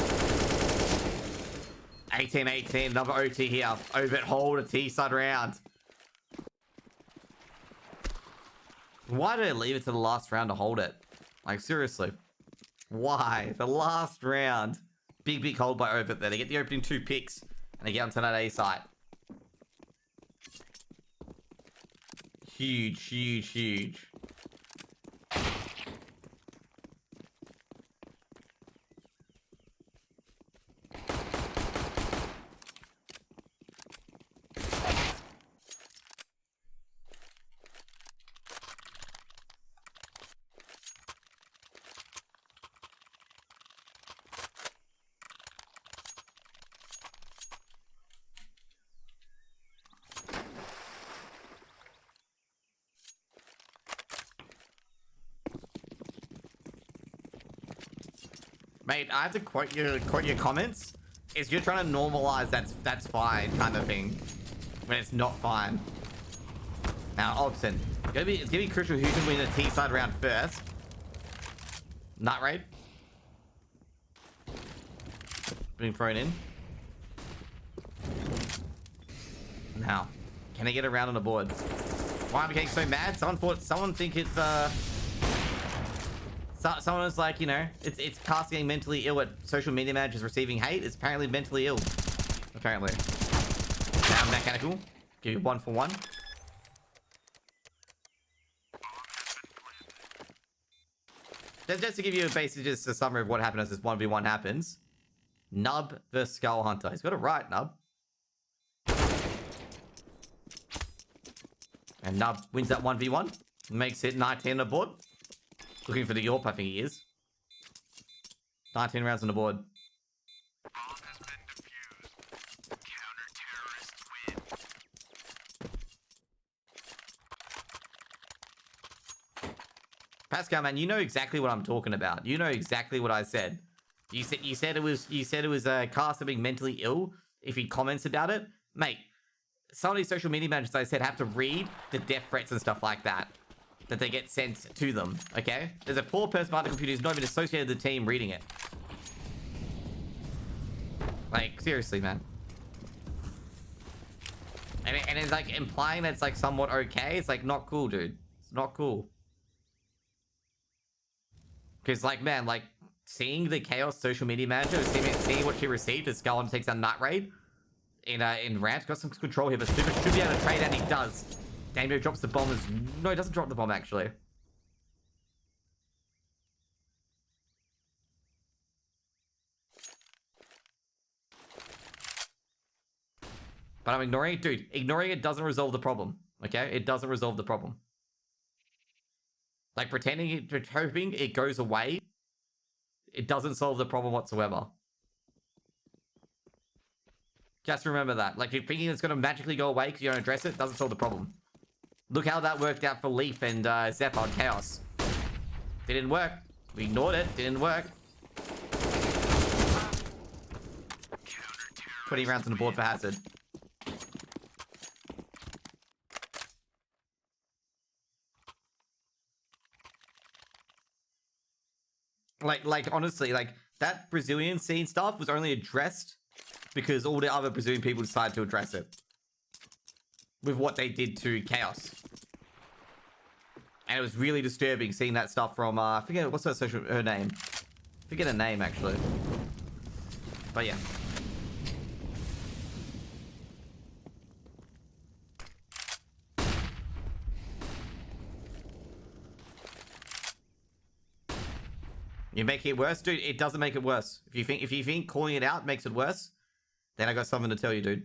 18-18, another OT here. Overt hold a T-side round. Why did they leave it to the last round to hold it? Like, seriously. Why? The last round. Big hold by Overt there. They get the opening 2 picks, and they get onto that A site. Huge. Mate, I have to quote your comments. Is you're trying to normalize that's fine kind of thing when it's not fine. Now, Olsen, it's gonna be crucial who can win a T-side round first. Nut Raid. Being thrown in. Now, can they get around on the board? Why am I getting so mad? Someone think it's someone was like, you know, it's casting mentally ill at social media managers receiving hate. It's apparently mentally ill. Apparently. Now, mechanical. Give you 1 for 1. Just to give you basically just a summary of what happened as this 1v1 happens. Nub versus Skull Hunter. He's got it right, Nub. And Nub wins that 1v1. Makes it 19 on the board. Looking for the AWP, I think he is. 19 rounds on the board. Pascal, man, you know exactly what I'm talking about. You know exactly what I said. You said it was a caster being mentally ill if he comments about it, mate. Some of these social media managers, I said, have to read the death threats and stuff like that they get sent to them, okay? There's a poor person behind the computer who's not even associated with the team reading it. Like, seriously, man. And it's like implying that it's like somewhat okay. It's like not cool, dude. It's not cool. Because like, man, like seeing the Chaos social media manager, seeing what she received as Skull takes down Nut Raid in Rant, got some control here, but Super should be able to trade, and he does. Damio drops the bomb. No, he doesn't drop the bomb, actually. But I'm ignoring it. Dude, ignoring it doesn't resolve the problem. Okay? It doesn't resolve the problem. Like, pretending, hoping it goes away, it doesn't solve the problem whatsoever. Just remember that. Like, you're thinking it's going to magically go away because you don't address it, doesn't solve the problem. Look how that worked out for Leaf and Zeppa on Chaos. Didn't work. We ignored it. Didn't work. 20 rounds on the board for Hazard. Like honestly, like that Brazilian scene stuff was only addressed because all the other Brazilian people decided to address it. with what they did to Chaos. And it was really disturbing seeing that stuff from, I forget, what's her name? Forget her name, actually. But yeah. You make it worse, dude. It doesn't make it worse. If you think calling it out makes it worse, then I got something to tell you, dude.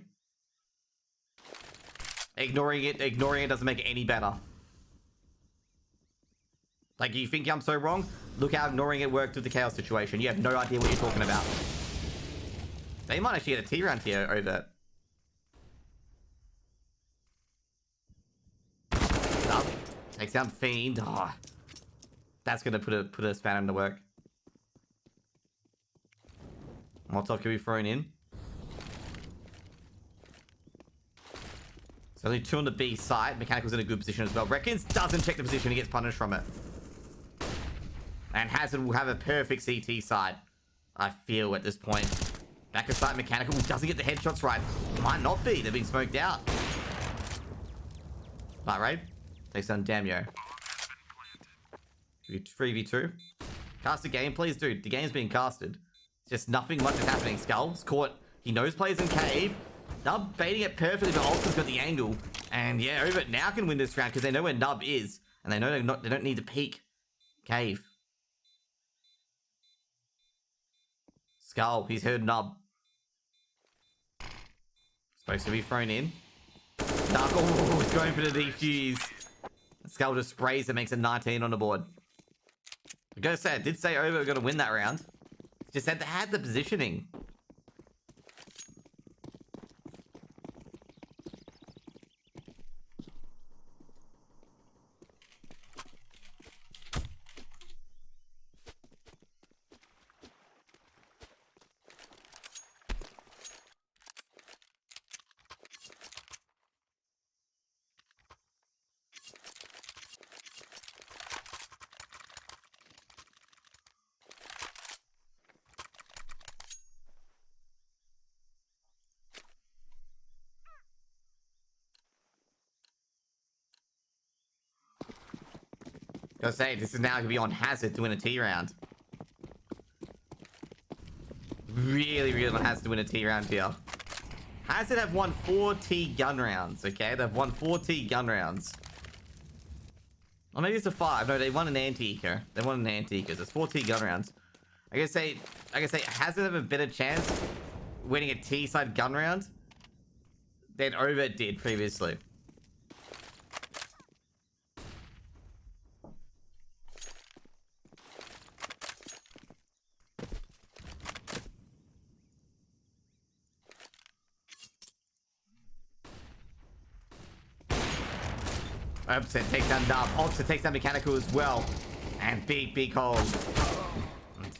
Ignoring it doesn't make it any better. Like, you think I'm so wrong? Look how ignoring it worked with the Chaos situation. You have no idea what you're talking about. They might actually get a T round here, Overt. Up. Takes down Fiend. Oh, that's gonna put a spanner into work. Molotov can be thrown in. So only 2 on the B side. Mechanical's in a good position as well. Reckons doesn't check the position. He gets punished from it. And Hazard will have a perfect CT side, I feel, at this point. Back of side, Mechanical doesn't get the headshots right. Might not be. They're being smoked out. Right, right? Takes down Damio. 3v2. Cast the game, please, dude. The game's being casted. Just nothing much is happening. Skull's caught. He knows plays in cave. Nub baiting it perfectly, but Ultra's got the angle. And yeah, Overt now can win this round because they know where Nub is. And they know they don't need to peek cave. Skull, he's heard Nub. Supposed to be thrown in. Nub, oh, he's going for the defuse. Skull just sprays and makes a 19 on the board. I gotta say, I did say Overt were gonna win that round. Just had the positioning. Gotta say, this is now gonna be on Hazard to win a T round. Really on Hazard to win a T round here. Hazard have won 4 T gun rounds, okay? They've won 4 T gun rounds. Or maybe it's a 5. No, they won an anti-eco. They won an anti-eco. So it's 4 T gun rounds. I gotta say, Hazard have a better chance winning a T side gun round than Overt did previously. Upset takes down Nub. Ultra takes down Mechanical as well. And big hold.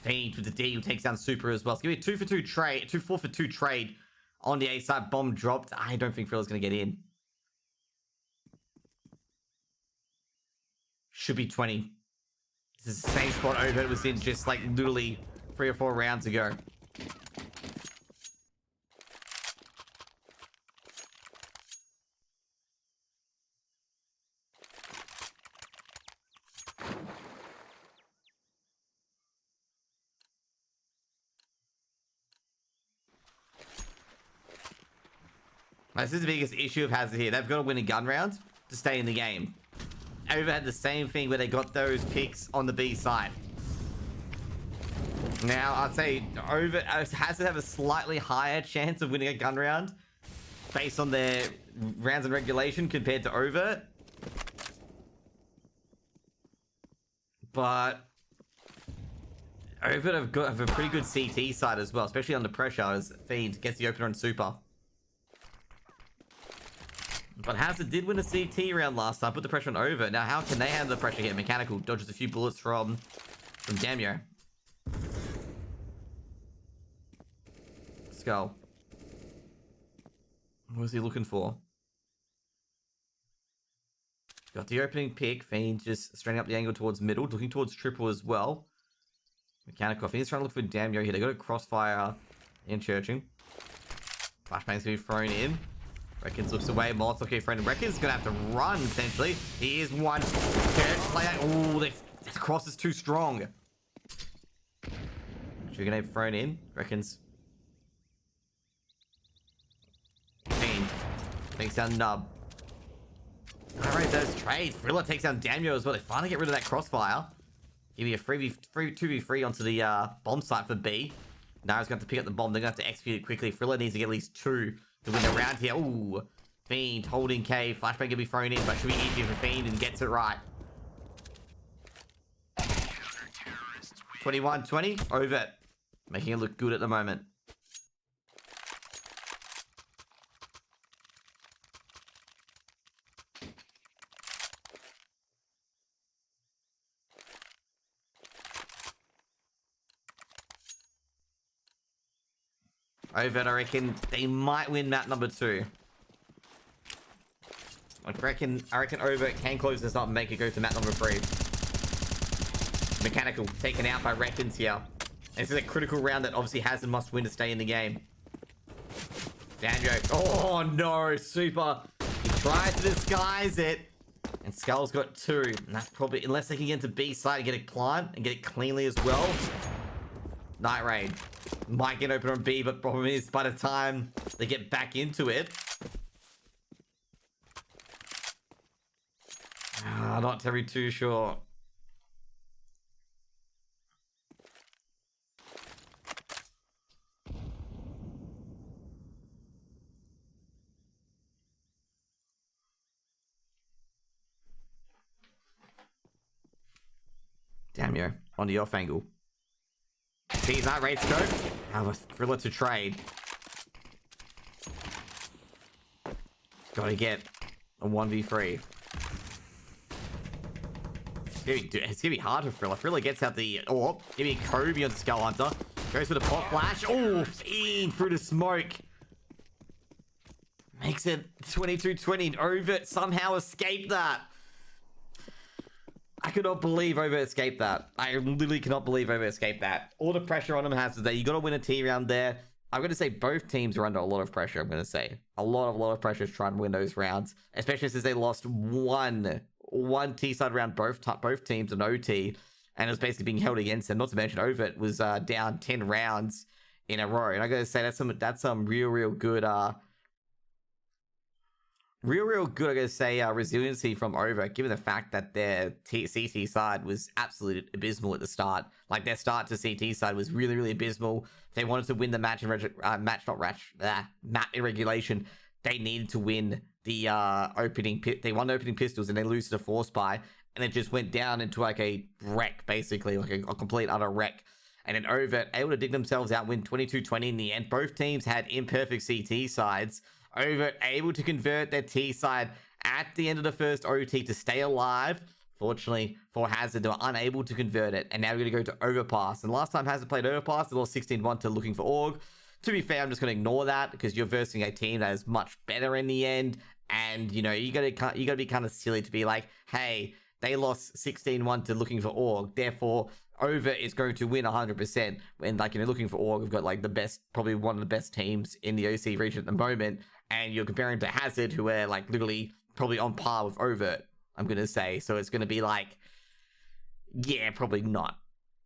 Fiend with the D who takes down Super as well. It's gonna be a 2 for 2 trade. 4 for 2 trade on the A side. Bomb dropped. I don't think Thriller's gonna get in. Should be 20. This is the same spot Overt was in just like literally 3 or 4 rounds ago. This is the biggest issue of Hazard here. They've got to win a gun round to stay in the game. Overt had the same thing where they got those picks on the B side. Now, I'd say Overt has to have a slightly higher chance of winning a gun round based on their rounds and regulation compared to Overt. But Overt have a pretty good CT side as well, especially under pressure as Fiend gets the opener on Super. But Hazard did win a CT round last time, put the pressure on Overt. Now, how can they handle the pressure here? Mechanical dodges a few bullets from Damio. Skull. What was he looking for? Got the opening pick. Fiend just straining up the angle towards middle, looking towards triple as well. Mechanical. Fiend's trying to look for Damio here. They got a crossfire in Churching. Flashbang's gonna be thrown in. Reckons looks away. Molotov okay, friend. Reckons gonna have to run potentially. He is one. Play that. Oh, this cross is too strong. You're gonna have thrown in. Reckons. Fiend takes down Nub. Alright, those trades. Thriller takes down Daniel as well. They finally get rid of that crossfire. Give me a 2v3 onto the bomb site for B. Nara's going to have to pick up the bomb. They're going to have to execute it quickly. Thriller needs to get at least 2 to win the round here. Ooh. Fiend holding K. Flashbang can be thrown in, but should be easier for Fiend and gets it right. 21-20. Overt. Making it look good at the moment. Overt, I reckon they might win map number 2. I reckon Overt can close this up and make it go to map number 3. Mechanical taken out by Reckons here. This is a critical round that obviously Hazard must win to stay in the game. Danjo. Oh no, Super. He tries to disguise it. And Skull's got 2. And that's probably, unless they can get into B side and get it plant and get it cleanly as well. Night Raid. Might get open on B, but problem is by the time they get back into it. Not terribly too sure. Damn you. Onto your angle. Sees that raid scope. Have a Thriller to trade. Gotta get a 1v3. It's gonna be hard for Thriller. Thriller gets out the orb. Give me Kobe on Skull Hunter. Goes for the pop flash. Oh, Fiend through the smoke. Makes it 22-20. Overt somehow escaped that. I could not believe Overt escaped that. I literally cannot believe Overt escaped that. All the pressure on him has today. You got to win a T round there. I'm going to say both teams are under a lot of pressure. I'm going to say a lot of pressure to try and win those rounds, especially since they lost one T side round both teams an OT, and it was basically being held against them. Not to mention Overt was down 10 rounds in a row, and I got to say that's some real good real good, I gotta say, resiliency from Overt, given the fact that their CT side was absolutely abysmal at the start. Like, their start to CT side was really abysmal. If they wanted to win the match in map in regulation, they needed to win the opening. They won the opening pistols and they lose to the force buy, and it just went down into like a wreck, basically, like a complete utter wreck. And then Overt able to dig themselves out, win 22-20 in the end. Both teams had imperfect CT sides. Overt able to convert their T side at the end of the first OT to stay alive. Fortunately for Hazard, they were unable to convert it, and now we're going to go to Overpass. And last time Hazard played Overpass, they lost 16-1 to Looking for Org. To be fair, I'm just going to ignore that because you're versing a team that is much better in the end, and you know you got to be kind of silly to be like, hey, they lost 16-1 to Looking for Org, therefore Overt is going to win 100%. When, like, you know, Looking for Org, we've got like the best, probably one of the best teams in the OC region at the moment. And you're comparing to Hazard, who are like literally probably on par with Overt, I'm gonna say. So it's gonna be like, yeah, probably not.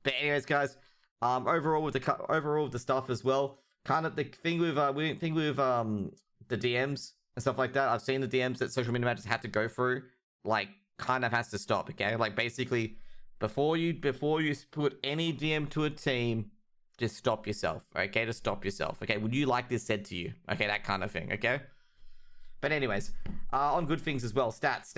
But anyways, guys, overall with the stuff as well, kind of the thing with the DMs and stuff like that. I've seen the DMs that social media managers have to go through, like, kind of has to stop. Okay, like basically, before you put any DM to a team, just stop yourself, okay? Just stop yourself, okay? Would you like this said to you? Okay, that kind of thing, okay? But anyways, on good things as well. Stats.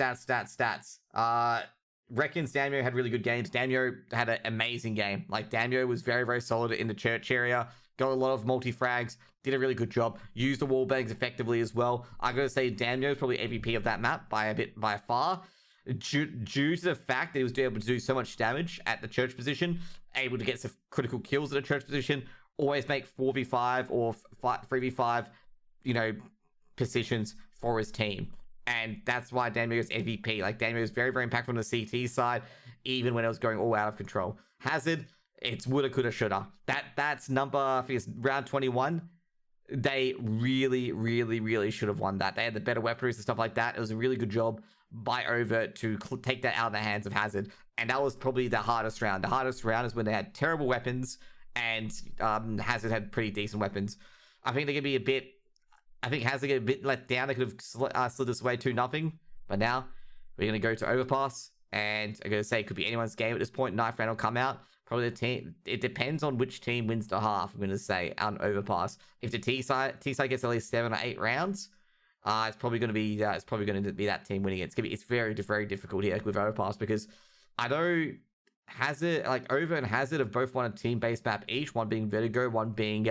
Reckons Damio had really good games. Damio had an amazing game. Like, Damio was very solid in the church area. Got a lot of multi-frags. Did a really good job. Used the wall bangs effectively as well. I gotta say, Damio is probably MVP of that map by far. Due to the fact that he was able to do so much damage at the church position, able to get some critical kills at the church position, always make 4v5 or 3v5, you know, positions for his team. And that's why Damio is MVP. Like, Damio is very impactful on the CT side, even when it was going all out of control. Hazard, it's woulda, coulda, shoulda. That's number, I think it's round 21. they really should have won that. They had the better weaponries and stuff like that. It was a really good job by Overt to take that out of the hands of Hazard, and that was probably the hardest round. The hardest round is when they had terrible weapons and Hazard had pretty decent weapons. I think they're gonna be a bit. I think Hazard get a bit let down. They could have slid this away 2-0, but now we're gonna go to Overpass, and I'm gonna say it could be anyone's game at this point. Knife round will come out. Probably the team. It depends on which team wins the half. I'm gonna say on Overpass. If the T side gets at least 7 or 8 rounds, it's probably gonna be that team winning it. It's very difficult here with Overpass because I know Hazard, like Over and Hazard, have both won a team-based map each. One being Vertigo, one being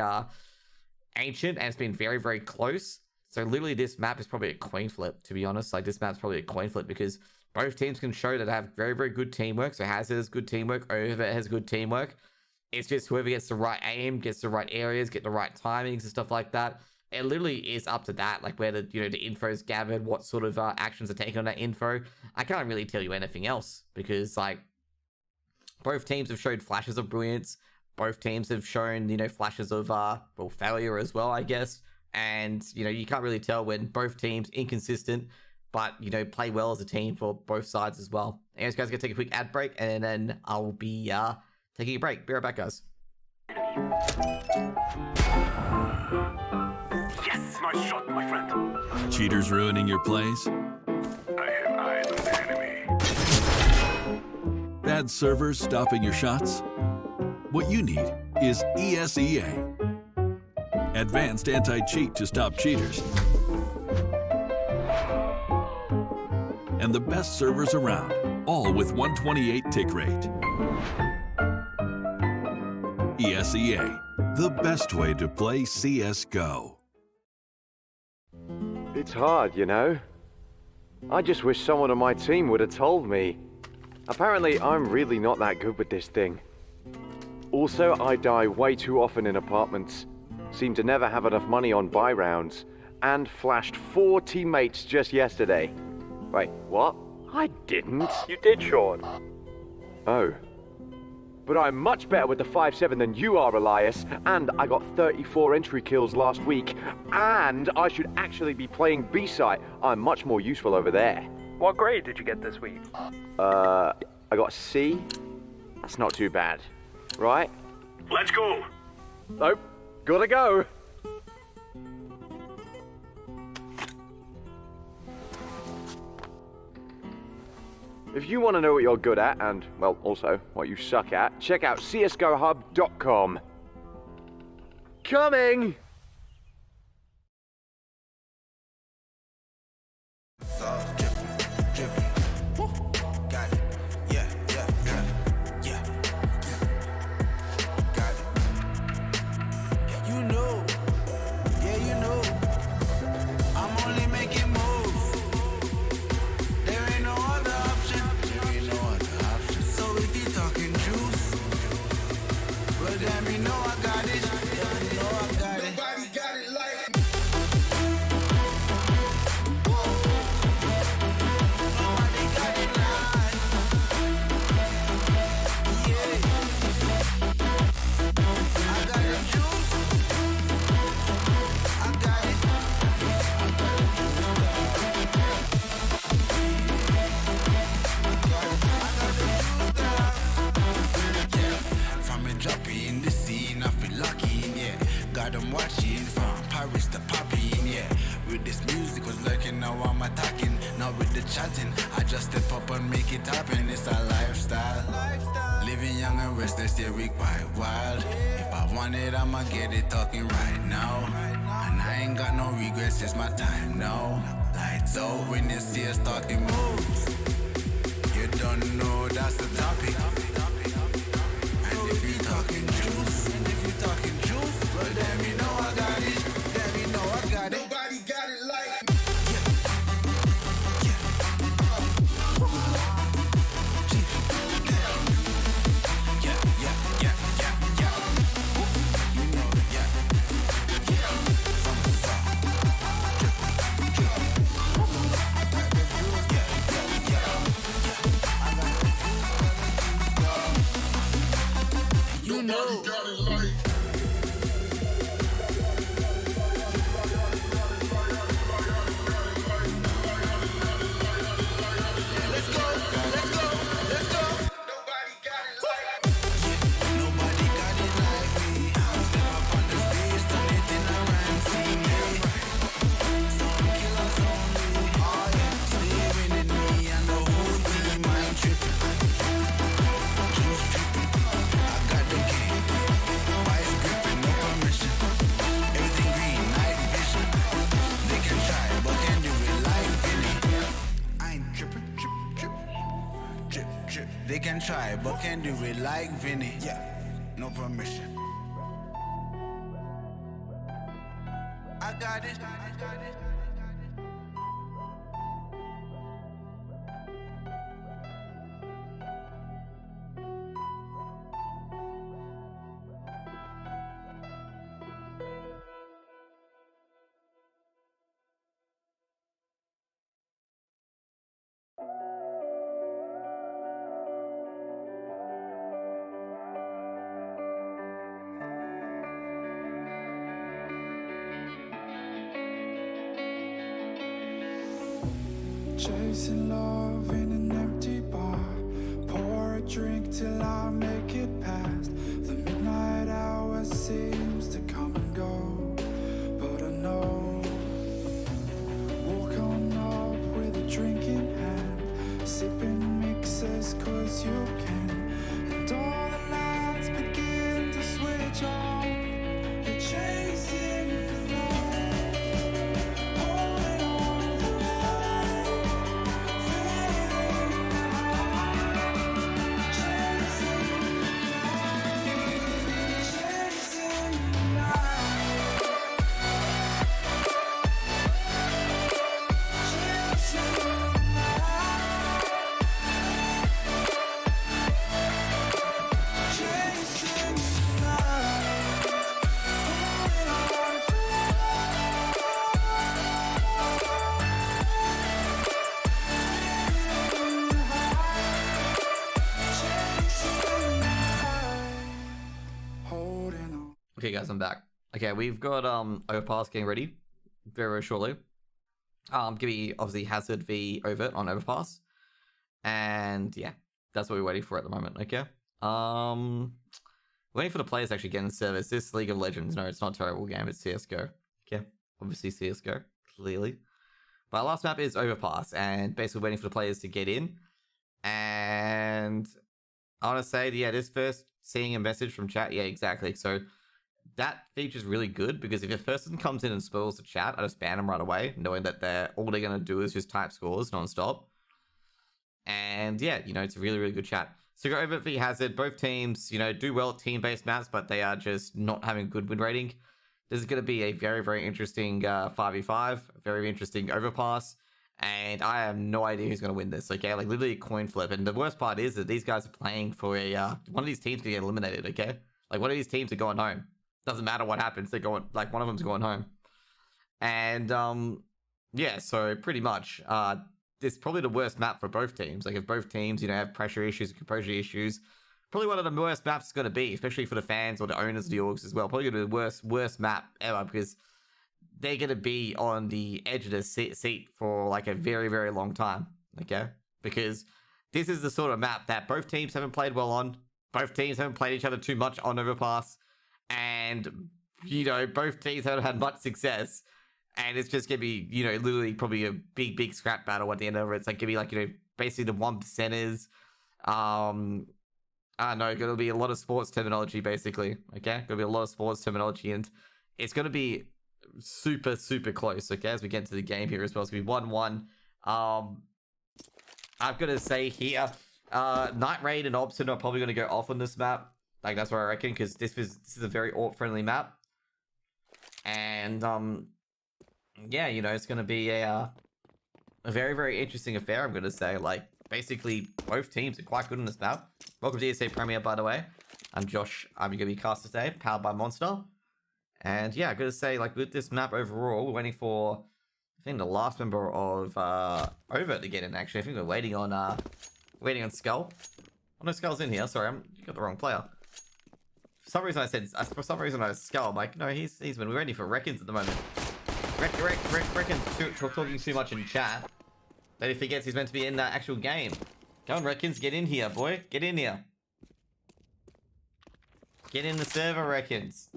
Ancient, and it's been very close. So literally, this map is probably a coin flip. To be honest, like this map's probably a coin flip because both teams can show that they have very good teamwork. So Hazard has good teamwork, Over has good teamwork. It's just whoever gets the right aim, gets the right areas, get the right timings and stuff like that. It literally is up to that, like where the the info is gathered, what sort of actions are taken on that info. I can't really tell you anything else because like both teams have showed flashes of brilliance. Both teams have shown flashes of failure as well, I guess. And you can't really tell when both teams inconsistent, but play well as a team for both sides as well. Anyways, guys, gonna take a quick ad break, and then I'll be taking a break. Be right back, guys. Yes, nice shot, my friend. Cheaters ruining your plays? I have eyes on the enemy. Bad servers stopping your shots? What you need is ESEA. Advanced anti-cheat to stop cheaters. And the best servers around, all with 128 tick rate. ESEA, the best way to play CSGO. It's hard, you know. I just wish someone on my team would have told me. Apparently, I'm really not that good with this thing. Also, I die way too often in apartments. Seem to never have enough money on buy rounds. And flashed 4 teammates just yesterday. Wait, what? I didn't. You did, Sean. Oh. But I'm much better with the 5.7 than you are, Elias. And I got 34 entry kills last week. And I should actually be playing B-site. I'm much more useful over there. What grade did you get this week? I got a C. That's not too bad. Right? Let's go. Nope. Gotta go. If you want to know what you're good at, and, well, also what you suck at, check out csgohub.com. Coming! I'm watching from Paris to popping, yeah. With this music was lurking, now I'm attacking. Now with the chatting, I just step up and make it happen. It's a lifestyle. Living young and restless, yeah, we quite wild. If I want it, I'ma get it talking right now. And I ain't got no regrets, it's my time now. Lights out when you see us talking moves. You don't know that's the topic. And if you talking juice, well, damn, you know I got it. Damn, you know I got it. Nobody got it like me. You know. They can try, but can do it like Vinny. Yeah, no permission. I got it. Chasing love in an empty bar. Pour a drink till I make it past. The midnight hour seems to come and go, but I know. Walk on up with a drink in hand, sipping mixes cause you can. And all the lights begin to switch off. You're chasing the light, holding on for life, feeling the high, chasing the light, chasing the night, chasing the night, chasing the night, holding on for holding on. Okay, guys, I'm back. Okay, we've got Overpass getting ready very, very shortly. Give me obviously Hazard v Overt on Overpass, and yeah, that's what we're waiting for at the moment. Okay, waiting for the players to actually get in service. This League of Legends, no, it's not a terrible game. It's CSGO. Okay, obviously CSGO clearly, but our last map is Overpass, and basically waiting for the players to get in. And I want to say, yeah, this first seeing a message from chat, yeah, exactly. So that feature's really good because if a person comes in and spoils the chat, I just ban them right away, knowing that all they're gonna do is just type scores nonstop. And yeah, you know, it's a really, really good chat. So go over v Hazard. Both teams, you know, do well at team-based maps, but they are just not having a good win rating. This is going to be a very, very interesting 5v5, very interesting Overpass. And I have no idea who's going to win this, okay? Like, literally a coin flip. And the worst part is that these guys are playing for a... one of these teams can get eliminated, okay? Like, one of these teams are going home. Doesn't matter what happens. They're going... Like, one of them's going home. And, yeah, so pretty much, this is probably the worst map for both teams. Like, if both teams, you know, have pressure issues, composure issues, probably one of the worst maps it's going to be, especially for the fans or the owners of the orgs as well. Probably going to be the worst map ever because they're going to be on the edge of the seat for like a very, very long time, okay? Because this is the sort of map that both teams haven't played well on. Both teams haven't played each other too much on Overpass. And, you know, both teams haven't had much success. And it's just going to be, you know, literally probably a big, big scrap battle at the end of it. It's like going to be like, you know, basically the 1%ers. I don't know, going to be a lot of sports terminology, basically, okay? Going to be a lot of sports terminology, and it's going to be super, super close, okay, as we get into the game here as well. It's going to be 1-1. I've got to say here, Night Raid and Obson are probably going to go off on this map. Like, that's what I reckon, because this is a very AWP-friendly map. And, yeah, you know, it's going to be a very, very interesting affair, I'm going to say. Like, basically, both teams are quite good on this map. Welcome to ESEA Premier, by the way. I'm Josh. I'm going to be cast today, powered by Monster. And yeah, I'm going to say, like, with this map overall, we're waiting for, I think, the last member of Overt to get in, actually. I think we're waiting on Skull. Oh, no, Skull's in here. Sorry, you got the wrong player. For some reason I was Skull. I'm like, no, he's been waiting for Reckons at the moment. Reckons talking too much in chat that he forgets he's meant to be in that actual game. Come on, Reckons, get in here, boy. Get in here. Get in the server, Reckons.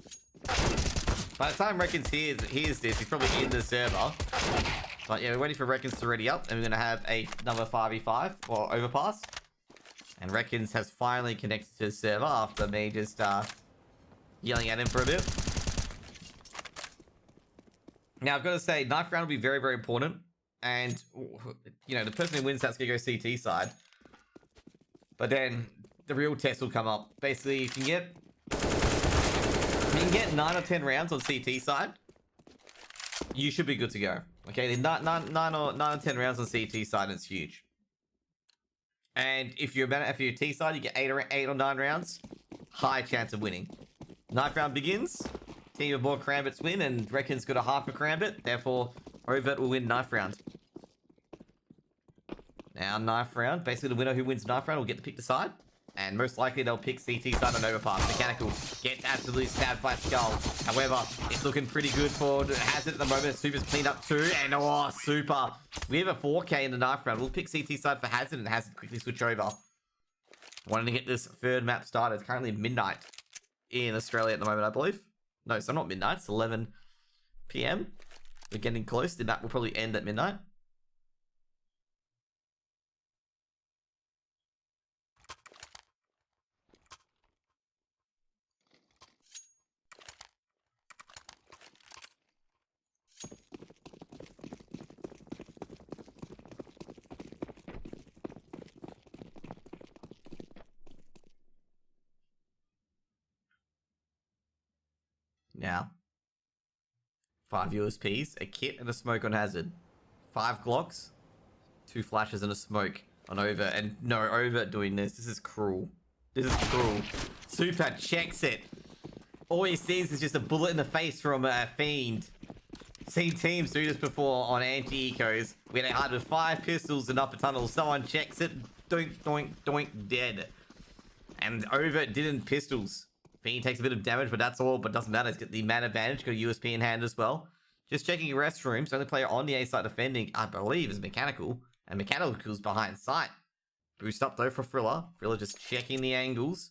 By the time Reckons hears this, he's probably in the server. But yeah, we're waiting for Reckons to ready up, and we're going to have another 5v5 for Overpass. And Reckons has finally connected to the server after me just yelling at him for a bit. Now, I've got to say, knife round will be very, very important. And, you know, the person who wins that's going to go CT side. But then the real test will come up. Basically, if you can get 9 or 10 rounds on CT side, you should be good to go. Okay, 9 or 10 rounds on CT side, it's huge. And if you're T side, you get 8 or 9 rounds, high chance of winning. 9th round begins, team of more Krambits win, and Reckon's got a half a Krambit, therefore Overt will win 9th round. Now 9th round, basically the winner who wins 9th round will get to pick the side, and most likely they'll pick CT side on overpass. Mechanical gets absolutely stabbed by Skull. However, it's looking pretty good for Hazard at the moment. Super's cleaned up too, and oh, Super. We have a 4K in the 9th round. We'll pick CT side for Hazard, and Hazard quickly switch over. Wanting to get this 3rd map started. It's currently midnight in Australia at the moment, I believe. No, so not midnight. It's 11 PM. We're getting close. The map will probably end at midnight. Now, 5 USPs, a kit and a smoke on Hazard. 5 Glocks, 2 flashes and a smoke on Overt. And no, Overt doing this. This is cruel. This is cruel. Super checks it. All he sees is just a bullet in the face from a Fiend. Seen teams do this before on anti-ecos, where they hide with 5 pistols in upper tunnel. Someone checks it, doink, doink, doink, dead. And Overt didn't pistols. Fiend takes a bit of damage, but that's all. But doesn't matter. He's got the man advantage. Got a USP in hand as well. Just checking restrooms. The only player on the A side defending, I believe, is Mechanical. And Mechanical's behind sight. Boost up though for Thriller. Thriller just checking the angles.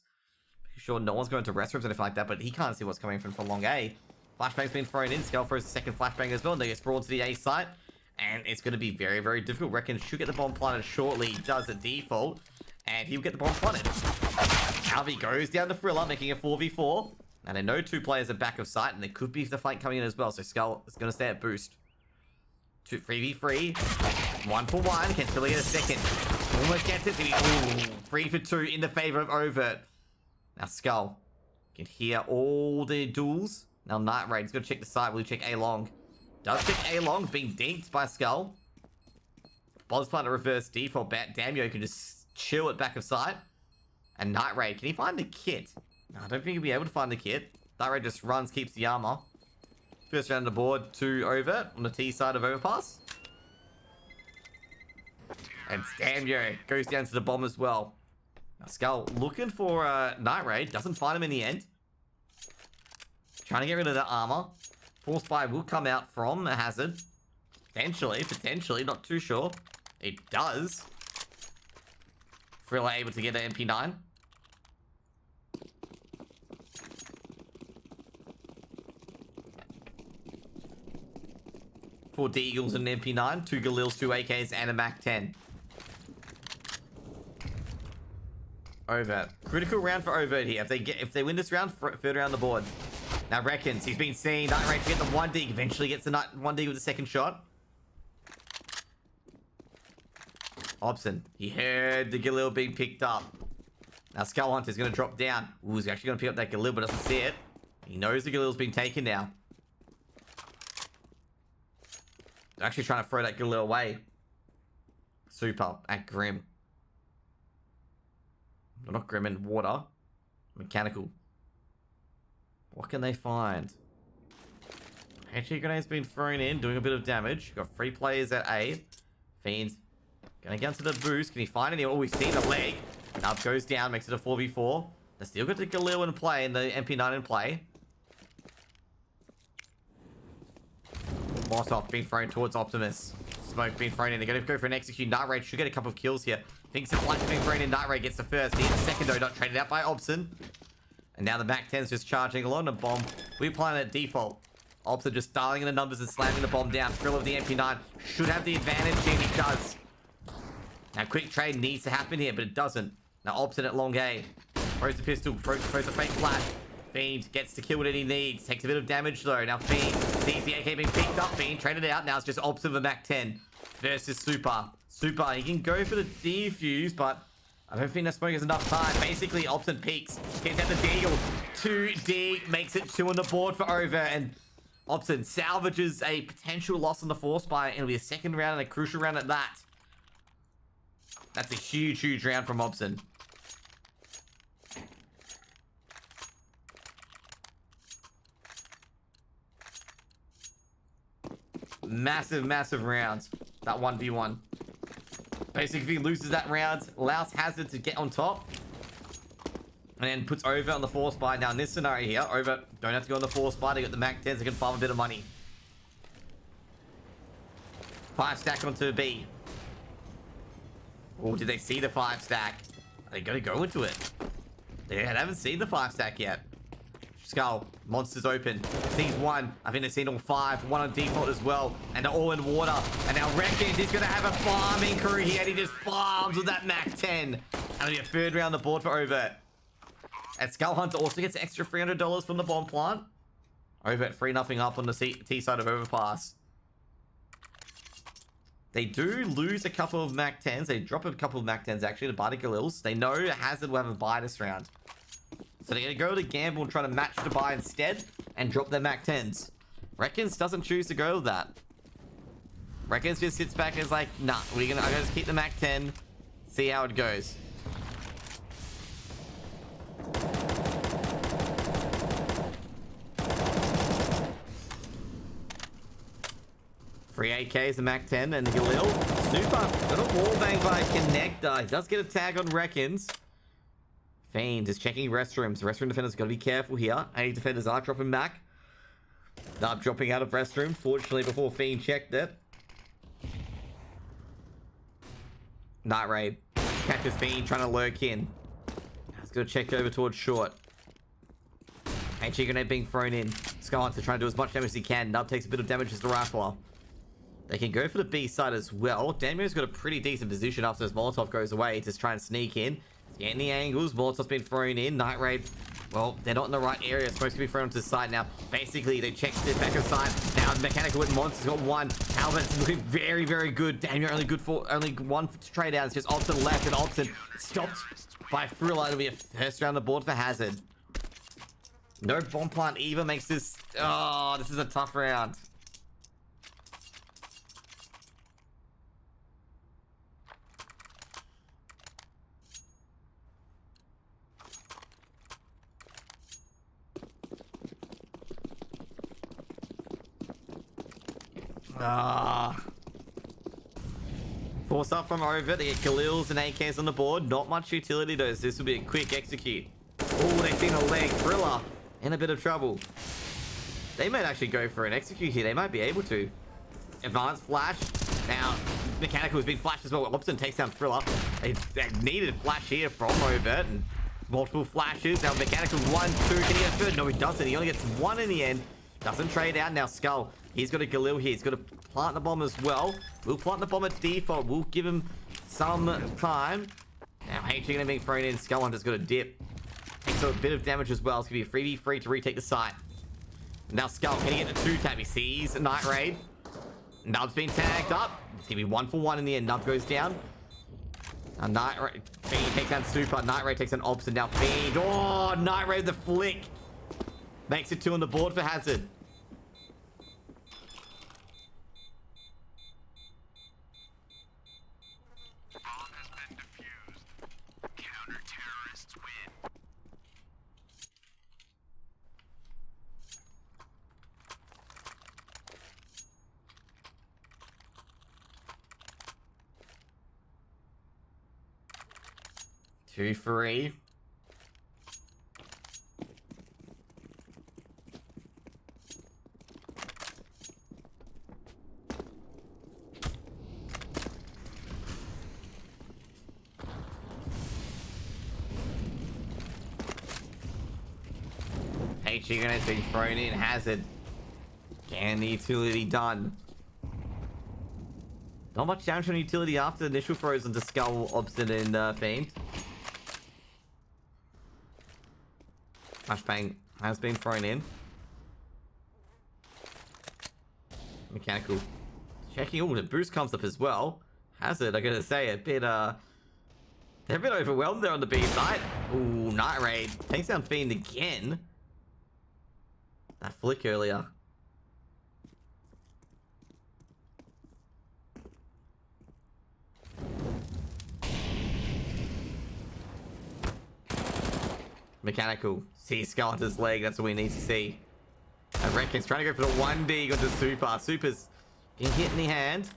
Sure, no one's going to restrooms or anything like that, but he can't see what's coming from for long A. Flashbang's been thrown in. Skull throws the second flashbang as well. And they get sprawled to the A site. And it's going to be very, very difficult. Reckon should get the bomb planted shortly. He does a default. And he'll get the bomb planted. Alvi goes down to Thriller, making a 4v4. And they know 2 players are back of sight, and there could be the flank coming in as well. So Skull is going to stay at boost. 3v3. 1 for 1. Can Thriller get a second? Almost gets it. Ooh, 3 for 2 in the favor of Overt. Now Skull can hear all the duels. Now Night Raid's going to check the side. Will he check A long? Does check A long. Being dinked by Skull. Bob's plant a reverse default. Damio can just chill at back of sight. And Night Raid, can he find the kit? No, I don't think he'll be able to find the kit. Night Raid just runs, keeps the armor. First round of the board to Overt on the T side of Overpass. And Damio goes down to the bomb as well. Now Skull looking for Night Raid, doesn't find him in the end. Trying to get rid of the armor. Force Buy will come out from a Hazard. Potentially, not too sure. It does. Thriller able to get an MP9. Four Deagles and an MP9, 2 Galils, 2 AKs, and a MAC-10. Overt. Critical round for Overt here. If they win this round, 3rd round the board. Now Reckons, he's been seen. Night Raid to get the 1 dig. Eventually gets the 1 dig with the second shot. Hobson, he heard the Galil being picked up. Now Skull Hunter's going to drop down. Ooh, he's actually going to pick up that Galil, but doesn't see it. He knows the Galil's been taken now. They're actually trying to throw that Galil away. Super at Grim. Not Grim and Water. Mechanical. What can they find? Anti grenade's been thrown in, doing a bit of damage. Got 3 players at A. Fiend. Gonna get to the boost. Can he find anyone? Oh, he's seen the leg. Now it goes down, makes it a 4v4. They still got the Galil in play and the MP9 in play. Molotov being thrown towards Optimus. Smoke being thrown in. They're gonna go for an execute. Night Raid should get a couple of kills here. Thinks the flash being thrown in. Night Raid gets the first. He gets the second though, not traded out by Obson. And now the MAC-10's just charging along the bomb. We're playing at default. Obson just dialing in the numbers and slamming the bomb down. Thrill of the MP9 should have the advantage here. He does. Now, quick trade needs to happen here, but it doesn't. Now, Obson at long A. Throws the pistol, throws a fake flash. Fiend gets the kill that he needs. Takes a bit of damage, though. Now, Fiend sees the AK being picked up. Fiend traded out. Now, it's just Obson with a MAC-10 versus Super. Super, he can go for the defuse, but I don't think that smoke is enough time. Basically, Obson peaks. Gets at the deagle. 2 deep. Makes it 2 on the board for Overt. And Obson salvages a potential loss on the force by it'll be a second round and a crucial round at that. That's a huge, huge round from Obson. Massive, massive rounds. That 1v1. Basically, if he loses that round, allows Hazard to get on top. And then puts Overt on the force buy. Now, in this scenario here, Overt don't have to go on the force buy. They got the Mac 10s. They can farm a bit of money. 5 stack onto B. Oh, did they see the 5 stack? Are they going to go into it? They haven't seen the 5 stack yet. Skull. Monsters open. Sees 1. I think they've seen all 5. 1 on default as well. And they're all in water. And now Reckons he's going to have a farming crew here. And he just farms with that Mac 10. And it'll be a 3rd round on the board for Overt. And Skull Hunter also gets extra $300 from the bomb plant. Overt 3-0 up on the T side of Overpass. They do lose a couple of Mac 10s. They drop a couple of Mac 10s actually to Barty Galils. They know Hazard will have a buy this round. So they're going to go to gamble and try to match the buy instead and drop their Mac 10s. Reckons doesn't choose to go with that. Reckons just sits back and is like, nah, I'm gonna just keep the Mac 10, see how it goes. Free AKs, the Mac 10, and the Galil. Super. Got a wallbang by Connector. He does get a tag on Reckons. Fiend is checking restrooms. Restroom defenders got to be careful here. 80 defenders are dropping back. Not dropping out of restroom. Fortunately, before Fiend checked it. Night Raid. Catches Fiend trying to lurk in. He's got to check over towards short. HE grenade being thrown in. Skyhunter trying to do as much damage as he can. Nub takes a bit of damage as the rifler. They can go for the B side as well. Damir's got a pretty decent position after his Molotov goes away to try and sneak in. He's getting the angles. Molotov's been thrown in. Night Raid, well, they're not in the right area. It's supposed to be thrown onto the side now. Basically, they checked it back aside. Now, Mechanical with Monster's got 1. Halbert's looking very, very good. Damir only good for only 1 to trade out. It's just Opton left, and Opton stopped by Thriller. It'll be a 1st round on the board for Hazard. No bomb plant either makes this. Oh, this is a tough round. Force up from Overt. They get Galils and AKs on the board. Not much utility though, so this will be a quick execute. Oh, they've seen a leg. Thriller in a bit of trouble. They might actually go for an execute here. They might be able to. Advanced flash. Now, Mechanical has been flashed as well. Obson takes down Thriller. They needed flash here from Overt and multiple flashes. Now, Mechanical 1, 2. Can he get a 3rd? No, he doesn't. He only gets 1 in the end. Doesn't trade out. Now, Skull. He's got a Galil here. He's got to plant the bomb as well. We'll plant the bomb at default. We'll give him some time. Now, HG gonna be thrown in. Skull Hunter's got a dip. Takes a bit of damage as well. It's gonna be a 3v3 to retake the site. Now, Skull, can he get the 2-tap? He sees Night Raid. Nub's been tagged up. It's gonna be 1 for 1 in the end. Nub goes down. Now, Night Raid. Fiend takes down Super. Night Raid takes down Ops, and now Fiend. Oh, Night Raid the flick. Makes it 2 on the board for Hazard. Bomb has been defused. Counter-terrorists win. Two, 3. HG grenade being thrown in. Hazard. Can the utility done? Not much damage on utility after the initial throws onto Skull, Obstinate, and Fiend. Flashbang has been thrown in. Mechanical. Checking. Oh, the boost comes up as well. Hazard, I gotta say, a bit, They're a bit overwhelmed there on the B side. Ooh, Night Raid. Takes down Fiend again. That flick earlier. Mechanical. See Skeleton's leg. That's what we need to see. I reckon he's trying to go for the 1D onto Super. Super's getting hit in the hand.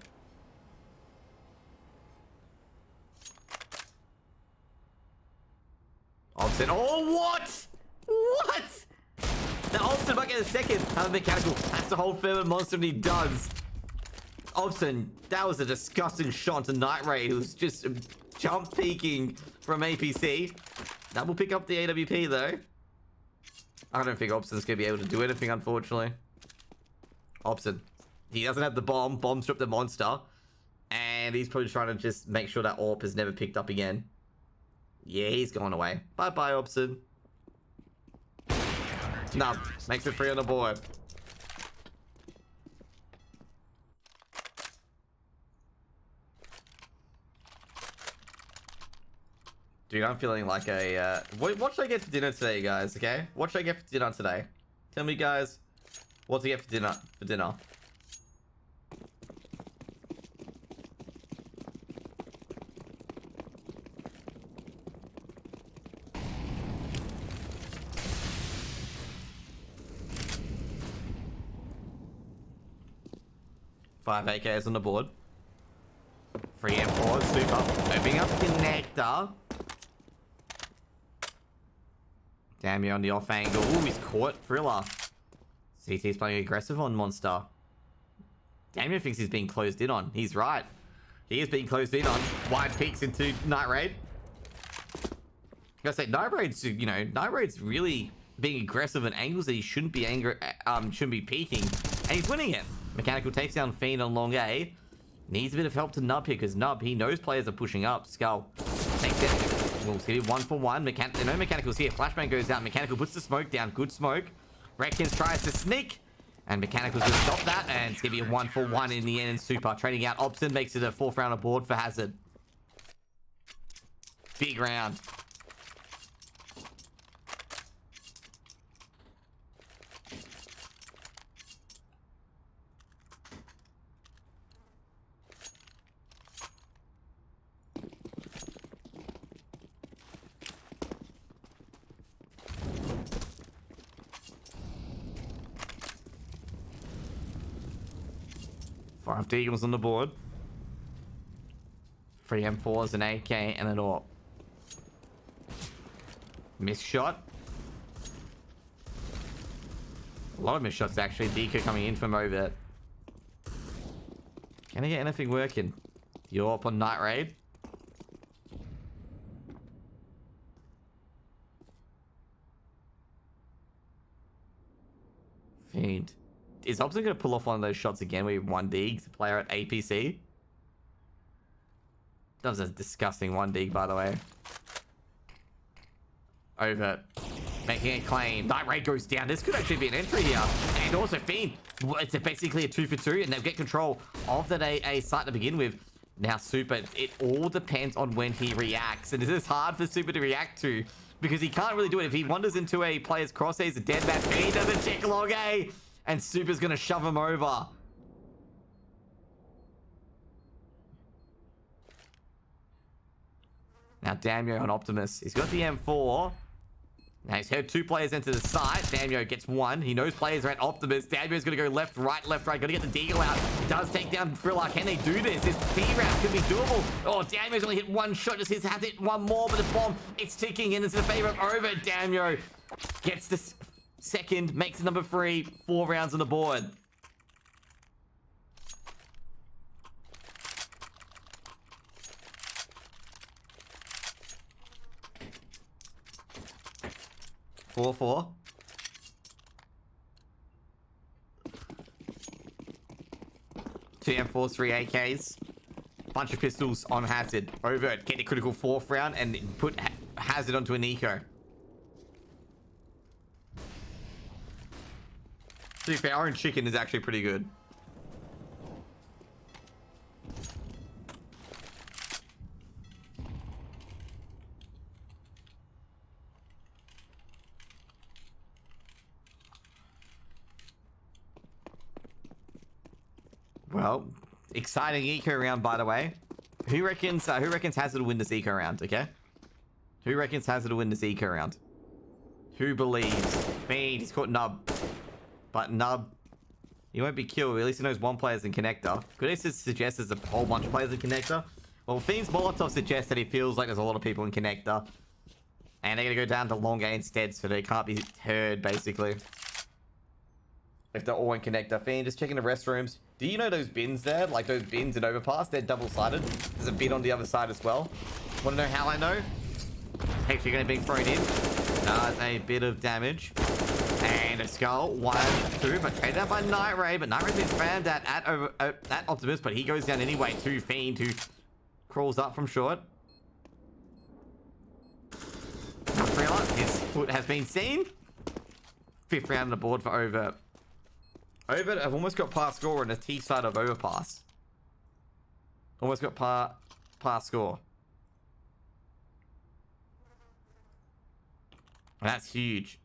Obson. Oh, what? What? The Obson might get a second. How Mechanical has to hold firm and monster, and he does. Obson, that was a disgusting shot to Night Raid, who was just jump peeking from APC. That will pick up the AWP, though. I don't think Obson's going to be able to do anything, unfortunately. Obson. He doesn't have the bomb. Bomb stripped the monster. And he's probably trying to just make sure that AWP is never picked up again. Yeah, he's gone away. Bye-bye, Obson. No, makes it 3 on the board. Dude, I'm feeling like a... what should I get for dinner today, guys, okay? What should I get for dinner today? Tell me, guys, what to get for dinner. For dinner. Five AKs on the board. 3 M4, super. Opening up connector. Damn, you're on the off angle. Ooh, he's caught. Thriller. CT's playing aggressive on Monster. Damien thinks he's being closed in on. He's right. He is being closed in on. Wide peeks into Night Raid. I gotta say, Night Raid's, you know, Night Raid's really being aggressive at angles that he shouldn't be shouldn't be peeking. And he's winning it. Mechanical takes down Fiend on long A. Needs a bit of help to Nub here, because Nub, he knows players are pushing up. Skull takes down. We'll see 1-for-1. No Mechanical's here. Flashbang goes out. Mechanical puts the smoke down. Good smoke. Reckons tries to sneak. And Mechanical's going to stop that. And it's going to be a 1-for-1 in the end. And Super trading out. Obson makes it a 4th round aboard for Hazard. Big round. Five Deagles on the board. 3 M4s, an AK, and an AWP. Missed shot. A lot of missed shots, actually. Deco coming in from Overt. Can I get anything working? The AWP on Night Raid. Fiend. Is Obson going to pull off one of those shots again where you 1D to player at APC? That was a disgusting 1D, by the way. Over. Making a claim. Night Raid goes down. This could actually be an entry here. And also Fiend. It's basically a 2-for-2, and they'll get control of that A site to begin with. Now Super, it all depends on when he reacts. And this is hard for Super to react to, because he can't really do it. If he wanders into a player's crosshairs, a dead man, he doesn't check log A. And Super's going to shove him over. Now Damio on Optimus. He's got the M4. Now he's heard 2 players enter the site. Damio gets 1. He knows players are at Optimus. Damio's going to go left, right. Got to get the Deagle out. He does take down Thriller. Can they do this? This B round could be doable. Oh, Damio's only hit 1 shot. Just has hit 1 more, but the bomb, it's ticking in. It's in favor of Overt. Damio gets this second, makes it number 3. 4 rounds on the board. Four. Two M4s, 3 AKs. Bunch of pistols on Hazard. Overt, get a critical 4th round and put Hazard onto an eco. To be fair, Orange Chicken is actually pretty good. Well, exciting eco round, by the way. Who reckons Hazard will win this eco round, okay? Who reckons Hazard will win this eco round? Who believes? Fiend, he's caught Nub. But Nub, he won't be killed. At least he knows one player's in Connector. Could he suggest there's a whole bunch of players in Connector? Well, Fiend's Molotov suggests that he feels like there's a lot of people in Connector. And they're going to go down to Long A instead, so they can't be heard, basically. If they're all in Connector. Fiend, just checking the restrooms. Do you know those bins there? Like those bins in Overpass? They're double-sided. There's a bin on the other side as well. Want to know how I know? Actually going to be thrown in. Does a bit of damage. And a skull. 1, 2. But traded out by Night Ray. But Night Ray's been found at Optimus. But he goes down anyway to Fiend, who crawls up from short. His foot has been seen. 5th round on the board for Overt. Overt have almost got par score on the T side of Overpass. Almost got par score. That's huge.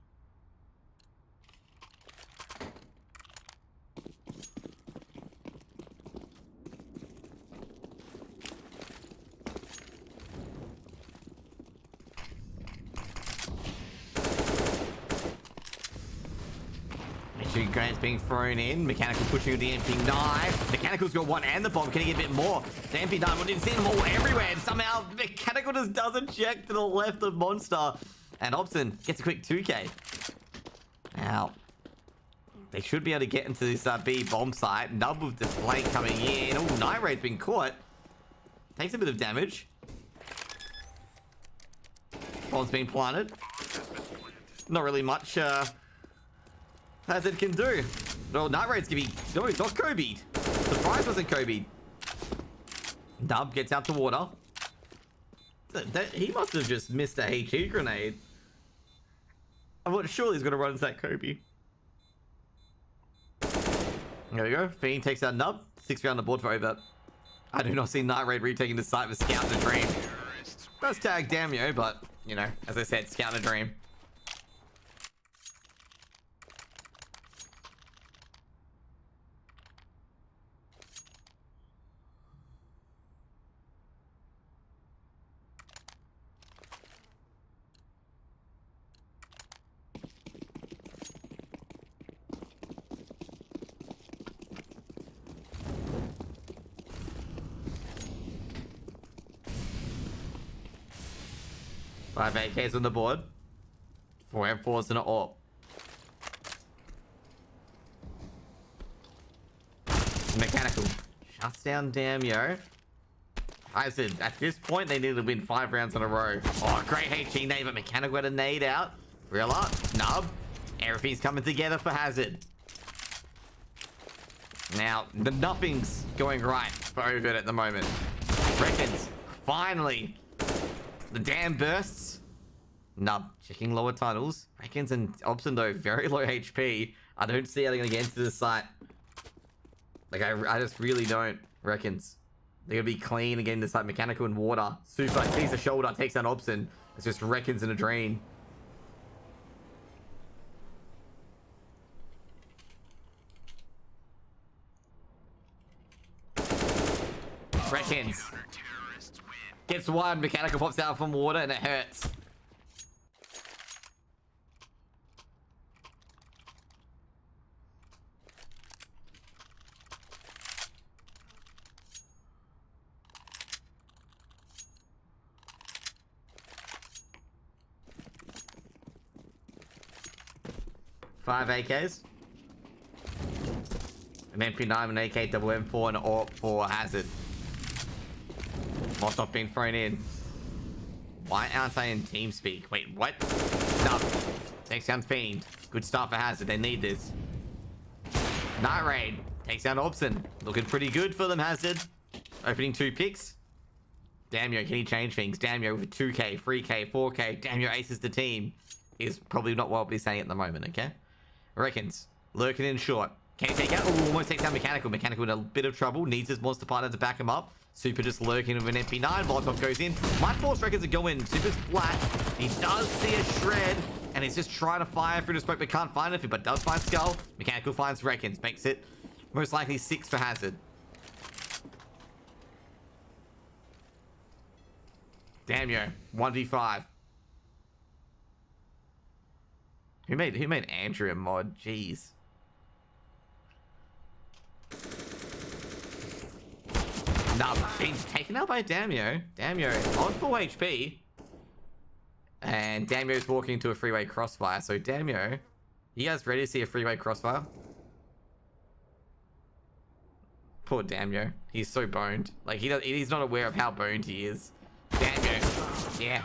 Grant's being thrown in. Mechanical pushing with the MP9. Mechanical's got one and the bomb. Can he get a bit more? The MP9, we didn't see them all everywhere. And somehow Mechanical just doesn't check to the left of Monster. And Obson gets a quick 2k. Now, they should be able to get into this B bomb site. Nub with the flank coming in. Oh, Night Raid's been caught. Takes a bit of damage. Bomb's been planted. Not really much Hazard can do. Well, Night Raid's gonna be... No, it's not Kobe'd. The prize wasn't Kobe'd. Nub gets out to water. He must have just missed a HE grenade. I'm not sure he's gonna run into that Kobe. There we go. Fiend takes out Nub. 6th round on the board for Overt. I do not see Night Raid retaking the site with Scout and the Dream. Does tag Damio, but, you know, as I said, Scout and the Dream. Five AKs on the board. 4 M4s and an AWP. Mechanical shuts down Damio. I said at this point they need to win 5 rounds in a row. Oh, great HE nade, but Mechanical had a nade out. Rilla, Nub. Everything's coming together for Hazard. Now, nothing's going right for Overt at the moment. Reckons, finally. The dam bursts. Nub checking lower tunnels. Reckons and Obson though very low HP. I don't see how they're gonna get into the site. Like I just really don't. Reckons they're gonna be clean again this site. Mechanical and water. Super sees the shoulder, takes down Obson. It's just Reckons in a drain. Reckons gets one. Mechanical pops out from water and it hurts. Five AKs. An MP9, an AK, double M4, and an AWP for Hazard. Molotov being thrown in. Why aren't I in TeamSpeak? Wait, what? Nub. Takes down Fiend. Good start for Hazard. They need this. Night Raid. Takes down Obson. Looking pretty good for them, Hazard. Opening 2 picks. Damio, can he change things? Damio with 2k, 3k, 4k. Damio aces the team. Is probably not what I'll be saying at the moment, okay? Reckons. Lurking in short. Can he take out? Ooh, almost takes down Mechanical. Mechanical in a bit of trouble. Needs his monster partner to back him up. Super just lurking with an MP9. Molotov goes in. Might force Reckons to go in. Super's flat. He does see a shred. And he's just trying to fire through the smoke, but can't find anything. But does find Skull. Mechanical finds Reckons. Makes it most likely 6 for Hazard. Damn yo. 1v5. Who made Andrew a mod? Jeez. Nah, being taken out by Damio. Damio on full HP. And Damio's walking into a freeway crossfire. So Damio, you guys ready to see a freeway crossfire? Poor Damio. He's so boned. Like he's not aware of how boned he is. Damio. Yeah.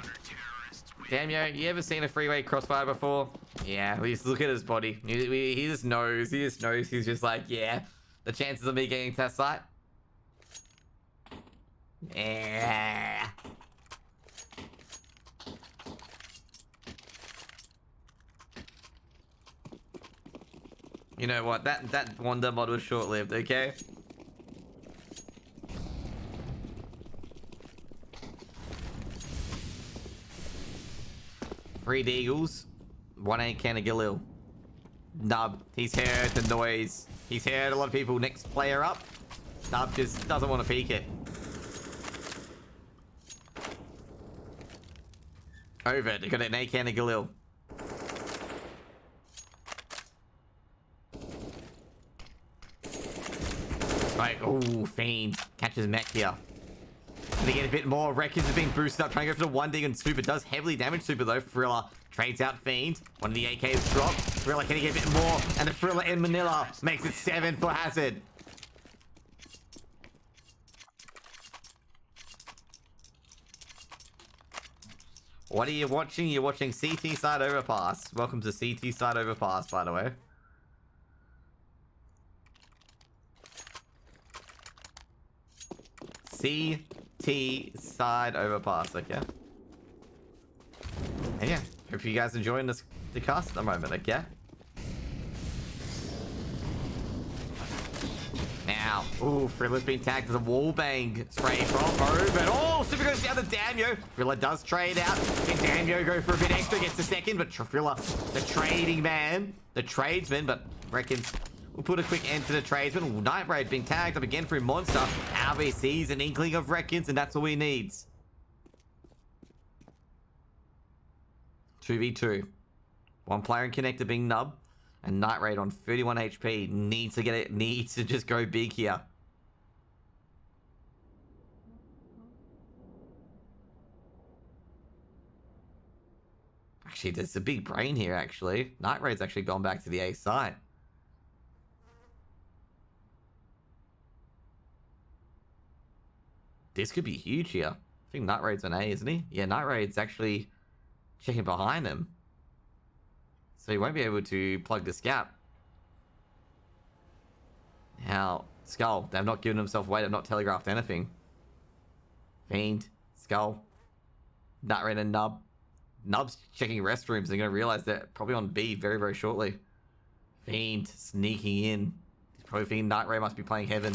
Damio, you ever seen a freeway crossfire before? Yeah, just look at his body. He just knows. He just knows. He's just like, yeah. The chances of me getting to that site? Yeah. You know what? That Wonder mod was short-lived, okay? Three Deagles, 1 can of Galil. Nub, he's heard the noise. He's heard a lot of people next player up. Nub just doesn't want to peek it. Overt, they got an AK and a Galil. Right, oh, Fiend. Catches mech here. Gonna get a bit more. Reckons is being boosted up. Trying to go for the 1 dig and Super. Does heavily damage Super though. Thriller trades out Fiend. One of the AKs dropped. Thriller can get a bit more. And the Thriller in Manila makes it 7 for Hazard. What are you watching? You're watching CT Side Overpass. Welcome to CT Side Overpass, by the way. CT Side Overpass, okay? And yeah, hope you guys enjoying the cast at the moment, okay? Now, ooh, Thriller's been tagged as a wallbang spray from Overt. Oh, Super goes down to Damio. Thriller does trade out. And Damio go for a bit extra, gets the second, but Thriller, the trading man, the tradesman, but reckons we'll put a quick end to the tradesman. Ooh, Nightbraid being tagged up again through Monster. Alve sees an inkling of reckons, and that's all he needs. 2v2. One player in connector being Nub. And Night Raid on 31 HP needs to get it, needs to just go big here. Actually, there's a big brain here, actually. Night Raid's actually gone back to the A site. This could be huge here. I think Night Raid's an A, isn't he? Yeah, Night Raid's actually checking behind him. So he won't be able to plug this gap. Now, Skull, they've not given themselves away, they've not telegraphed anything. Fiend, Skull, Night and Nub. Nub's checking restrooms, they're going to realize they're probably on B very, very shortly. Fiend sneaking in. He's probably thinking Night Raid must be playing Heaven.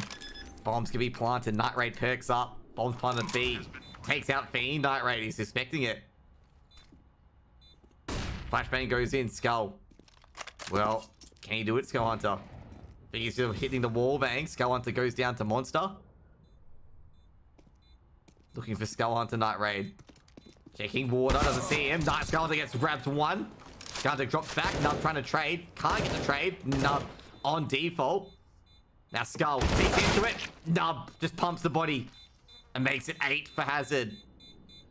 Bombs can be planted, Night Raid perks up. Bombs planted B. Takes out Fiend, Night Raid, he's suspecting it. Flashbang goes in, Skull. Well, can he do it, Skull Hunter? I think he's still hitting the wall bang. Skull Hunter goes down to Monster. Looking for Skull Hunter, Night Raid. Checking water, doesn't see him. Night Skull Hunter gets grabbed 1. Skull Hunter drops back. Nub trying to trade. Can't get the trade. Nub on default. Now Skull beats into it. Nub just pumps the body and makes it 8 for Hazard.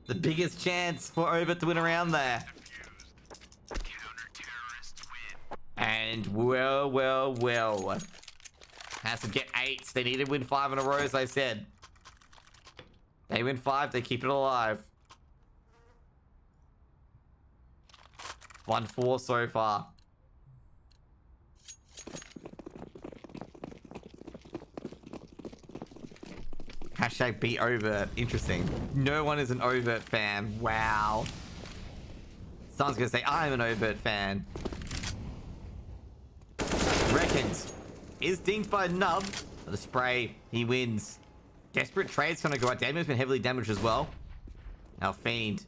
The biggest chance for Overt to win around there. And well. Has to get 8s. They need to win 5 in a row, as I said. They win 5, they keep it alive. 1-4 so far. Hashtag beat Overt. Interesting. No one is an Overt fan. Wow. Someone's gonna say, I'm an Overt fan. Reckons is dinged by Nub. The spray, he wins. Desperate trade's gonna go out. Damion's been heavily damaged as well. Now Fiend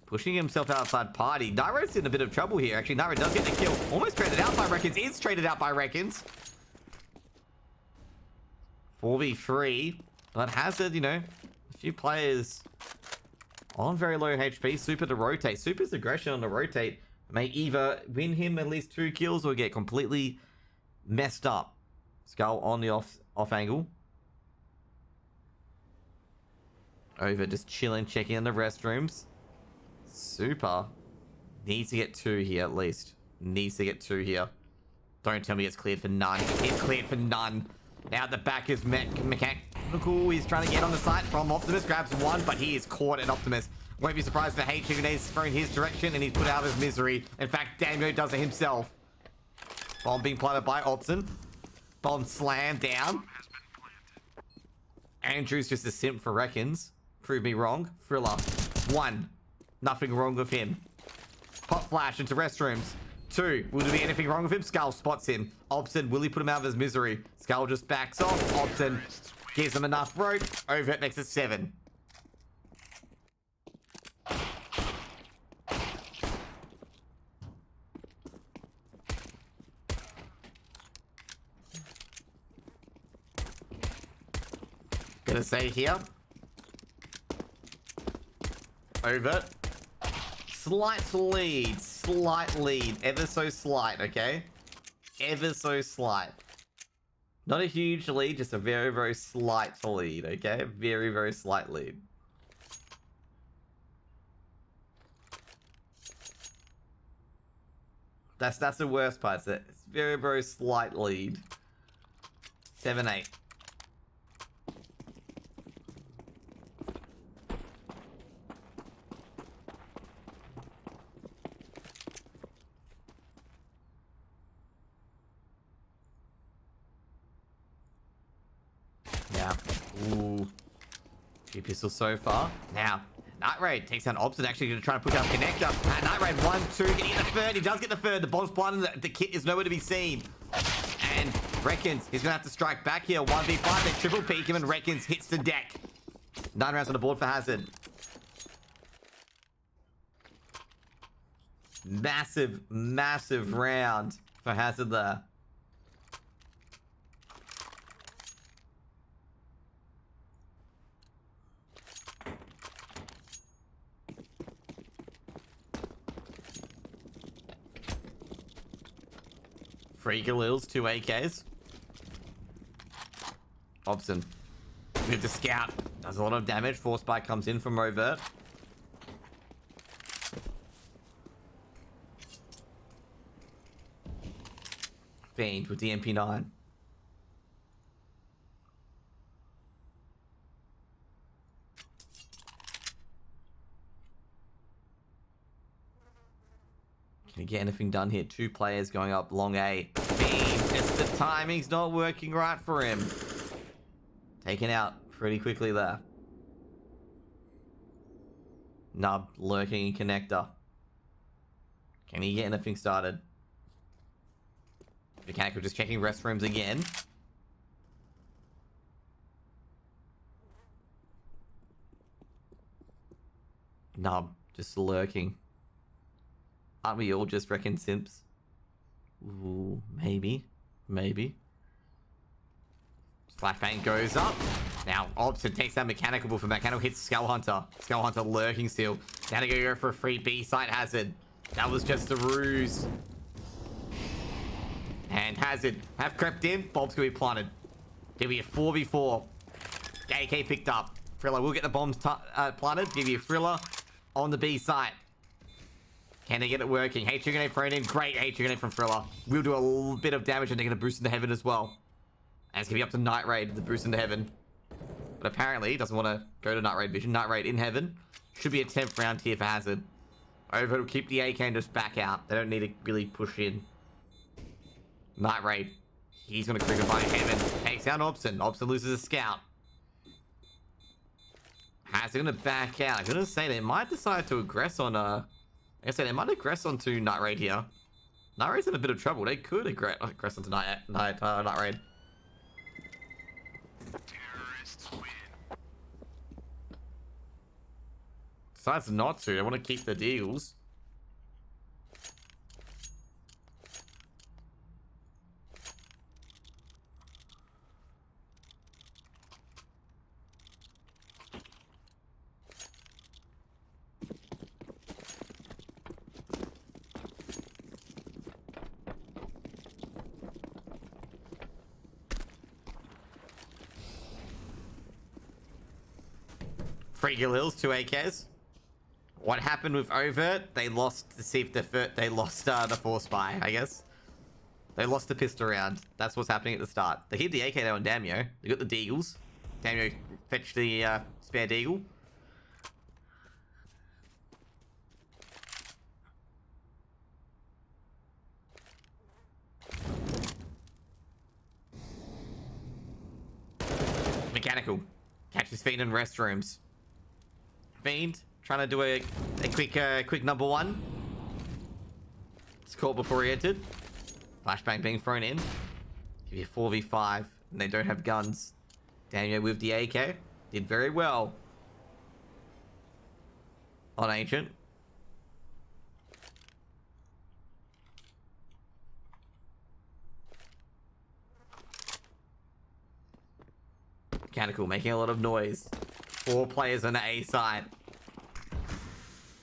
pushing himself outside party. Night Raid's in a bit of trouble here. Actually, Night Raid does get the kill. Almost traded out by Reckons. Is traded out by Reckons. 4v3. But Hazard, you know, a few players on very low HP. Super to rotate. Super's aggression on the rotate may either win him at least 2 kills or get completely messed up. Skull on the off angle. Over just chilling, checking in the restrooms. Super. Needs to get 2 here at least. Needs to get 2 here. Don't tell me it's cleared for none. It's cleared for none. Now at the back is Mechanical. He's trying to get on the site from Optimus. Grabs 1, but he is caught at Optimus. Won't be surprised if H is thrown his direction and he's put out of his misery. In fact, Damo does it himself. Bomb being planted by Opson. Bomb slammed down. Andrew's just a simp for Reckons. Prove me wrong. Thriller. 1. Nothing wrong with him. Pop flash into restrooms. 2. Will there be anything wrong with him? Skull spots him. Opson, will he put him out of his misery? Skull just backs off. Opson gives him enough rope. Overt makes it 7. Gonna say here. Overt. Slight lead. Ever so slight, okay? Ever so slight. Not a huge lead, just a very, very slight lead, okay? Very, very slight lead. That's the worst part. It's very, very slight lead. 7-8. Now, ooh, 2 pistols so far. Now, Night Raid takes down Obson, actually going to try and push out Connector. And Night Raid 1, 2, getting the 3rd. He does get the 3rd. The bomb's blinded. The kit is nowhere to be seen. And Reckons he's going to have to strike back here. 1v5. They triple peek him, and Reckons hits the deck. 9 rounds on the board for Hazard. Massive, massive round for Hazard there. Three Galils, 2 AKs. Hobson with the scout. Does a lot of damage. Force Spike comes in from Overt. Fiend with the MP9. Can he get anything done here? 2 players going up long A. Fiend, just the timing's not working right for him. Taken out pretty quickly there. Nub lurking in connector. Can he get anything started? Mechanical just checking restrooms again. Nub just lurking. Aren't we all just Reckon simps? Ooh, maybe. Maybe. Flashbang goes up. Now, Obson takes that Mechanical before Mechanical hits Skull Hunter. Skull Hunter lurking still. Now to go for a free B site Hazard. That was just a ruse. And Hazard have crept in. Bob's gonna be planted. Give me a 4v4. AK picked up. Thriller will get the bombs planted. Give you a Thriller on the B site. Can they get it working? H grenade thrown in. Great H grenade from Thriller. We'll do a little bit of damage and they're gonna boost into heaven as well. And it's gonna be up to Night Raid to boost into heaven. But apparently he doesn't want to go to Night Raid vision. Night Raid in heaven. Should be a 10th round here for Hazard. Over will keep the AK and just back out. They don't need to really push in. Night Raid. He's gonna creep by heaven. Takes out Obson. Obson loses a scout. Hazard gonna back out. I'm gonna say they might decide to aggress on like I said, they might aggress onto Night Raid here. Night Raid's in a bit of trouble. They could aggress onto Night Raid. Terrorists win. Decides not to. They want to keep the deals. 3 kills, 2 AKs. What happened with Overt? They lost the force spy, I guess. They lost the pistol round. That's what's happening at the start. They hit the AK though on Damio. They got the Deagles. Damio fetched the spare Deagle. Mechanical. Catches Fiend in restrooms. Fiend trying to do a quick number one. It's caught before he entered. Flashbang being thrown in. Give you 4v5 and they don't have guns. Daniel with the AK did very well on Ancient. Mechanical making a lot of noise. 4 players on the A side.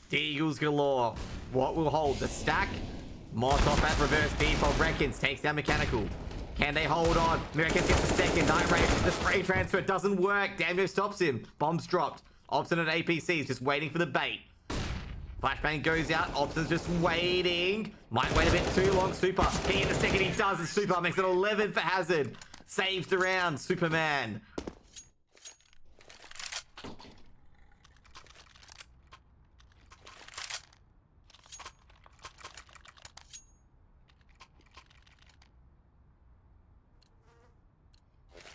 Deagles galore. What will hold? The stack? Molotov at reverse default. Reckons takes down Mechanical. Can they hold on? Reckons gets the second. Night Raid. The spray transfer doesn't work. Damio stops him. Bombs dropped. Obstinate APC is just waiting for the bait. Flashbang goes out. Obstin's just waiting. Might wait a bit too long. Super. He in the second he does. And Super makes it 11 for Hazard. Saves the round. Superman.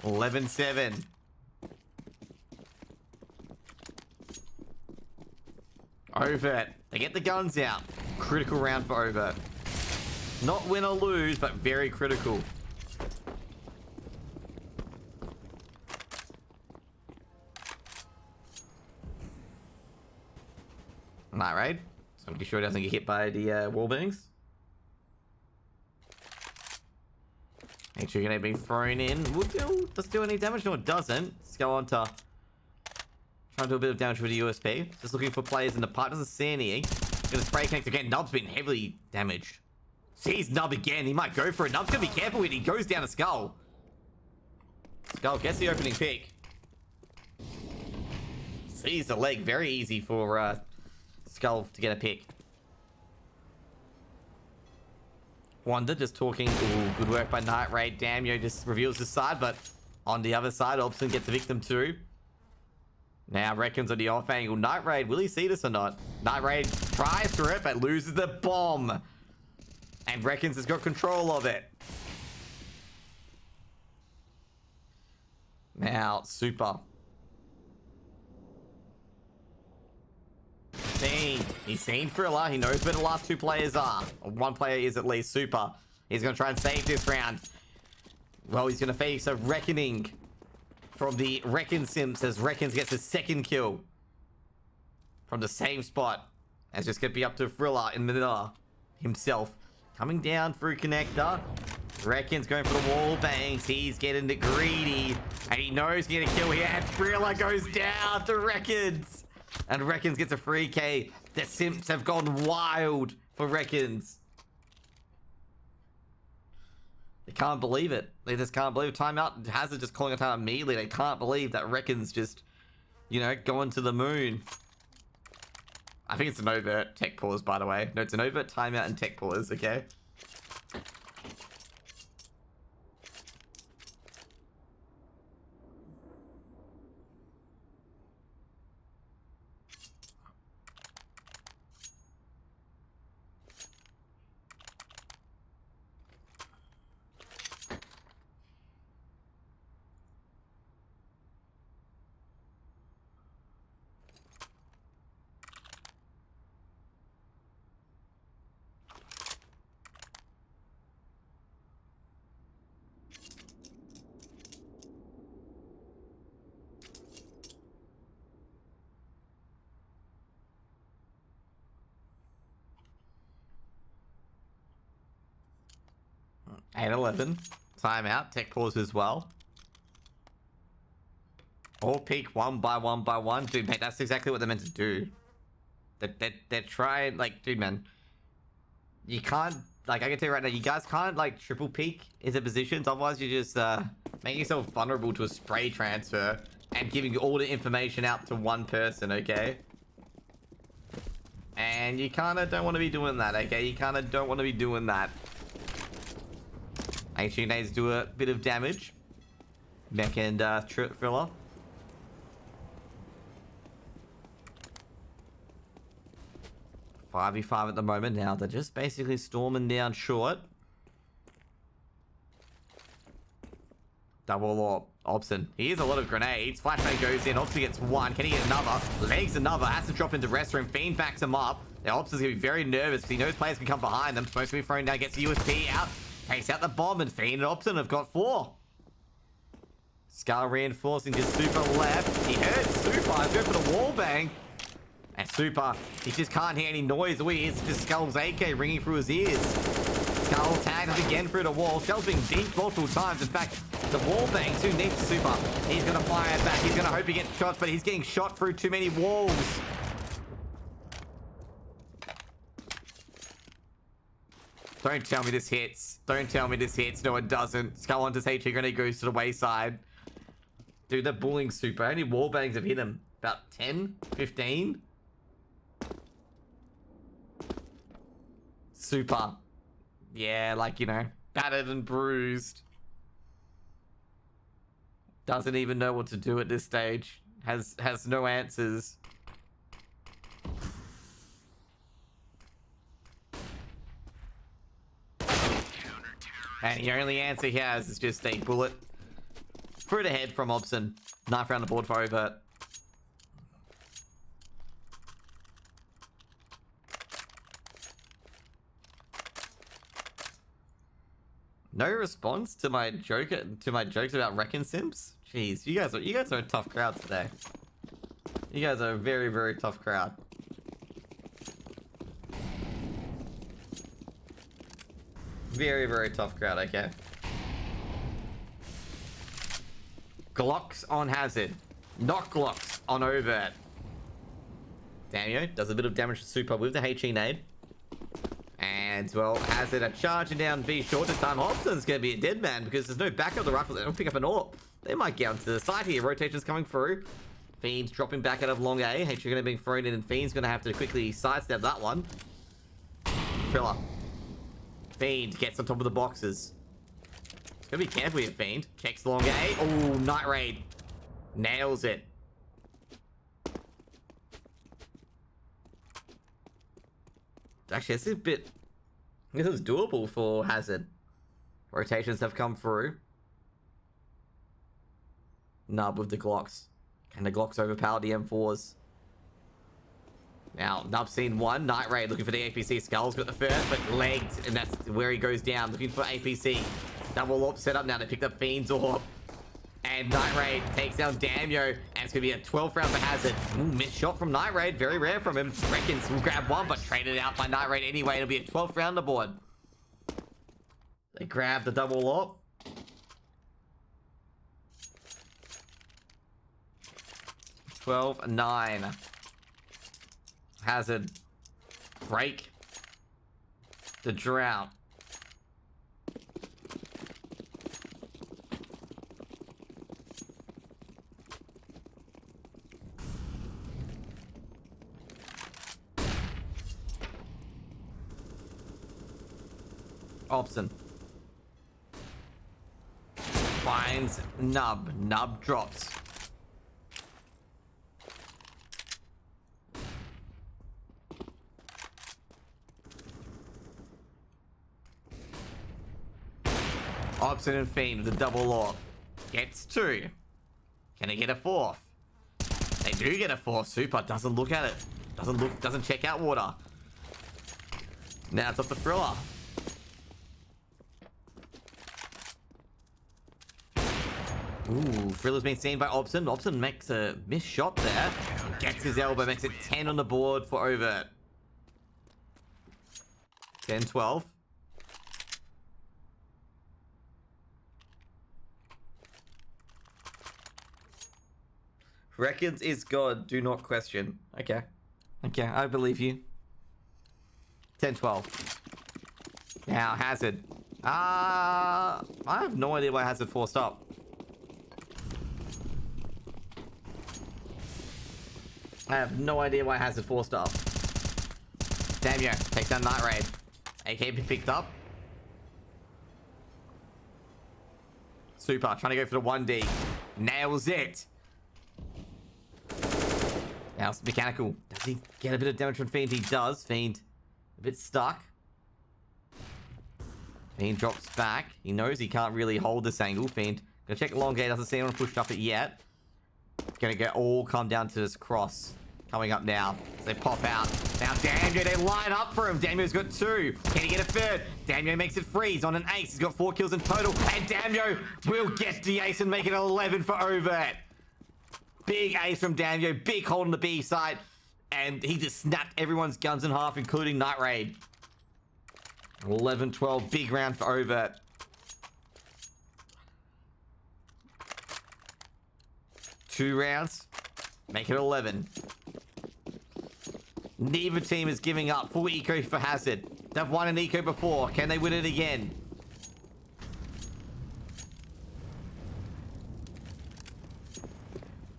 $11-7. Overt. They get the guns out. Critical round for Overt. Not win or lose, but very critical. Night Raid. So make sure it doesn't get hit by the wall beings. Make sure you're gonna be thrown in. Does do any damage? No, it doesn't. Let's go on to trying to do a bit of damage with the USP. Just looking for players in the part. Doesn't see any. Gonna spray connect again. Nub's been heavily damaged. Sees Nub again. He might go for it. Nub's gonna be careful when he goes down a Skull. Skull gets the opening pick. Sees the leg. Very easy for Skull to get a pick. Wonder just talking. Ooh, good work by Night Raid. Damio just reveals his side, but on the other side, Obson gets a victim too. Now Reckons on the off angle. Night Raid, will he see this or not? Night Raid tries to it, but loses the bomb. And Reckons has got control of it. Now, Super. He's seen Thriller. He knows where the last 2 players are. Or 1 player is at least. Super. He's going to try and save this round. Well, he's going to face a reckoning from the Reckon Sims as Reckons gets his 2nd kill from the same spot. It's just going to be up to Thriller in the middle himself. Coming down through connector. Reckons going for the wall bangs. He's getting the greedy. And he knows he's going to kill here. And Thriller goes down to Reckons. And Reckons gets a 3k. The Simps have gone wild for Reckons. They can't believe it. They just can't believe it. Timeout. Hazard just calling a time immediately. They can't believe that Reckons just, you know, going to the moon. I think it's an overt tech pause, by the way. No, it's an overt timeout and tech pause, okay? Eight 11. Timeout. Tech pause as well. All peak 1 by 1 by 1. Dude, mate, that's exactly what they're meant to do. They're trying, like, dude, man. You can't, like, I can tell you right now, you guys can't, like, triple peak into positions. Otherwise, you just, make yourself vulnerable to a spray transfer and giving all the information out to one person, okay? And you kind of don't want to be doing that, okay? You kind of don't want to be doing that. HE nades do a bit of damage. Mech and Thriller. Five v 5 at the moment now. They're just basically storming down short. Double or Obson. He has a lot of grenades. Flashbang goes in. Obson gets one. Can he get another? Legs another. Has to drop into restroom. Fiend backs him up. Now Obson's going to be very nervous because he knows players can come behind them. Supposed to be thrown down. Gets the USP out. Takes out the bomb. And Fiend and Obson have got 4. Scar reinforcing just Super left. He heard Super. He's going for the wall bang. And Super, he just can't hear any noise. All he hears is just Skull's AK ringing through his ears. Skull tags again through the wall. Skull's being deep multiple times. In fact, the wall bang too neat for Super. He's going to fire it back. He's going to hope he gets shots, but he's getting shot through too many walls. Don't tell me this hits. Don't tell me this hits. No, it doesn't. Skull onto HE grenade goes to the wayside. Dude, they're bullying Super. How many wall bangs have hit him? About 10? 15? Super. Yeah, like, you know, battered and bruised. Doesn't even know what to do at this stage. Has no answers. And the only answer he has is just a bullet through the head from Obson. Knife around the board for Overt. No response to my jokes about Reckon Simps? Jeez, you guys are a tough crowd today. You guys are a very, very tough crowd. Very, very tough crowd, okay. Glocks on Hazard. Not Glocks on Overt. Daniel does a bit of damage to Super with the HE nade. And, well, Hazard are charging down B short this time. Hobson's going to be a dead man because there's no backup. The rifles, they don't pick up an AWP. They might get onto the side here. Rotation's coming through. Fiend's dropping back out of long A. HE going to be thrown in, and Fiend's going to have to quickly sidestep that one. Thriller. Fiend gets on top of the boxes. Gotta be careful here, Fiend. Checks long A. Oh, Night Raid. Nails it. Actually, this is a bit... This is doable for Hazard. Rotations have come through. Nub with the Glocks. Can the Glocks overpower the M4s? Now, Nub's seen one. Night Raid looking for the APC. Skull's got the first, but legged. And that's where he goes down. Looking for APC. Double AWP set up now. They picked up Fiend's AWP. And Night Raid takes down Damio. And it's going to be a 12th round for Hazard. Ooh, missed shot from Night Raid. Very rare from him. Reckons will grab one, but traded out by Night Raid anyway. It'll be a 12th round aboard. They grab the double AWP. $12-9. Hazard. Break. The drought. Obson. Finds Nub. Nub drops. Obson and Fiend with a double AWP. Gets 2. Can they get a 4th? They do get a 4th. Super doesn't look at it. Doesn't check out water. Now it's up to Thriller. Ooh, Thriller's been seen by Obson. Obson makes a missed shot there. Gets his elbow, makes it 10 on the board for Overt. 10-12. Records is God, do not question. Okay. Okay, I believe you. 10-12. Now, Hazard. I have no idea why Hazard forced up. I have no idea why Hazard 4-star. Damn yo, takes down Night Raid. AK picked up. Super, trying to go for the 1D. Nails it. Now it's Mechanical. Does he get a bit of damage from Fiend? He does. Fiend a bit stuck. Fiend drops back. He knows he can't really hold this angle. Fiend gonna check long gate. Doesn't see anyone pushed up it yet. Gonna get all come down to this cross. Coming up now. As they pop out. Now Damio, they line up for him. Damio's got 2. Can he get a third? Damio makes it free. He's on an ace. He's got 4 kills in total. And Damio will get the ace and make it 11 for Overt. Big ace from Damio. Big hold on the B side. And he just snapped everyone's guns in half, including Night Raid. 11-12. Big round for Overt. Two rounds. Make it 11. Neither team is giving up. Full eco for Hazard. They've won an eco before. Can they win it again?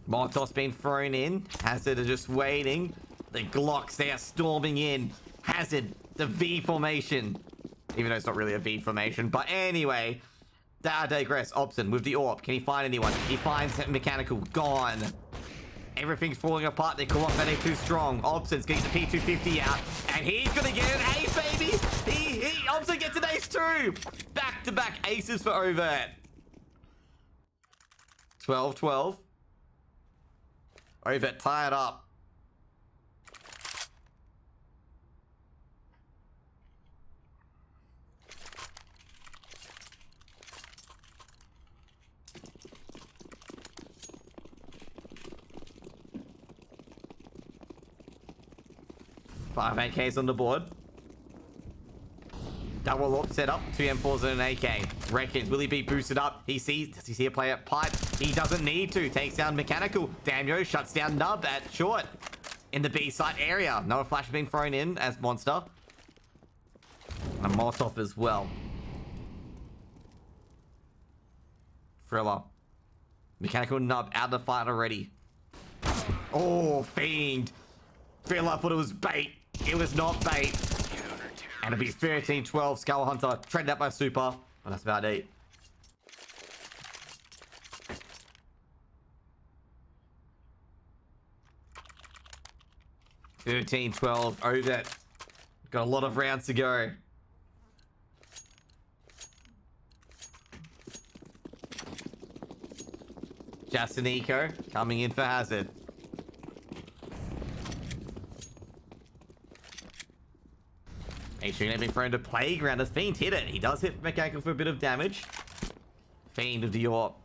Molotov's been thrown in. Hazard are just waiting. The Glocks, they are storming in. Hazard, the V formation. Even though it's not really a V formation. But anyway, I digress. Obson with the AWP. Can he find anyone? He finds Mechanical. Gone. Everything's falling apart. They call off that A2 strong. Obson's getting the P250 out. And he's gonna get an ace, baby! Obson gets an ace too! Back-to-back aces for Overt. 12-12. Overt tied up. Five AKs on the board. Double AWP set up. 2 M4s and an AK. Reckons, will he be boosted up? Does he see a player pipe? He doesn't need to. Takes down Mechanical. Damio shuts down Nub at short. In the B site area. Another flash being thrown in as Monster. And a Molotov as well. Thriller. Mechanical Nub out of the fight already. Oh, Fiend. Thriller thought it was bait. It was not bait. And it'll be 13-12. Skull Hunter trended out by Super. And that's about it. $13-12. Overt. Got a lot of rounds to go. Justin Eco coming in for Hazard. H2 being thrown to Playground as Fiend hit it. He does hit Mechanical for a bit of damage. Fiend of the AWP.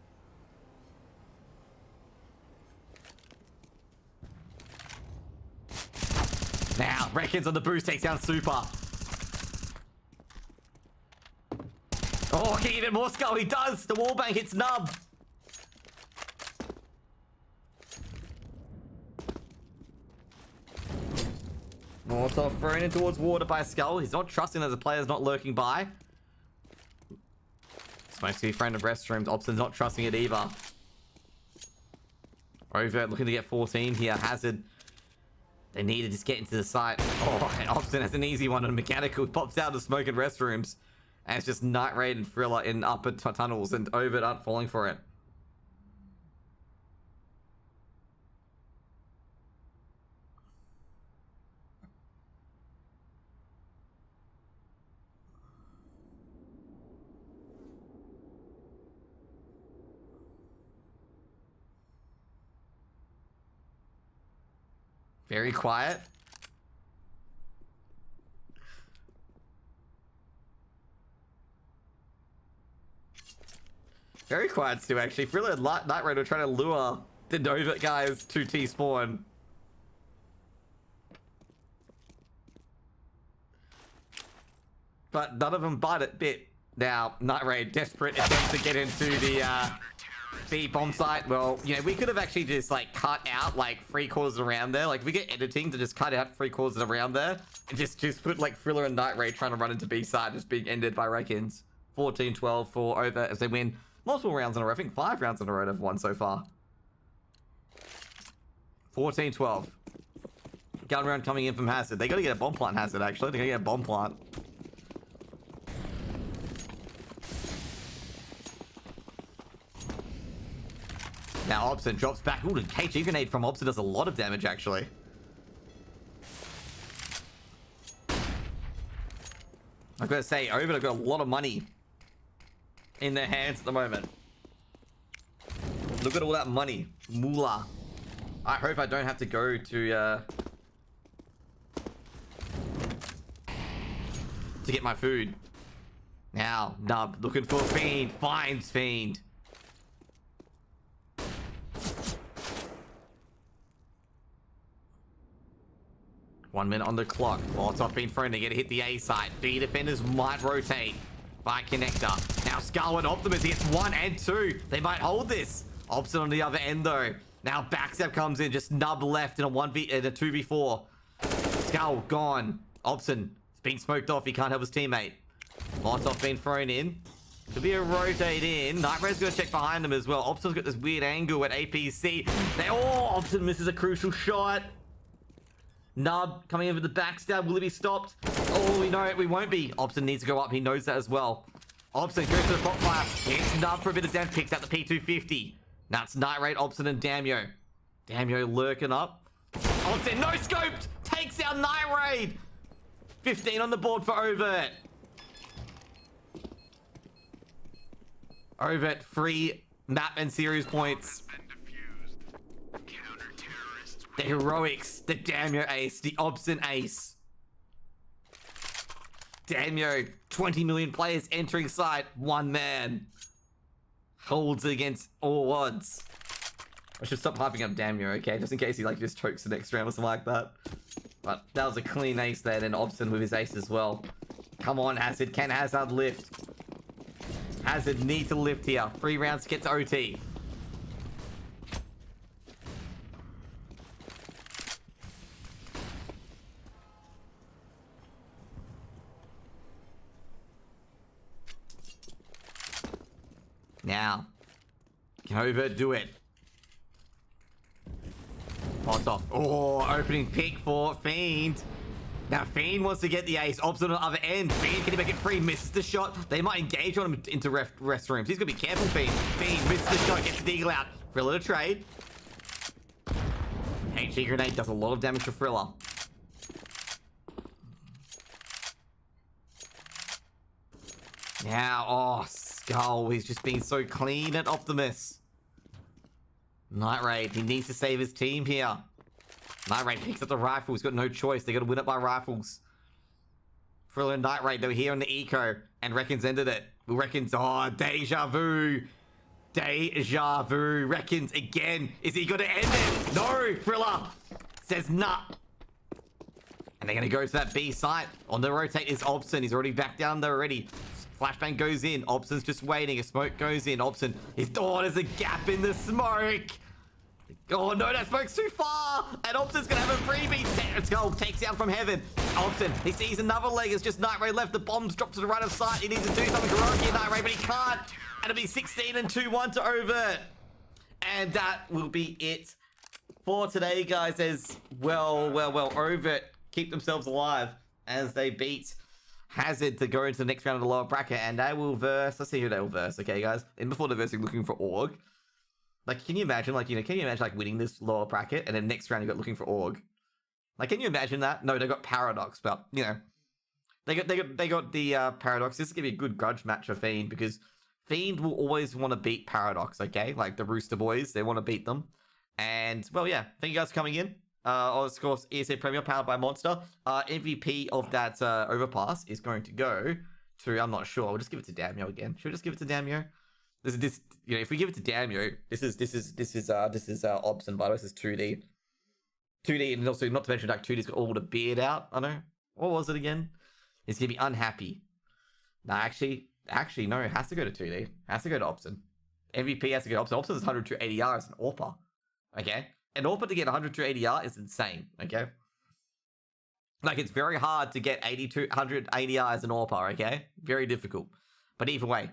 Now, Reckons on the boost takes down Super. Oh, can he even more skull? He does! The wallbang hits Nub. Molotov thrown in towards water by Skull. He's not trusting that the player's not lurking by. Supposed to be friend of restrooms. Obson's not trusting it either. Overt looking to get 14 here. Hazard. They need to just get into the site. Oh, and Obson has an easy one on Mechanical. Pops out of smoke and restrooms. And it's just Night Raid and Thriller in upper tunnels. And Overt aren't falling for it. Very quiet. Very quiet still, actually. Thriller and Night Raid are trying to lure the Nova guys to T-spawn. But none of them bit. Now, Night Raid, desperate attempts to get into the B bomb site. Well, you know, we could have actually just like cut out like 3/4 around there. Like if we get editing to just cut out 3/4 around there and just put like Thriller and Night Raid trying to run into B side, just being ended by Reckons. 14-12 for Overt as they win multiple rounds in a row. I think 5 rounds in a row they've won so far. 14-12. Gun round coming in from Hazard. They gotta get a bomb plant, Hazard, actually. They gotta get a bomb plant. Now Obson drops back. Ooh, the KG grenade from Obson does a lot of damage, actually. I've got to say, Overt have got a lot of money in their hands at the moment. Look at all that money. Moolah. I hope I don't have to go to get my food. Now, Nub looking for Fiend. Finds Fiend. One minute on the clock. Molotov being thrown. They get to hit the A side. B defenders might rotate. By connector. Now Scarlet Optimus gets 1 and 2. They might hold this. Obson on the other end though. Now Backstab comes in. Just Nub left in a 2v4. Skull gone. Obson is being smoked off. He can't help his teammate. Molotov being thrown in. Could be a rotate in. Nightmare's gonna check behind them as well. Obson's got this weird angle at APC. Obson misses a crucial shot. Nub coming in with the backstab. Will it be stopped? Oh, we know it. We won't be. Obson needs to go up. He knows that as well. Obson goes to the pop fire. Hits Nub for a bit of damage. Picks out the P250. Now it's Night Raid, Obson, and Damio. Damio lurking up. Obson no scoped. Takes out Night Raid. 15 on the board for Overt. Overt free map and series points. The heroics, the Damio ace, the Obson ace. Damio, 20 million players entering site, one man. Holds against all odds. I should stop hyping up Damio, okay? Just in case he like just chokes the next round or something like that. But that was a clean ace there, then Obson with his ace as well. Come on, Hazard, can Hazard lift? Hazard needs to lift here. 3 rounds to get to OT. Now, can Overt do it? Pots off. Oh, opening pick for Fiend. Now, Fiend wants to get the ace. Obs on the other end. Fiend, can he make it free? Misses the shot. They might engage on him into restrooms. He's going to be careful, Fiend. Fiend misses the shot, gets the Deagle out. Thriller to trade. HG Grenade does a lot of damage to Thriller. Now, oh, Skull. He's just being so clean at Optimus. Night Raid, he needs to save his team here. Night Raid picks up the rifle. He's got no choice. They got to win it by rifles. Thriller and Night Raid, they were here on the eco, and Reckons ended it. Reckons, oh, deja vu. Deja vu. Reckons again. Is he going to end it? No, Thriller says nah. And they're going to go to that B site. On the rotate is Obson. He's already back down there already. Flashbang goes in. Obson's just waiting. A smoke goes in. Obson is... Oh, there's a gap in the smoke. Oh, no, that smoke's too far. And Obson's going to have a freebie. Skull takes down from heaven. Obson, he sees another leg. It's just Night Raid left. The bombs drop to the right of sight. He needs to do something heroic here, Night Raid, but he can't. And it'll be 16 and 2-1 to Overt. And that will be it for today, guys. As well, Overt keep themselves alive as they beat Hazard to go into the next round of the lower bracket, and they will verse. Let's see who they will verse, okay, guys? And before they're versing, looking for Org. Like, can you imagine, like, can you imagine, like, winning this lower bracket, and then next round you got looking for Org? Like, can you imagine that? No, they got Paradox, but, you know, they got the Paradox. This is gonna be a good grudge match for Fiend, because Fiend will always want to beat Paradox, okay? Like, the Rooster Boys, they want to beat them. And, well, yeah, thank you guys for coming in. Of course, ESEA Premier powered by Monster. MVP of that overpass is going to go to, I'm not sure. We'll just give it to Damio again. Should we just give it to Damio? This, you know, if we give it to Damio, this is Obson, by the way. This is 2D. 2D, and also not to mention like 2D's got all the beard out. I know. What was it again? He's gonna be unhappy. No, actually, no. It has to go to 2D. It has to go to Obson. MVP has to go to Obson. Obson's 100 to ADR is an AWPer. Okay. An AWPer to get 100 to ADR is insane, okay? Like, it's very hard to get 100 ADR as an AWPer, okay? Very difficult. But either way,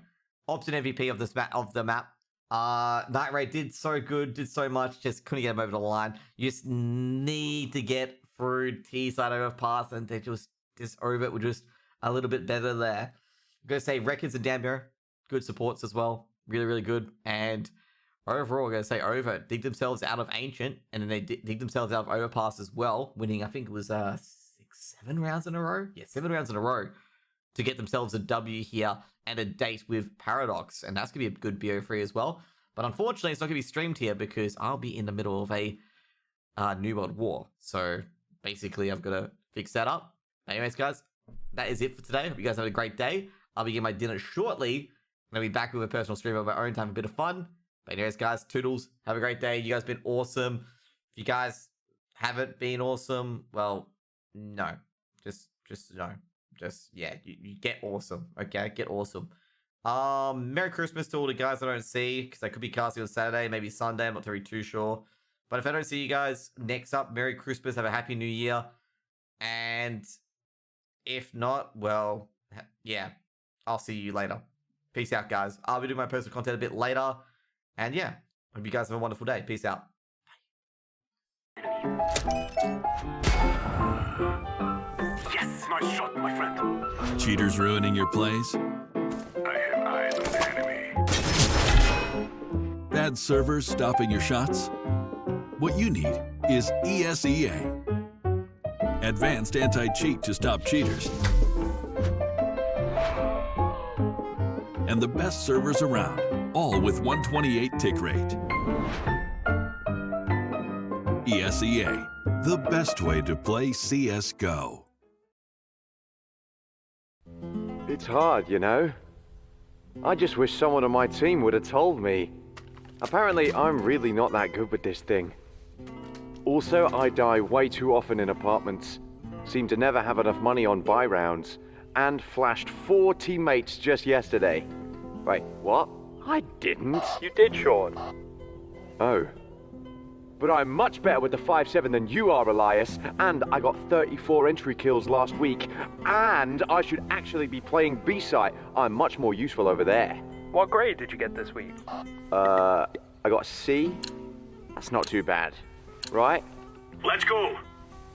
Obson MVP of this the map. Night Raid did so good, did so much, just couldn't get him over the line. You just need to get through T-side overpass, and they just this Overt were just a little bit better there. I'm gonna say Records and Damio, good supports as well, really really good. And overall, I'm gonna say Overt dig themselves out of Ancient, and then they dig themselves out of Overpass as well, winning I think it was 7 rounds in a row. Yeah, 7 rounds in a row to get themselves a W here and a date with Paradox, and that's gonna be a good BO3 as well. But unfortunately, it's not gonna be streamed here because I'll be in the middle of a New World War. So basically, I've got to fix that up. Anyways, guys, that is it for today. Hope you guys have a great day. I'll be getting my dinner shortly. I'm gonna be back with a personal stream of my own to have a bit of fun. But anyways, guys, toodles. Have a great day. You guys have been awesome. If you guys haven't been awesome, well, no. Just no. Just, yeah, you get awesome. Okay, get awesome. Merry Christmas to all the guys I don't see, because I could be casting on Saturday, maybe Sunday. I'm not really too sure. But if I don't see you guys next up, Merry Christmas. Have a Happy New Year. And if not, well, yeah, I'll see you later. Peace out, guys. I'll be doing my personal content a bit later. And yeah, hope you guys have a wonderful day. Peace out. Yes, nice shot, my friend. Cheaters ruining your plays? I have eyes on the enemy. Bad servers stopping your shots? What you need is ESEA. Advanced anti-cheat to stop cheaters. And the best servers around, all with 128 tick rate. ESEA, the best way to play CSGO. It's hard, you know. I just wish someone on my team would have told me. Apparently, I'm really not that good with this thing. Also, I die way too often in apartments. Seem to never have enough money on buy rounds. And flashed 4 teammates just yesterday. Wait, what? I didn't. You did, Sean. Oh. But I'm much better with the 5-7 than you are, Elias. And I got 34 entry kills last week. And I should actually be playing B-site. I'm much more useful over there. What grade did you get this week? I got a C. That's not too bad. Right? Let's go.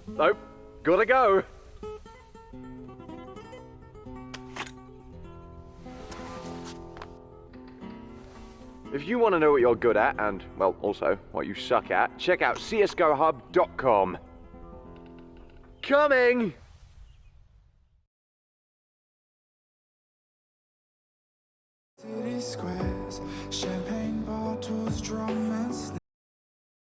Nope. Gotta go. If you want to know what you're good at, and, well, also what you suck at, check out csgohub.com. Coming! City squares, champagne bars.